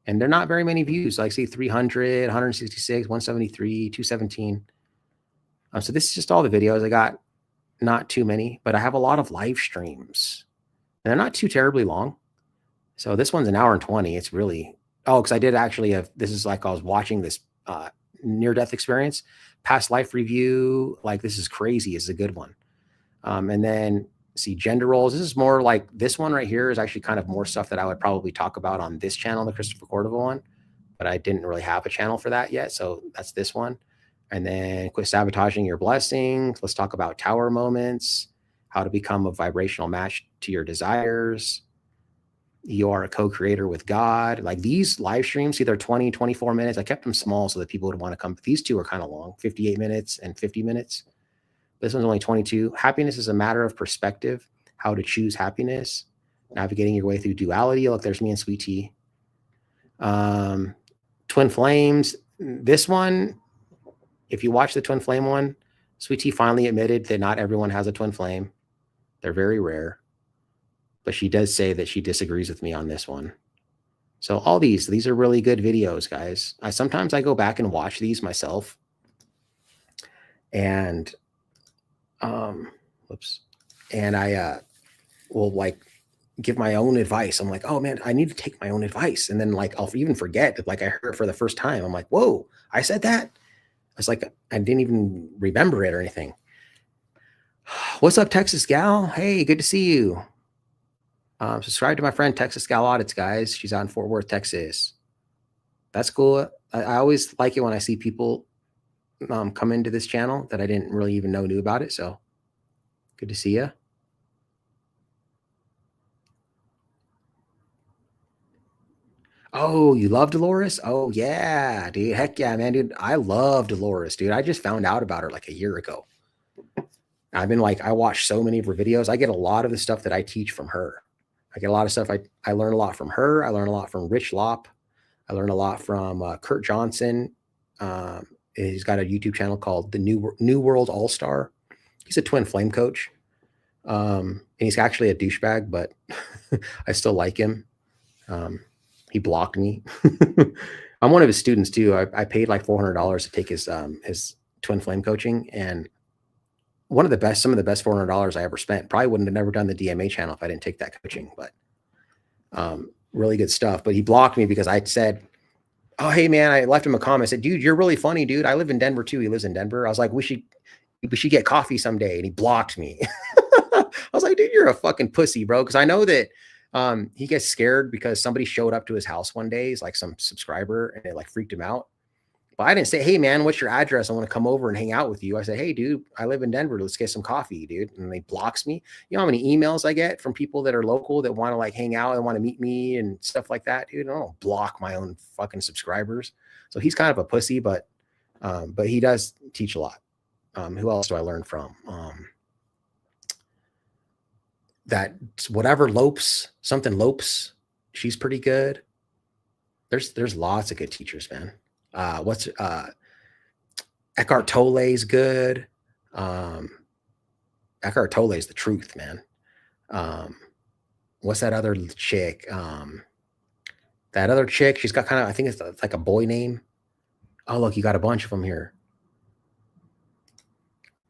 And they're not very many views. Like, see, 300, 166, 173, 217. So this is just all the videos. I got not too many, but I have a lot of live streams. And they're not too terribly long. So this one's an hour and 20. It's really, oh, because I did actually have, this is like I was watching this near-death experience, past life review. Like, this is crazy. It's a good one. And then see gender roles. This is more like this one right here is actually kind of more stuff that I would probably talk about on this channel, the Christopher Cordova one, but I didn't really have a channel for that yet. So that's this one. And then quit sabotaging your blessings. Let's talk about tower moments, how to become a vibrational match to your desires. You are a co-creator with God. Like these live streams, see, they're 20, 24 minutes. I kept them small so that people would want to come. These two are kind of long, 58 minutes and 50 minutes. This one's only 22. Happiness is a matter of perspective, how to choose happiness, navigating your way through duality. Look, there's me and Sweet Tea. Twin Flames. This one, if you watch the Twin Flame one, Sweet Tea finally admitted that not everyone has a twin flame. They're very rare. But she does say that she disagrees with me on this one. So all these are really good videos, guys. Sometimes I go back and watch these myself. And whoops. And I will like give my own advice. I'm like, oh man, I need to take my own advice. And then like I'll even forget that like I heard it for the first time. I'm like, whoa, I said that. It's like I didn't even remember it or anything. What's up, Texas Gal? Hey, good to see you. Subscribe to my friend Texas Gal Audits, guys. She's out in Fort Worth, Texas. That's cool. I always like it when I see people come into this channel that I didn't really even know knew about it. So good to see you. Oh, you love Dolores? Oh yeah, dude. Heck yeah, man, dude. I love Dolores, dude. I just found out about her like a year ago. I've been like, I watch so many of her videos. I get a lot of the stuff that I teach from her. I get a lot of stuff. I learn a lot from her. I learn a lot from Rich Lopp. I learn a lot from Kurt Johnson. He's got a YouTube channel called the New World All Star. He's a twin flame coach. And he's actually a douchebag, but I still like him. He blocked me. I'm one of his students too. I paid like $400 to take his twin flame coaching, and some of the best $400 I ever spent. Probably wouldn't have never done the DMA channel if I didn't take that coaching, but really good stuff. But he blocked me because I said, oh, hey man, I left him a comment. I said, dude, you're really funny, dude. I live in Denver too. He lives in Denver. I was like, we should get coffee someday. And he blocked me. I was like, dude, you're a fucking pussy, bro. Cause I know that he gets scared because somebody showed up to his house one day. He's like some subscriber, and it like freaked him out. But I didn't say, hey man, what's your address? I want to come over and hang out with you. I said, hey dude, I live in Denver. Let's get some coffee, dude. And he blocks me. You know how many emails I get from people that are local that want to like hang out and want to meet me and stuff like that, dude. I don't block my own fucking subscribers. So he's kind of a pussy, but he does teach a lot. Who else do I learn from? That whatever Lopes, she's pretty good. There's lots of good teachers, man. Eckhart Tolle's good. Eckhart Tolle is the truth, man. What's that other chick? That other chick, she's got kind of, I think it's like a boy name. Oh, look, you got a bunch of them here.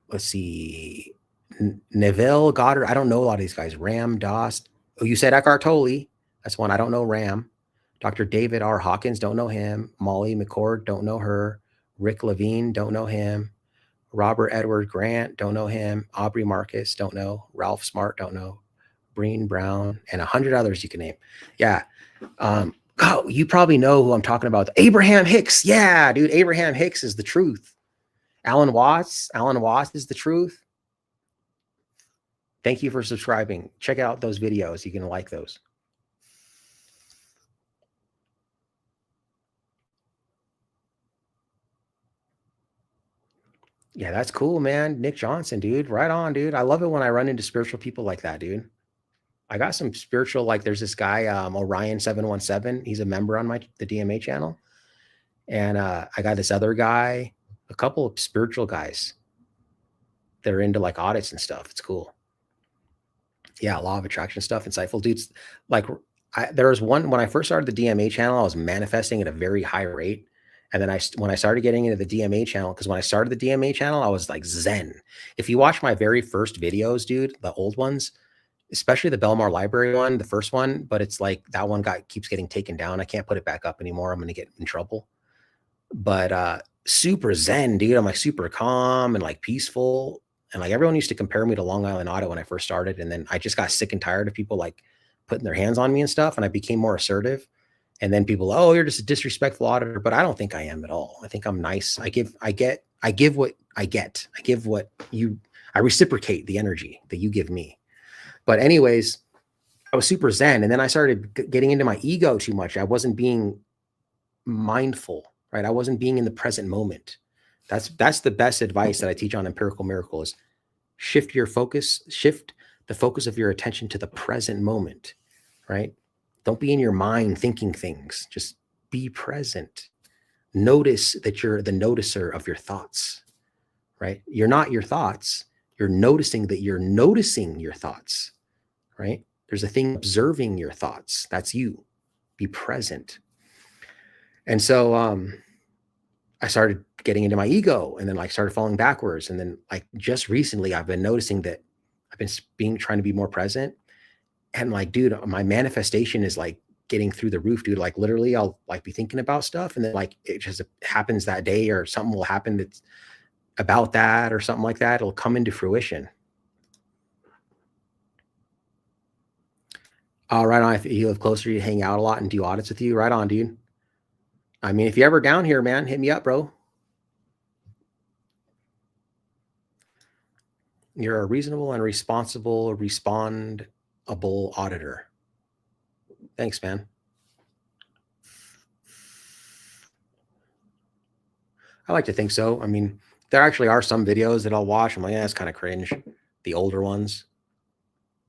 Let's see. Neville Goddard. I don't know a lot of these guys. Ram Dass. Oh, you said Eckhart Tolle. That's one. I don't know Ram. Dr. David R. Hawkins. Don't know him. Molly McCord. Don't know her. Rick Levine. Don't know him. Robert Edward Grant. Don't know him. Aubrey Marcus. Don't know. Ralph Smart. Don't know. Breen Brown. And 100 others you can name. Yeah. Oh, you probably know who I'm talking about. Abraham Hicks. Yeah, dude. Abraham Hicks is the truth. Alan Watts. Alan Watts is the truth. Thank you for subscribing. Check out those videos. You're going to like those. Yeah, that's cool, man. Nick Johnson, dude. Right on, dude. I love it when I run into spiritual people like that, dude. I got some spiritual, like there's this guy, Orion717. He's a member on the DMA channel. And I got this other guy, a couple of spiritual guys that are into like audits and stuff. It's cool. Yeah, law of attraction stuff, insightful dudes. Like there was one, when I first started the DMA channel, I was manifesting at a very high rate. And then when I started getting into the DMA channel, because when I started the DMA channel, I was like Zen. If you watch my very first videos, dude, the old ones, especially the Belmar Library one, the first one, but it's like that one keeps getting taken down. I can't put it back up anymore. I'm going to get in trouble. But super Zen, dude. I'm like super calm and like peaceful. And like everyone used to compare me to Long Island Auto when I first started. And then I just got sick and tired of people like putting their hands on me and stuff. And I became more assertive. And then people, oh, you're just a disrespectful auditor. But I don't think I am at all. I think I'm nice. I give what I get. I give what I reciprocate the energy that you give me. But anyways, I was super Zen. And then I started getting into my ego too much. I wasn't being mindful, right? I wasn't being in the present moment. That's the best advice that I teach on Empirical Miracle is shift the focus of your attention to the present moment, right? Don't be in your mind thinking things. Just be present. Notice that you're the noticer of your thoughts, right? You're not your thoughts. You're noticing that you're noticing your thoughts, right? There's a thing observing your thoughts. That's you. Be present. And so I started getting into my ego and then like started falling backwards. And then like just recently, I've been noticing that I've been trying to be more present. And like, dude, my manifestation is like getting through the roof, dude. Like literally I'll like be thinking about stuff and then like it just happens that day or something will happen that's about that or something like that. It'll come into fruition. Right on. If you live closer, you hang out a lot and do audits with you. Right on, dude. I mean, if you're ever down here, man, hit me up, bro. You're a reasonable and responsible, respondable auditor. Thanks, man. I like to think so. I mean, there actually are some videos that I'll watch. I'm like, yeah, it's kind of cringe. The older ones.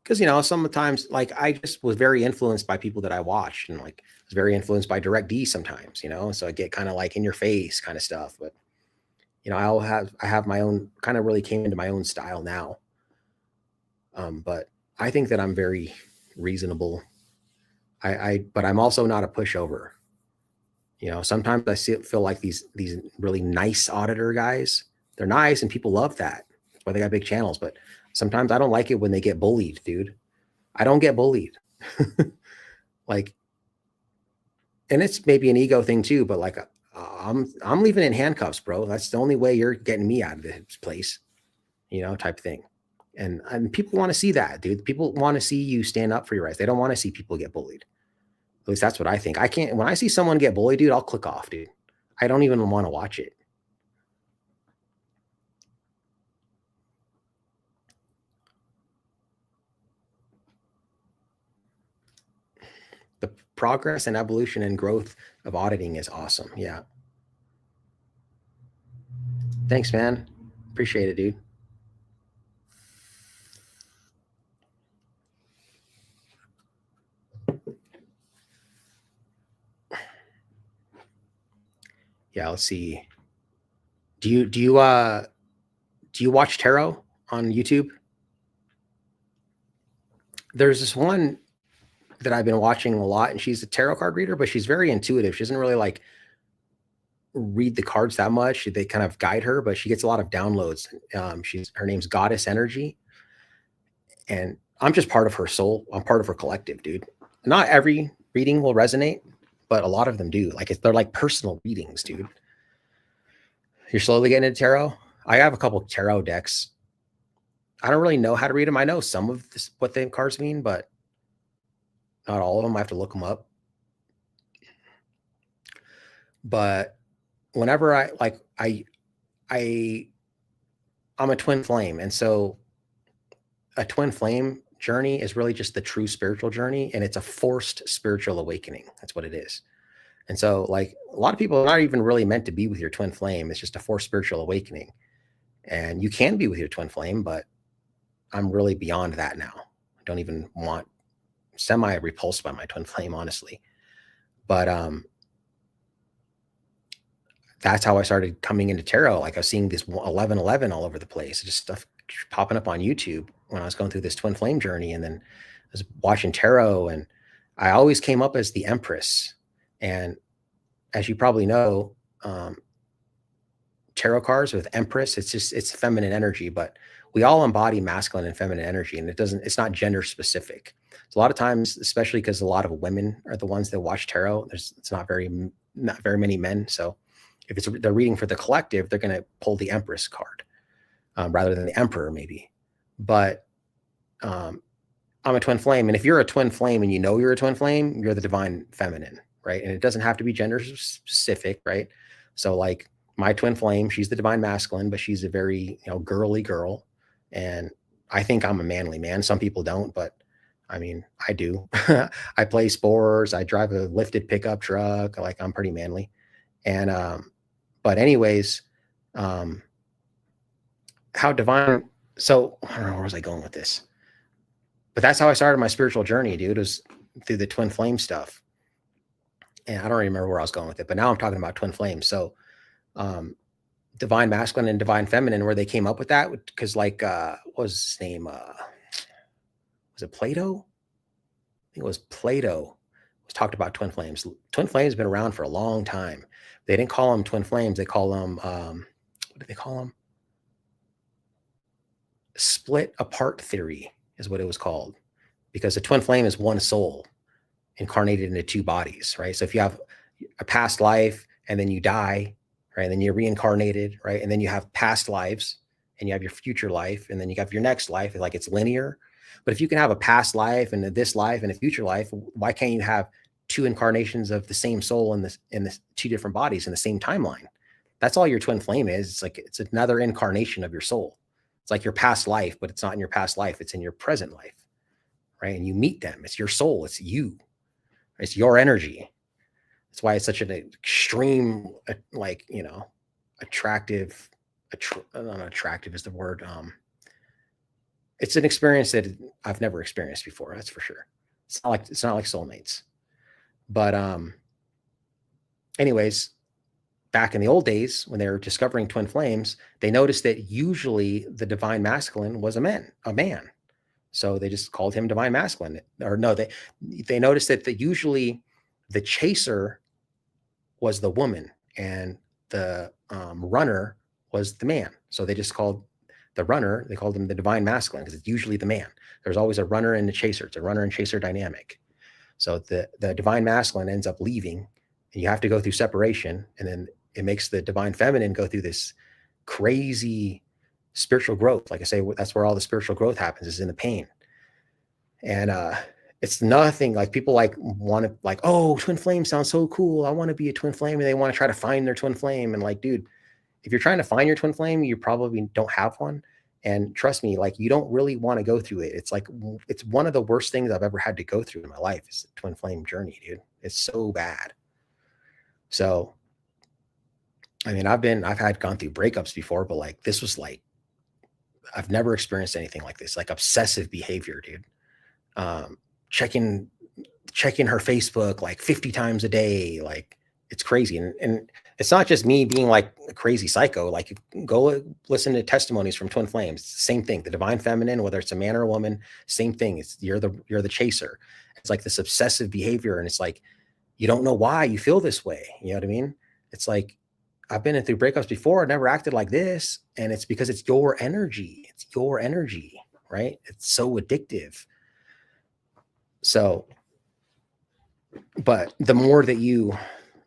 Because, you know, sometimes like I just was very influenced by people that I watched and like was very influenced by Direct D sometimes, you know, so I get kind of like in your face kind of stuff. But, you know, I have my own kind of really came into my own style now. But I think that I'm very reasonable. But I'm also not a pushover. You know, sometimes I feel like these really nice auditor guys, they're nice and people love that. That's why they got big channels. But sometimes I don't like it when they get bullied, dude. I don't get bullied. Like, and it's maybe an ego thing too, but like I'm leaving in handcuffs, bro. That's the only way you're getting me out of this place, you know, type thing. And people want to see that, dude. People want to see you stand up for your rights. They don't want to see people get bullied. At least that's what I think. When I see someone get bullied, dude, I'll click off, dude. I don't even want to watch it. The progress and evolution and growth of auditing is awesome. Yeah. Thanks, man. Appreciate it, dude. Yeah, let's see. Do you watch tarot on YouTube? There's this one that I've been watching a lot, and she's a tarot card reader, but she's very intuitive. She doesn't really like read the cards that much. They kind of guide her, but she gets a lot of downloads. Her name's Goddess Energy, and I'm just part of her soul. I'm part of her collective, dude. Not every reading will resonate, but a lot of them do. Like they're like personal readings, dude. You're slowly getting into tarot. I have a couple tarot decks. I don't really know how to read them. I know some of this, what the cards mean, but not all of them. I have to look them up. But whenever I'm a twin flame, and so a twin flame journey is really just the true spiritual journey, and it's a forced spiritual awakening. That's what it is. And so, like, a lot of people are not even really meant to be with your twin flame. It's just a forced spiritual awakening. And you can be with your twin flame, but I'm really beyond that now. I don't even want semi-repulsed by my twin flame, honestly. But that's how I started coming into tarot. Like I was seeing this 1111 all over the place, just stuff popping up on YouTube when I was going through this twin flame journey. And then I was watching tarot, and I always came up as the Empress. And as you probably know, tarot cards with Empress, it's feminine energy, but we all embody masculine and feminine energy, and it's not gender specific. So a lot of times, especially because a lot of women are the ones that watch tarot, it's not very many men. So if they're reading for the collective, they're going to pull the Empress card rather than the Emperor, maybe. But I'm a twin flame, and if you're a twin flame and you know you're a twin flame, you're the divine feminine, right? And it doesn't have to be gender specific, right? So like my twin flame, she's the divine masculine, but she's a very girly girl, and I think I'm a manly man. Some people don't, but I mean, I do. I play sports. I drive a lifted pickup truck. Like I'm pretty manly. And but anyways, how divine. So I don't know, where was I going with this? But that's how I started my spiritual journey, dude. It was through the twin flame stuff. And I don't remember where I was going with it, but now I'm talking about twin flames. So divine masculine and divine feminine, where they came up with that, because like what was his name? Was it Plato? I think it was Plato. Was talked about twin flames. Twin flames have been around for a long time. They didn't call them twin flames. They call them what did they call them? Split apart theory is what it was called, because a twin flame is one soul incarnated into two bodies, right? So if you have a past life and then you die, right, and then you're reincarnated, right, and then you have past lives and you have your future life, and then you have your next life, like it's linear. But if you can have a past life and this life and a future life, why can't you have two incarnations of the same soul in the two different bodies in the same timeline? That's all your twin flame is. It's like it's another incarnation of your soul. It's like your past life, but it's not in your past life. It's in your present life, right? And you meet them. It's your soul. It's you. It's your energy. That's why it's such an extreme, like, attractive. Not attractive is the word. It's an experience that I've never experienced before. That's for sure. It's not like soulmates. But anyways, back in the old days when they were discovering twin flames, they noticed that usually the divine masculine was a man. So they just called him divine masculine. Or no, they noticed that usually the chaser was the woman and the runner was the man. So they just called the runner, they called him the divine masculine, because it's usually the man. There's always a runner and a chaser. It's a runner and chaser dynamic. So the divine masculine ends up leaving, and you have to go through separation, and then it makes the divine feminine go through this crazy spiritual growth. Like I say, that's where all the spiritual growth happens, is in the pain. And it's nothing like people want to oh, twin flame sounds so cool. I want to be a twin flame, and they want to try to find their twin flame. And like, dude, if you're trying to find your twin flame, you probably don't have one. And trust me, like, you don't really want to go through it. It's like, it's one of the worst things I've ever had to go through in my life is the twin flame journey, dude. It's so bad. So, I mean, I've gone through breakups before, but like, this was like, I've never experienced anything like this, like obsessive behavior, dude. Checking her Facebook like 50 times a day, like It's crazy. And it's not just me being like a crazy psycho. Like, go listen to testimonies from twin flames. Same thing. The divine feminine, whether it's a man or a woman, same thing. It's you're the chaser. It's like this obsessive behavior. And it's like, you don't know why you feel this way. You know what I mean? It's like, I've been through breakups before. I never acted like this. And it's because it's your energy. It's your energy, right? It's so addictive. So, but the more that you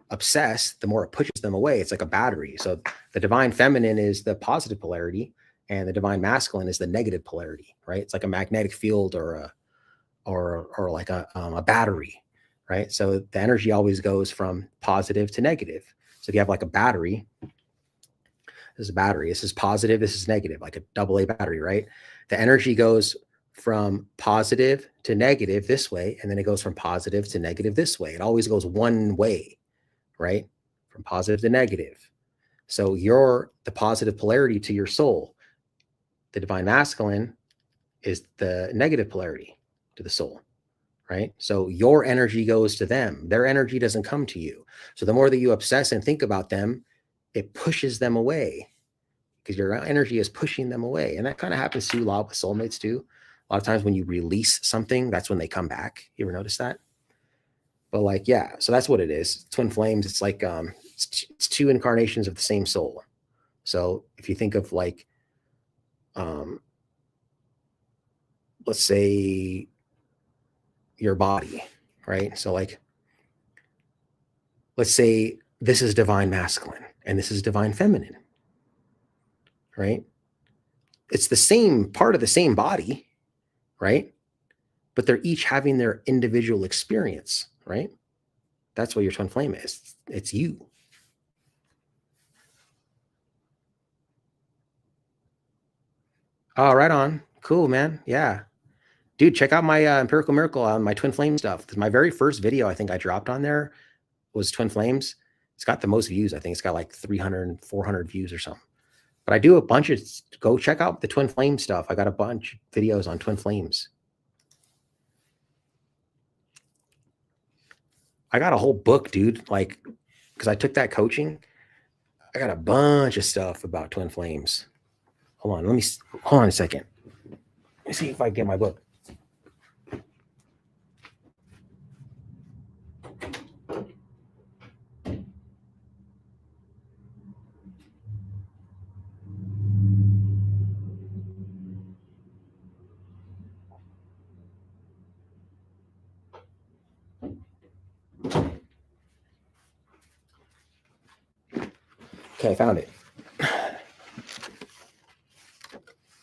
obsess, the more it pushes them away. It's like a battery. So the divine feminine is the positive polarity, and the divine masculine is the negative polarity, right? It's like a magnetic field or like a battery, right? So the energy always goes from positive to negative. So if you have like a battery, this is a battery, this is positive, this is negative, like a AA battery, right? The energy goes from positive to negative this way, and then it goes from positive to negative this way. It always goes one way, right? From positive to negative. So you're the positive polarity to your soul. The divine masculine is the negative polarity to the soul, right? So your energy goes to them. Their energy doesn't come to you. So the more that you obsess and think about them, it pushes them away, because your energy is pushing them away. And that kind of happens to a lot with soulmates too. A lot of times when you release something, that's when they come back. You ever notice that? But like, yeah, so that's what it is. Twin flames, it's like it's two incarnations of the same soul. So if you think of like, let's say your body, right? So like, let's say this is divine masculine and this is divine feminine, right? It's the same part of the same body, right? But they're each having their individual experience, right? That's what your twin flame is. It's you. Oh, right on. Cool, man. Yeah. Dude, check out my Empirical Miracle on my twin flame stuff. My very first video I think I dropped on there was twin flames. It's got the most views. I think it's got like 300 and 400 views or something. But I do a bunch of, go check out the twin flame stuff. I got a bunch of videos on twin flames. I got a whole book, dude. Like, because I took that coaching, I got a bunch of stuff about twin flames. Hold on, hold on a second. Let me see if I get my book. Okay, I found it.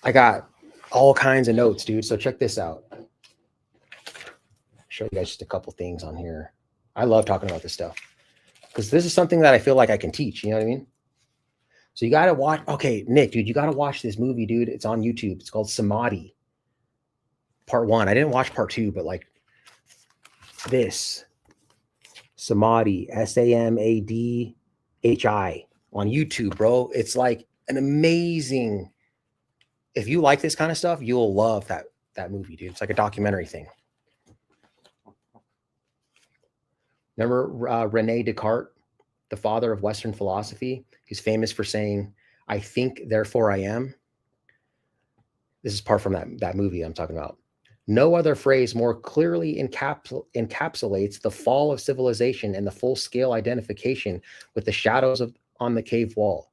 I got all kinds of notes, dude. So check this out. I'll show you guys just a couple things on here. I love talking about this stuff because this is something that I feel like I can teach. You know what I mean? So you got to watch. Okay, Nick, dude, you got to watch this movie, dude. It's on YouTube. It's called Samadhi. Part 1. I didn't watch part 2, but like this Samadhi, Samadhi on YouTube, bro. It's like an amazing. If you like this kind of stuff, you'll love that movie, dude. It's like a documentary thing. Remember Rene Descartes, the father of Western philosophy? He's famous for saying, "I think, therefore I am." This is part from that movie I'm talking about. No other phrase more clearly encapsulates the fall of civilization and the full-scale identification with the shadows on the cave wall.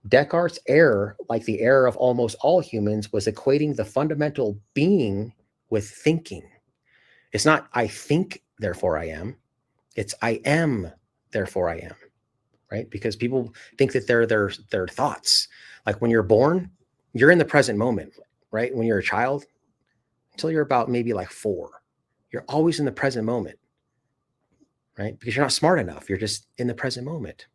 Descartes' error, like the error of almost all humans, was equating the fundamental being with thinking. It's not "I think, therefore I am." It's "I am, therefore I am," right? Because people think that they're their thoughts. Like when you're born, you're in the present moment, right? When you're a child, until you're about maybe like 4, you're always in the present moment, right? Because you're not smart enough. You're just in the present moment.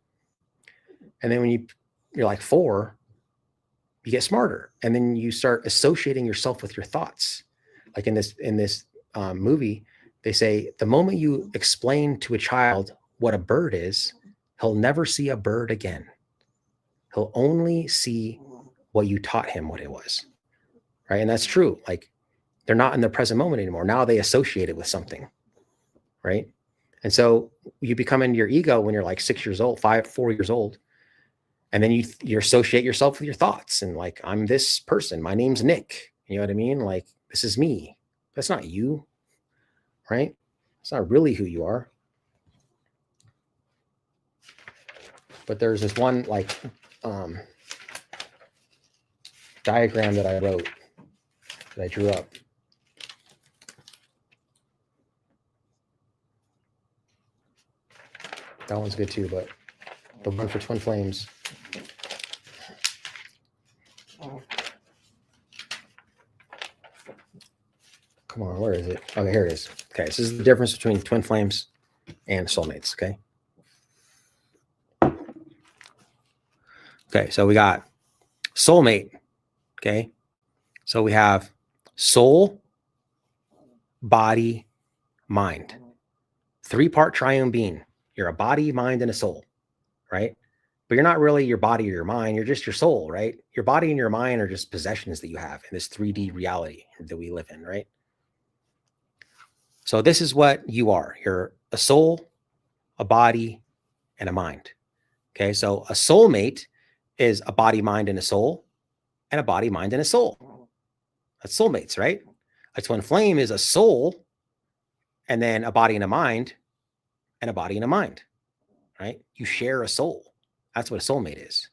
And then when you're like 4, you get smarter, and then you start associating yourself with your thoughts. Like in this movie, they say the moment you explain to a child what a bird is, he'll never see a bird again. He'll only see what you taught him what it was, right? And that's true. Like they're not in the present moment anymore. Now they associate it with something, right? And so you become into your ego when you're like 6 years old, 4 years old. And then you associate yourself with your thoughts and like, I'm this person, my name's Nick. You know what I mean? Like, this is me. That's not you, right? It's not really who you are. But there's this one like diagram that I wrote, that I drew up. That one's good too, but the one for twin flames. Come on, where is it? Okay, here it is. Okay, so this is the difference between twin flames and soulmates, okay? Okay, so we got soulmate, okay? So we have soul, body, mind. 3-part triune being. You're a body, mind, and a soul, right? But you're not really your body or your mind. You're just your soul, right? Your body and your mind are just possessions that you have in this 3D reality that we live in, right? So this is what you are. You're a soul, a body, and a mind. Okay, so a soulmate is a body, mind, and a soul, and a body, mind, and a soul. That's soulmates, right? A twin flame is a soul, and then a body and a mind, and a body and a mind, right? You share a soul. That's what a soulmate is.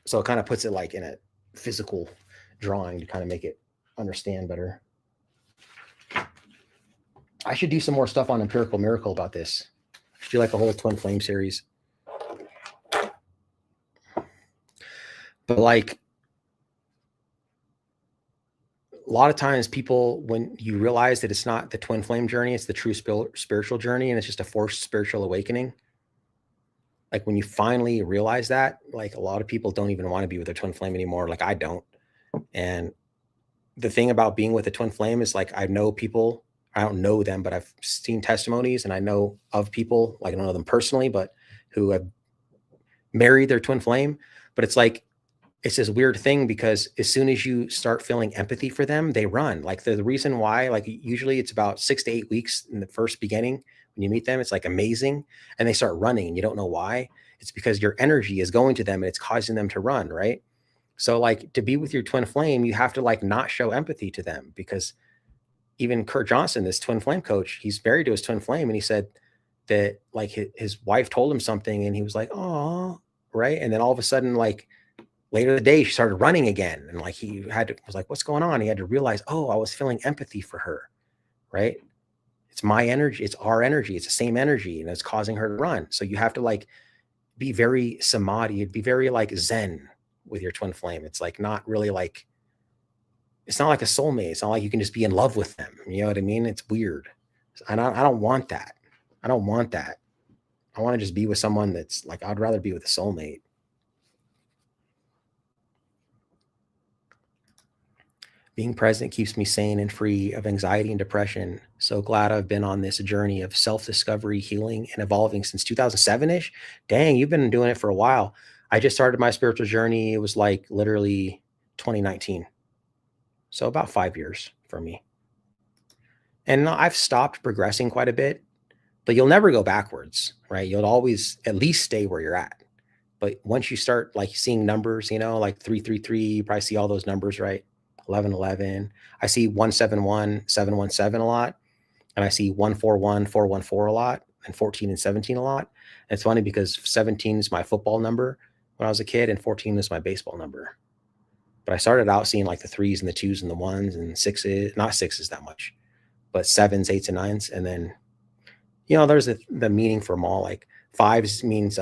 So it kind of puts it like in a physical drawing to kind of make it understand better. I should do some more stuff on Empirical Miracle about this. I should do like a whole twin flame series. But like a lot of times people, when you realize that it's not the twin flame journey, it's the true spiritual journey, and it's just a forced spiritual awakening. Like when you finally realize that, like a lot of people don't even want to be with their twin flame anymore. Like I don't. And the thing about being with a twin flame is like, I know people, I don't know them, but I've seen testimonies and I know of people, like I don't know them personally, but who have married their twin flame. But it's like, it's this weird thing because as soon as you start feeling empathy for them, they run. Like the reason why, like usually it's about 6 to 8 weeks in the first beginning when you meet them, it's like amazing. And they start running and you don't know why. It's because your energy is going to them and it's causing them to run, right? So like to be with your twin flame, you have to like not show empathy to them, because even Kurt Johnson, this twin flame coach, he's married to his twin flame. And he said that like his wife told him something and he was like, oh, right. And then all of a sudden, like later the day, she started running again. And like he was like, what's going on? He had to realize, oh, I was feeling empathy for her, right? It's my energy. It's our energy. It's the same energy. And it's causing her to run. So you have to like be very samadhi, be very like Zen with your twin flame. It's like not really like, it's not like a soulmate. It's not like you can just be in love with them. You know what I mean? It's weird. I don't want that. I don't want that. I want to just be with someone that's like, I'd rather be with a soulmate. Being present keeps me sane and free of anxiety and depression. So glad I've been on this journey of self-discovery, healing, and evolving since 2007-ish. Dang, you've been doing it for a while. I just started my spiritual journey. It was like literally 2019. So about 5 years for me. And I've stopped progressing quite a bit, but you'll never go backwards, right? You'll always at least stay where you're at. But once you start like seeing numbers, you know, like 333, you probably see all those numbers, right? 1111. I see 171, 717 a lot. And I see 141, 414 a lot, and 14 and 17 a lot. And it's funny because 17 is my football number when I was a kid, and 14 is my baseball number. But I started out seeing like the 3s and the 2s and the 1s and 6s, not 6s that much, but 7s, 8s, and 9s. And then, you know, there's the meaning for them all. Like 5s means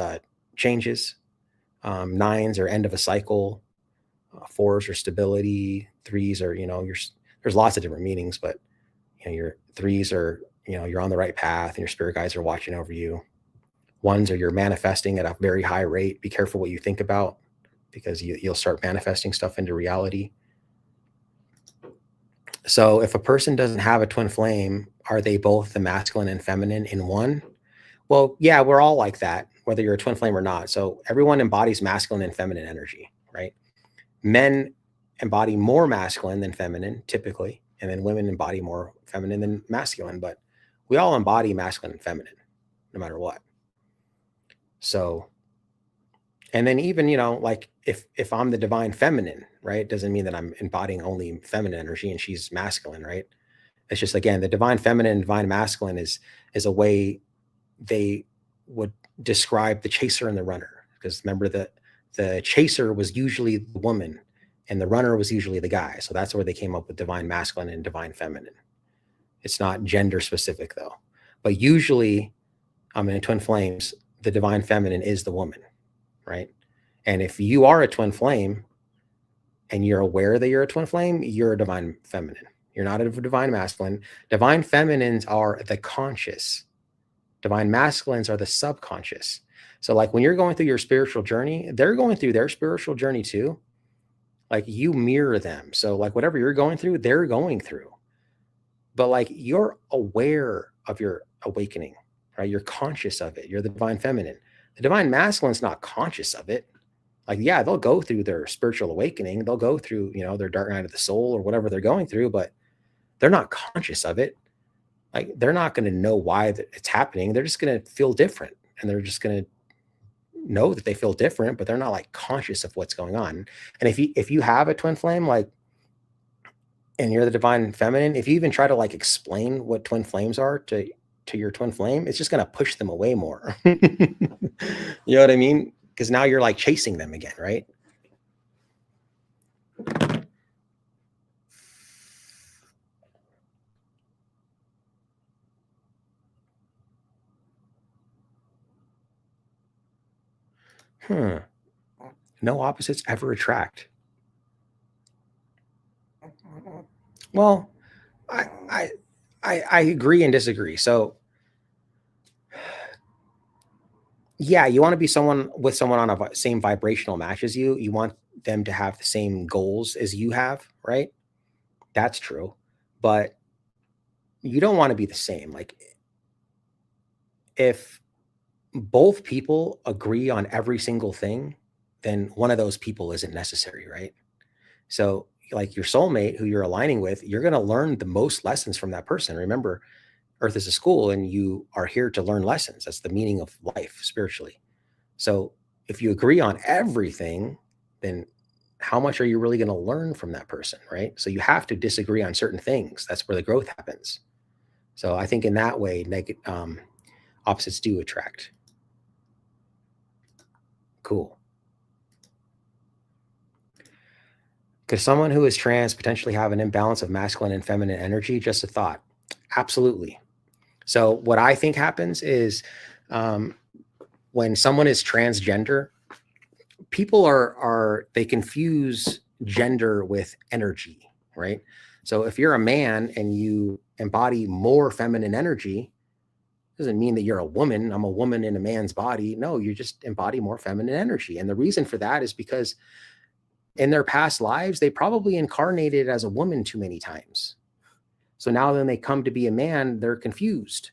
changes. 9s are end of a cycle. 4s are stability. 3s are, you know, there's lots of different meanings, but you know, your 3s are, you know, you're on the right path and your spirit guides are watching over you. 1s are you're manifesting at a very high rate. Be careful what you think about, because you'll start manifesting stuff into reality. So if a person doesn't have a twin flame, are they both the masculine and feminine in one? Well, yeah, we're all like that, whether you're a twin flame or not. So everyone embodies masculine and feminine energy, right? Men embody more masculine than feminine, typically, And then women embody more feminine than masculine, but we all embody masculine and feminine, no matter what. So, and then even, like if I'm the divine feminine, right, it doesn't mean that I'm embodying only feminine energy and she's masculine, right? It's just, again, the divine feminine and divine masculine is a way they would describe the chaser and the runner. Because remember that the chaser was usually the woman and the runner was usually the guy. So that's where they came up with divine masculine and divine feminine. It's not gender specific though. But usually, in twin flames, the divine feminine is the woman, right? And if you are a twin flame and you're aware that you're a twin flame, you're a divine feminine. You're not a divine masculine. Divine feminines are the conscious. Divine masculines are the subconscious. So like when you're going through your spiritual journey, they're going through their spiritual journey too. Like you mirror them. So like whatever you're going through, they're going through. But like you're aware of your awakening, right? You're conscious of it. You're the divine feminine. The divine masculine's not conscious of it. Like, yeah, they'll go through their spiritual awakening. They'll go through, their dark night of the soul or whatever they're going through, but they're not conscious of it. Like they're not going to know why it's happening. They're just going to feel different, and they're just going to know that they feel different, but they're not like conscious of what's going on. And if you have a twin flame, like, and you're the divine feminine, if you even try to like explain what twin flames are to your twin flame, it's just going to push them away more. You know what I mean? Because now you're like chasing them again, right? No opposites ever attract. Well, I agree and disagree. So yeah, you want to be with someone on a same vibrational match as you. You want them to have the same goals as you have, right? That's true. But you don't want to be the same. Like if both people agree on every single thing, then one of those people isn't necessary, right? So like your soulmate who you're aligning with, you're going to learn the most lessons from that person. Remember, Earth is a school and you are here to learn lessons. That's the meaning of life spiritually. So if you agree on everything, then how much are you really going to learn from that person, right? So you have to disagree on certain things. That's where the growth happens. So I think in that way, opposites do attract. Cool. Could someone who is trans potentially have an imbalance of masculine and feminine energy? Just a thought. Absolutely. So what I think happens is when someone is transgender, people they confuse gender with energy, right? So if you're a man and you embody more feminine energy, doesn't mean that you're a woman. I'm a woman in a man's body. No, you just embody more feminine energy. And the reason for that is because in their past lives, they probably incarnated as a woman too many times. So now when they come to be a man, they're confused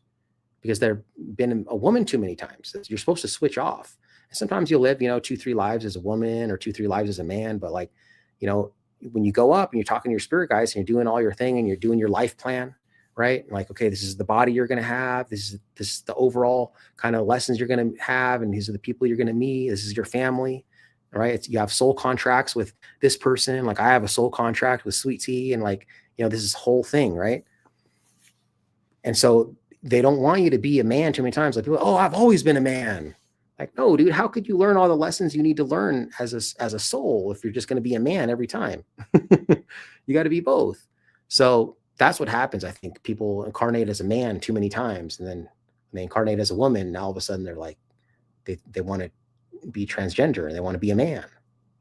because they've been a woman too many times. You're supposed to switch off. And sometimes you'll live, 2-3 lives as a woman or 2-3 lives as a man. But like, when you go up and you're talking to your spirit guides and you're doing all your thing and you're doing your life plan, right? Like, okay, this is the body you're going to have. This is the overall kind of lessons you're going to have. And these are the people you're going to meet. This is your family, right? You have soul contracts with this person. Like I have a soul contract with Sweet Tea and like, this is whole thing, right? And so they don't want you to be a man too many times. Like people, oh, I've always been a man. Like, no, dude, how could you learn all the lessons you need to learn as a soul if you're just going to be a man every time? You got to be both. So that's what happens. I think people incarnate as a man too many times, and then when they incarnate as a woman, and all of a sudden they're like, they want to be transgender and they want to be a man,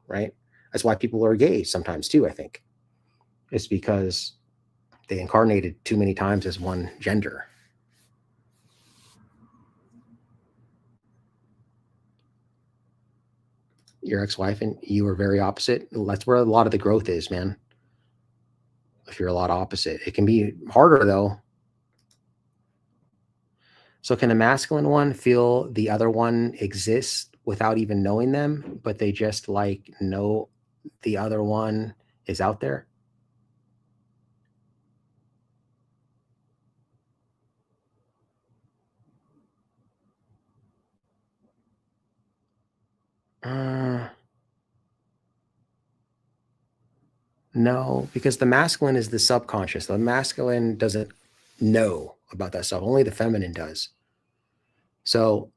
right? That's why people are gay sometimes too, I think. It's because they incarnated too many times as one gender. Your ex-wife and you are very opposite. That's where a lot of the growth is, man. If you're a lot opposite, it can be harder though. So can a masculine one feel the other one exists without even knowing them, but they just like know the other one is out there? No, because the masculine is the subconscious. The masculine doesn't know about that stuff. Only the feminine does. So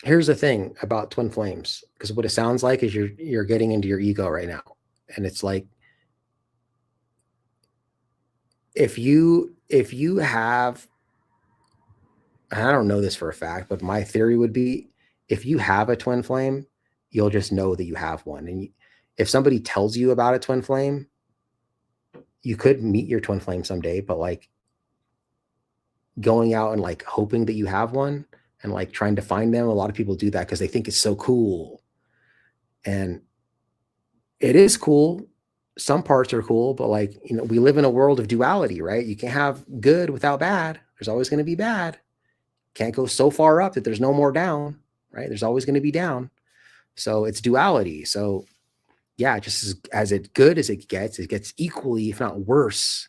here's the thing about twin flames, because what it sounds like is you're getting into your ego right now. And it's like if you have, I don't know this for a fact, but my theory would be if you have a twin flame, you'll just know that you have one. And if somebody tells you about a twin flame, you could meet your twin flame someday, but like going out and like hoping that you have one and like trying to find them, a lot of people do that because they think it's so cool. And it is cool. Some parts are cool, but like, we live in a world of duality, right? You can't have good without bad. There's always going to be bad. Can't go so far up that there's no more down, right? There's always going to be down. So it's duality. So yeah, just as it good as it gets equally, if not worse,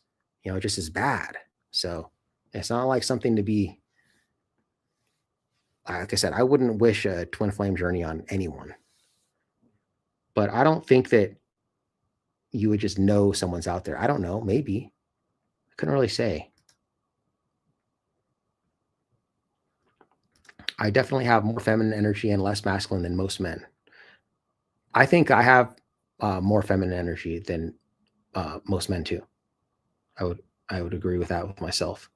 just as bad. So it's not like something to be, like I said, I wouldn't wish a twin flame journey on anyone. But I don't think that you would just know someone's out there. I don't know. Maybe. I couldn't really say. I definitely have more feminine energy and less masculine than most men. I think I have more feminine energy than most men too. I would agree with that with myself.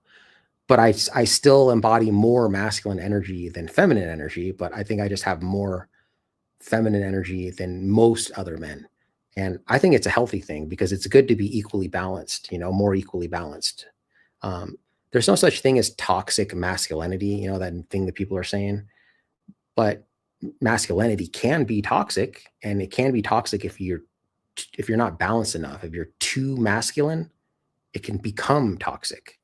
But I still embody more masculine energy than feminine energy. But I think I just have more feminine energy than most other men. And I think it's a healthy thing because it's good to be equally balanced, more equally balanced. There's no such thing as toxic masculinity, that thing that people are saying. But masculinity can be toxic, and it can be toxic if you're not balanced enough. If you're too masculine, it can become toxic.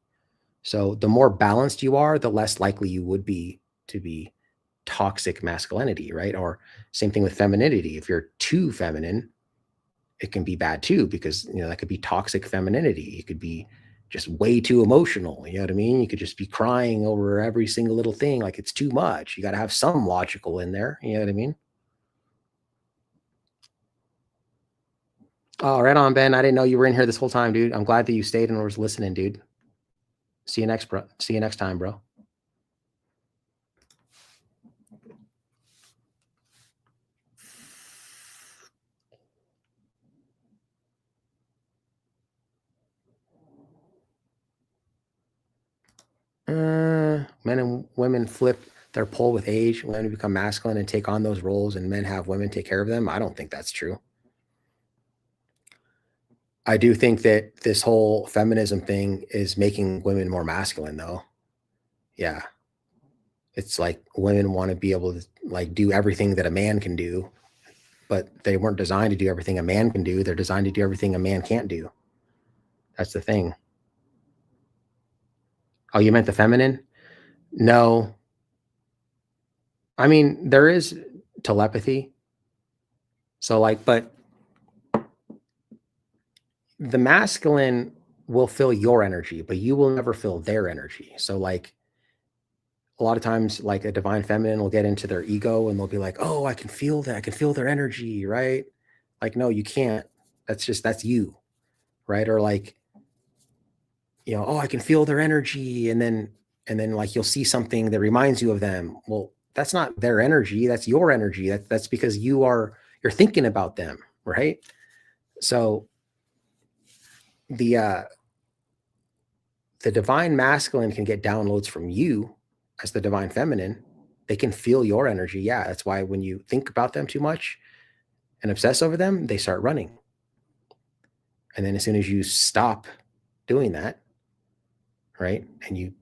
So the more balanced you are, the less likely you would be to be toxic masculinity, right? Or same thing with femininity. If you're too feminine, it can be bad too, because that could be toxic femininity. It could be just way too emotional. You know what I mean? You could just be crying over every single little thing, like it's too much. You got to have some logical in there. You know what I mean? Oh, right on, Ben. I didn't know you were in here this whole time, dude. I'm glad that you stayed and was listening, dude. See you next, bro. See you next time, bro. Men and women flip their pole with age. Women become masculine and take on those roles, and men have women take care of them. I don't think that's true. I do think that this whole feminism thing is making women more masculine, though. Yeah. It's like women want to be able to like do everything that a man can do, but they weren't designed to do everything a man can do. They're designed to do everything a man can't do. That's the thing. Oh, you meant the feminine? No. I mean, there is telepathy. So like, but the masculine will feel your energy, but you will never feel their energy. So like a lot of times, like a divine feminine will get into their ego and they'll be like, oh, I can feel that. I can feel their energy, right? Like, no, you can't. That's you, right? Or like, oh, I can feel their energy. And then like you'll see something that reminds you of them. Well, that's not their energy. That's your energy. That's because you're thinking about them, right? So the divine masculine can get downloads from you as the divine feminine. They can feel your energy. Yeah. That's why when you think about them too much and obsess over them, they start running. And then as soon as you stop doing that, right, and you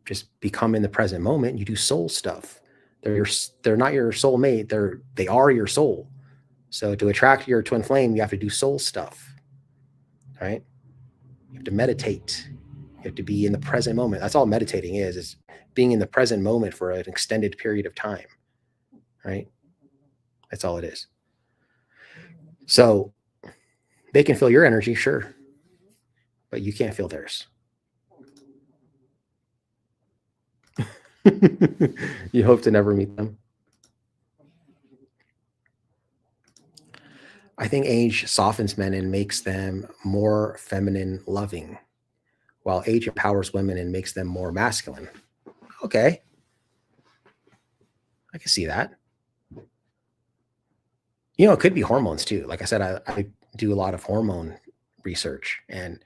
just become in the present moment, you do soul stuff. They're not your soulmate. They are your soul. So to attract your twin flame, you have to do soul stuff, right? You have to meditate. You have to be in the present moment. That's all meditating is being in the present moment for an extended period of time, right? That's all it is. So they can feel your energy, sure, but you can't feel theirs. You hope to never meet them. I think age softens men and makes them more feminine loving, while age empowers women and makes them more masculine. Okay. I can see that. It could be hormones too. Like I said, I do a lot of hormone research. And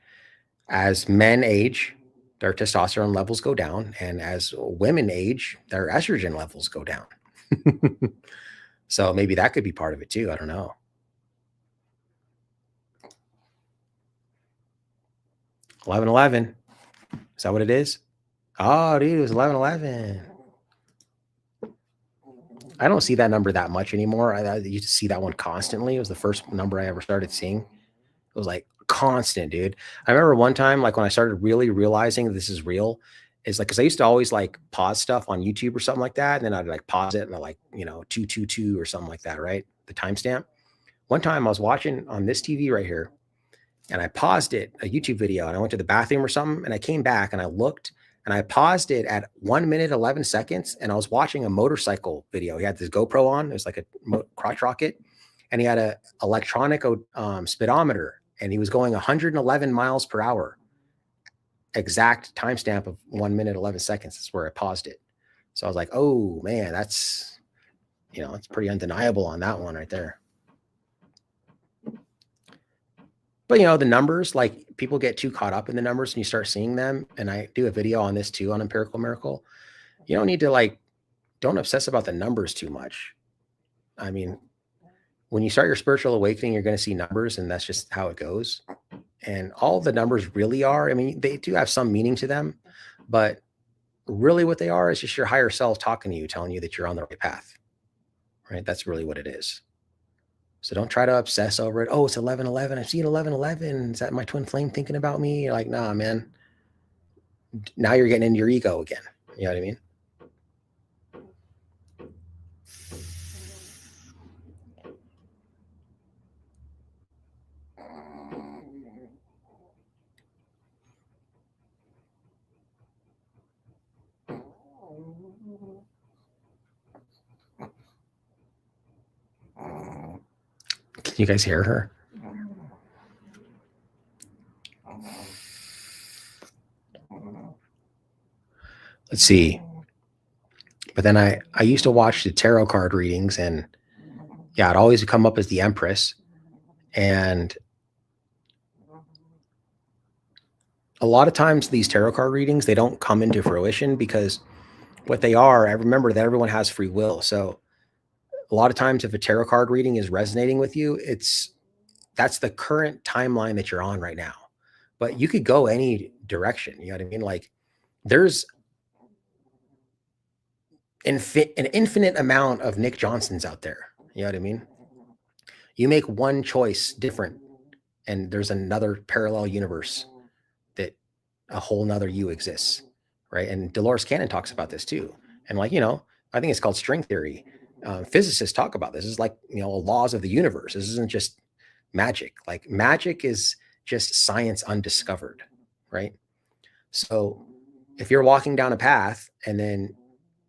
as men age, their testosterone levels go down. And as women age, their estrogen levels go down. So maybe that could be part of it too. I don't know. 11/11. Is that what it is? Oh, dude, it was 11/11. I don't see that number that much anymore. I used to see that one constantly. It was the first number I ever started seeing. It was like constant, dude. I remember one time, like when I started really realizing this is real, is like, because I used to always like pause stuff on YouTube or something like that. And then I'd like pause it and I like, 222 or something like that, right? The timestamp. One time I was watching on this TV right here and I paused it, a YouTube video, and I went to the bathroom or something. And I came back and I looked and I paused it at 1 minute, 11 seconds. And I was watching a motorcycle video. He had this GoPro on. It was like a crotch rocket. And he had a electronic speedometer. And he was going 111 miles per hour. Exact timestamp of 1 minute, 11 seconds. That's where I paused it. So I was like, oh man, that's pretty undeniable on that one right there. But the numbers, like people get too caught up in the numbers and you start seeing them. And I do a video on this too, on Empirical Miracle. You don't need to don't obsess about the numbers too much. I mean, when you start your spiritual awakening, you're going to see numbers, and that's just how it goes. And all the numbers really are, I mean, they do have some meaning to them, but really what they are is just your higher self talking to you, telling you that you're on the right path, right? That's really what it is. So don't try to obsess over it. Oh, it's 11/11. I've seen 11/11. Is that my twin flame thinking about me? You're like, nah, man. Now you're getting into your ego again. You know what I mean? Can you guys hear her? Let's see. But then I used to watch the tarot card readings, and yeah, it always come up as the Empress. And a lot of times these tarot card readings, they don't come into fruition because what they are, I remember that everyone has free will. So a lot of times if a tarot card reading is resonating with you, that's the current timeline that you're on right now. But you could go any direction. You know what I mean? Like there's an infinite amount of Nick Johnsons out there. You know what I mean? You make one choice different, and there's another parallel universe that a whole nother you exists, right? And Dolores Cannon talks about this too. And I think it's called string theory. Physicists talk about this. It's like, laws of the universe. This isn't just magic. Like magic is just science undiscovered, right? So if you're walking down a path and then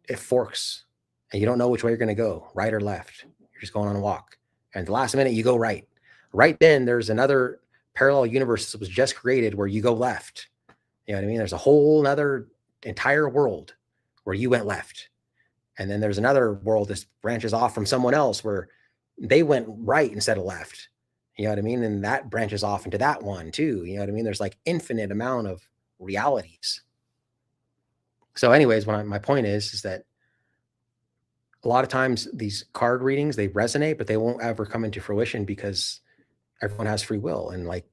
it forks and you don't know which way you're going to go, right or left, you're just going on a walk. And the last minute you go right. Right then there's another parallel universe that was just created where you go left. You know what I mean? There's a whole nother entire world where you went left. And then there's another world that branches off from someone else where they went right instead of left. You know what I mean? And that branches off into that one too. You know what I mean? There's like infinite amount of realities. So anyways, my point is that a lot of times these card readings, they resonate, but they won't ever come into fruition because everyone has free will. And like,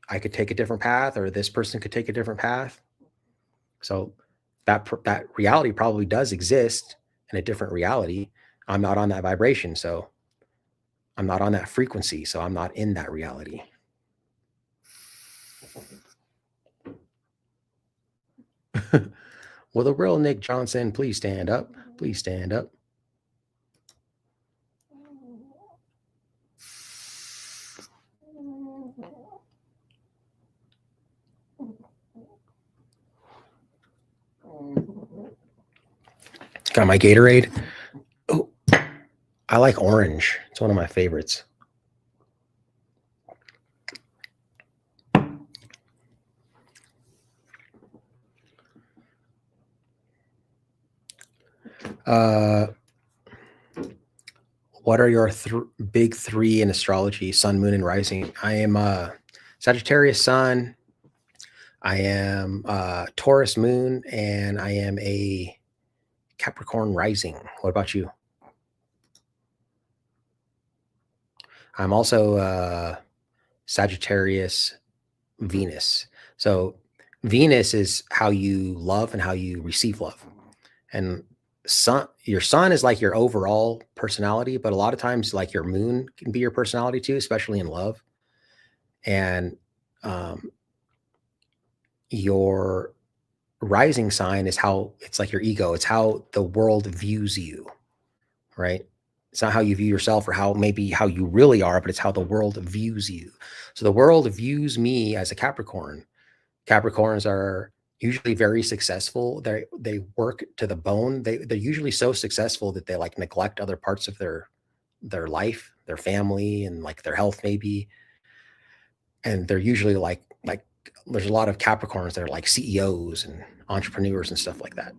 I could take a different path, or this person could take a different path. So that reality probably does exist in a different reality. I'm not on that vibration. So I'm not on that frequency. So I'm not in that reality. Will the real Nick Johnson please stand up? Please stand up. Got my Gatorade. Oh, I like orange. It's one of my favorites. Uh, what are your big three in astrology? Sun, moon, and rising. I am Sagittarius sun. I am Taurus moon, and I am a Capricorn rising. What about you? I'm also Sagittarius Venus. So Venus is how you love and how you receive love. And your sun is like your overall personality, but a lot of times like your moon can be your personality too, especially in love. And your rising sign is how it's like your ego. It's how the world views you, right? It's not how you view yourself or maybe how you really are, but it's how the world views you. So the world views me as a Capricorn. Capricorns are usually very successful. They work to the bone. They're usually so successful that they like neglect other parts of their life, their family, and like their health maybe. And they're usually like there's a lot of Capricorns that are like CEOs and entrepreneurs and stuff like that.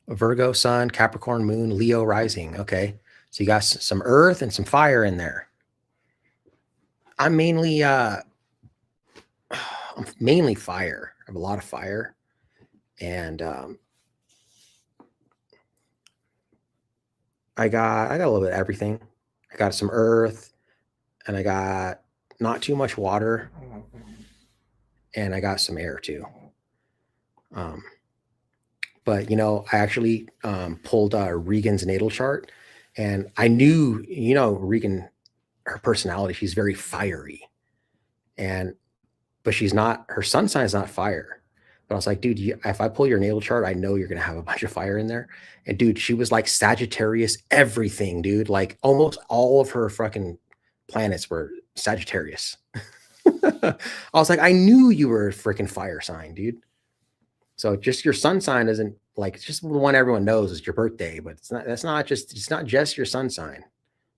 Virgo sun, Capricorn moon, Leo rising. Okay. So you got some earth and some fire in there. I'm mainly fire. I have a lot of fire. And I got a little bit of everything. I got some earth, and I got not too much water, and I got some air too. But I actually pulled Regan's natal chart, and I knew, Regan, her personality, she's very fiery, but she's not. Her sun sign is not fire. But I was like, dude, if I pull your natal chart, I know you're gonna have a bunch of fire in there. And dude, she was like Sagittarius everything, dude. Like almost all of her fucking planets were Sagittarius. I was like, I knew you were a freaking fire sign, dude. So just your sun sign isn't like, it's just the one everyone knows is your birthday, but it's not just your sun sign.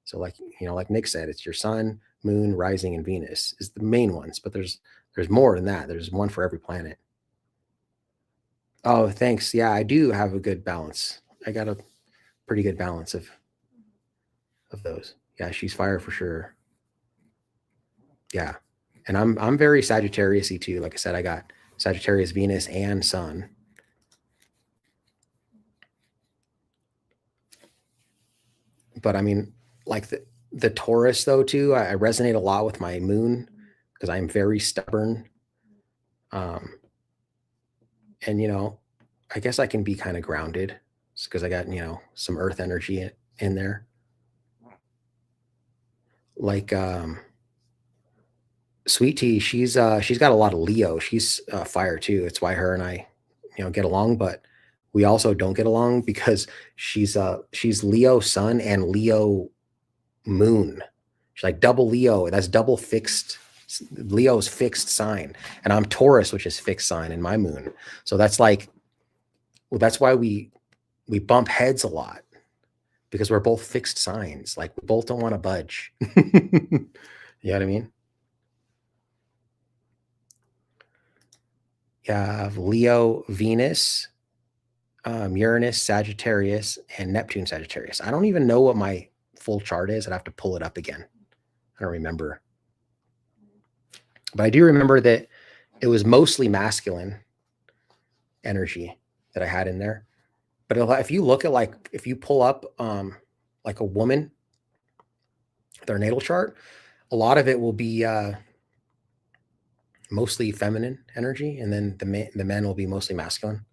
So like, like Nick said, it's your sun, moon, rising, and Venus is the main ones, but there's more than that. There's one for every planet. Oh, thanks. Yeah, I do have a good balance. I got a pretty good balance of those. Yeah, she's fire for sure. Yeah. And I'm very Sagittarius-y too. Like I said, I got Sagittarius, Venus, and Sun. But I mean, like the Taurus though too, I resonate a lot with my moon because I'm very stubborn. And I guess I can be kind of grounded because I got some earth energy in there. Like Sweet Tea, she's got a lot of Leo. She's fire too. It's why her and I get along, but we also don't get along because she's Leo sun and Leo moon. She's like double Leo. That's double fixed. Leo's fixed sign, and I'm Taurus, which is fixed sign in my moon. So that's like, well, that's why we bump heads a lot because we're both fixed signs. Like we both don't want to budge. You know what I mean? You have Leo, Venus, Uranus, Sagittarius, and Neptune, Sagittarius. I don't even know what my full chart is. I'd have to pull it up again. I don't remember. But I do remember that it was mostly masculine energy that I had in there. But if you look at if you pull up like a woman, their natal chart, a lot of it will be mostly feminine energy, and then the men will be mostly masculine.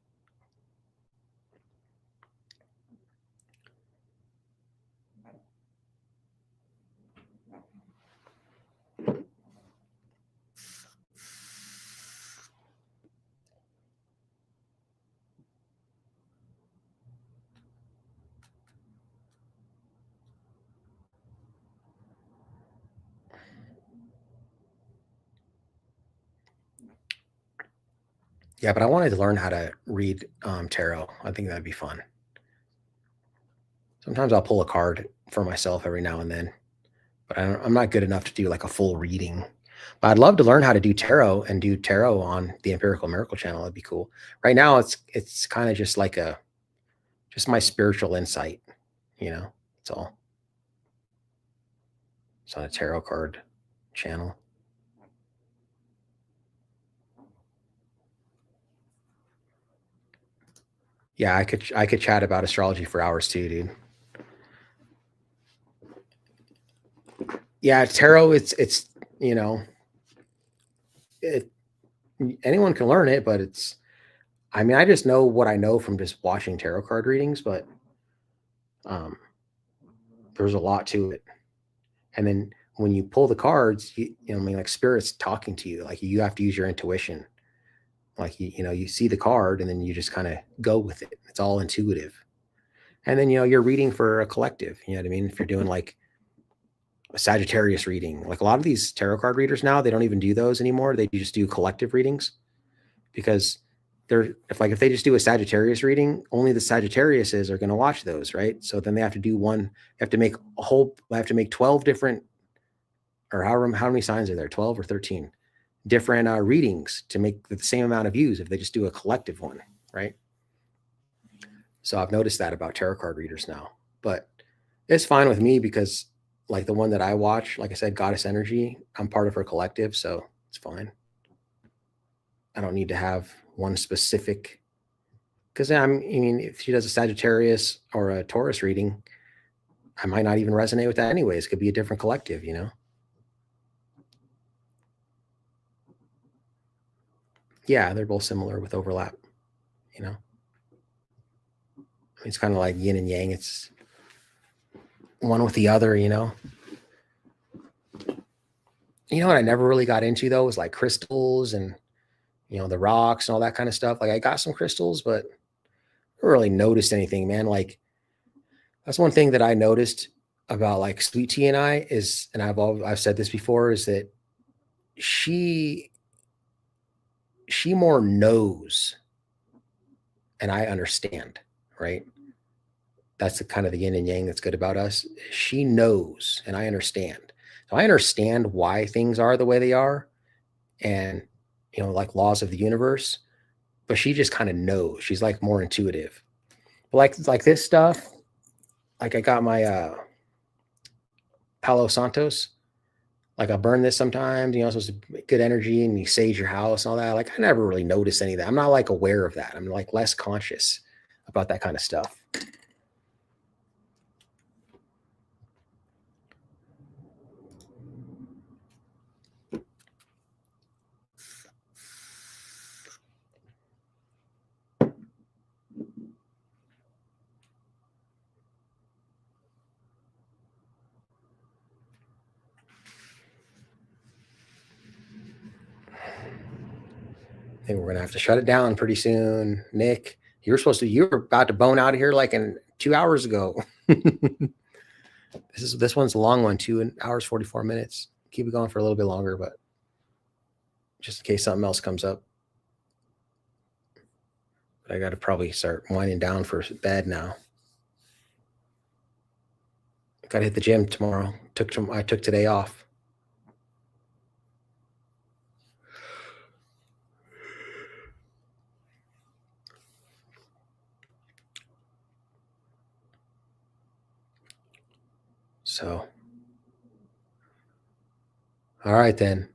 Yeah, but I wanted to learn how to read tarot. I think that'd be fun. Sometimes I'll pull a card for myself every now and then, but I'm not good enough to do like a full reading. But I'd love to learn how to do tarot and do tarot on the Empirical Miracle channel. That'd be cool. Right now, it's kind of just like just my spiritual insight, it's all. It's on a tarot card channel. Yeah, I could chat about astrology for hours too, dude. Yeah, tarot, it's anyone can learn it, but I just know what I know from just watching tarot card readings, but there's a lot to it. And then when you pull the cards, like spirit's talking to you, like you have to use your intuition. Like, you see the card and then you just kind of go with it. It's all intuitive. And then, you're reading for a collective, you know what I mean? If you're doing like a Sagittarius reading, like a lot of these tarot card readers now, they don't even do those anymore. They just do collective readings because if they just do a Sagittarius reading, only the Sagittariuses are going to watch those, right? So then they have to do they have to make 12 different, or how many signs are there? 12 or 13 different readings to make the same amount of views if they just do a collective one, right? So I've noticed that about tarot card readers now, but it's fine with me because like the one that I watch, like I said, Goddess Energy, I'm part of her collective, so it's fine. I don't need to have one specific, because if she does a Sagittarius or a Taurus reading, I might not even resonate with that anyways. It could be a different collective, Yeah, they're both similar with overlap, It's kind of like yin and yang. It's one with the other, what I never really got into though was like crystals and, the rocks and all that kind of stuff. Like I got some crystals, but I never really noticed anything, man. Like that's one thing that I noticed about like Sweet Tea and I is, and I've said this before, is that she more knows and I understand, right? That's the kind of the yin and yang that's good about us. She knows and I understand. So I understand why things are the way they are and, like laws of the universe, but she just kind of knows. She's like more intuitive. But like this stuff, like I got my Palo Santos. Like I burn this sometimes, supposed to good energy and you sage your house and all that. Like I never really noticed any of that. I'm not like aware of that. I'm like less conscious about that kind of stuff. I think we're gonna have to shut it down pretty soon. Nick, you were about to bone out of here like in 2 hours ago. This one's a long one, 2 hours, 44 minutes. Keep it going for a little bit longer, but just in case something else comes up. But I got to probably start winding down for bed now. Got to hit the gym tomorrow. I took today off. So, all right then.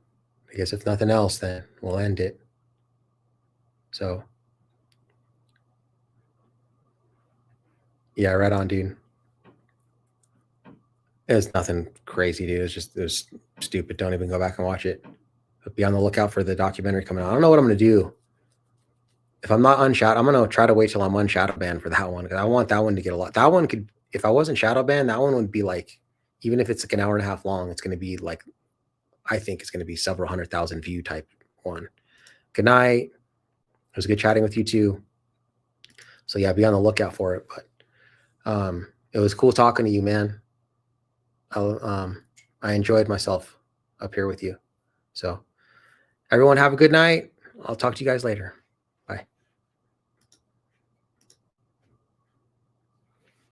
I guess if nothing else, then we'll end it. So, yeah, right on, dude. It was nothing crazy, dude. It was stupid. Don't even go back and watch it. But be on the lookout for the documentary coming out. I don't know what I'm going to do. If I'm not unshadowed, I'm going to try to wait till I'm unshadow banned for that one because I want that one to get a lot. That one could, if I wasn't shadow banned, that one would be like, even if it's like an hour and a half long, it's going to be like, I think it's going to be several 100,000 view type one. Good night. It was good chatting with you too. So yeah, be on the lookout for it. But it was cool talking to you, man. I enjoyed myself up here with you. So everyone have a good night. I'll talk to you guys later.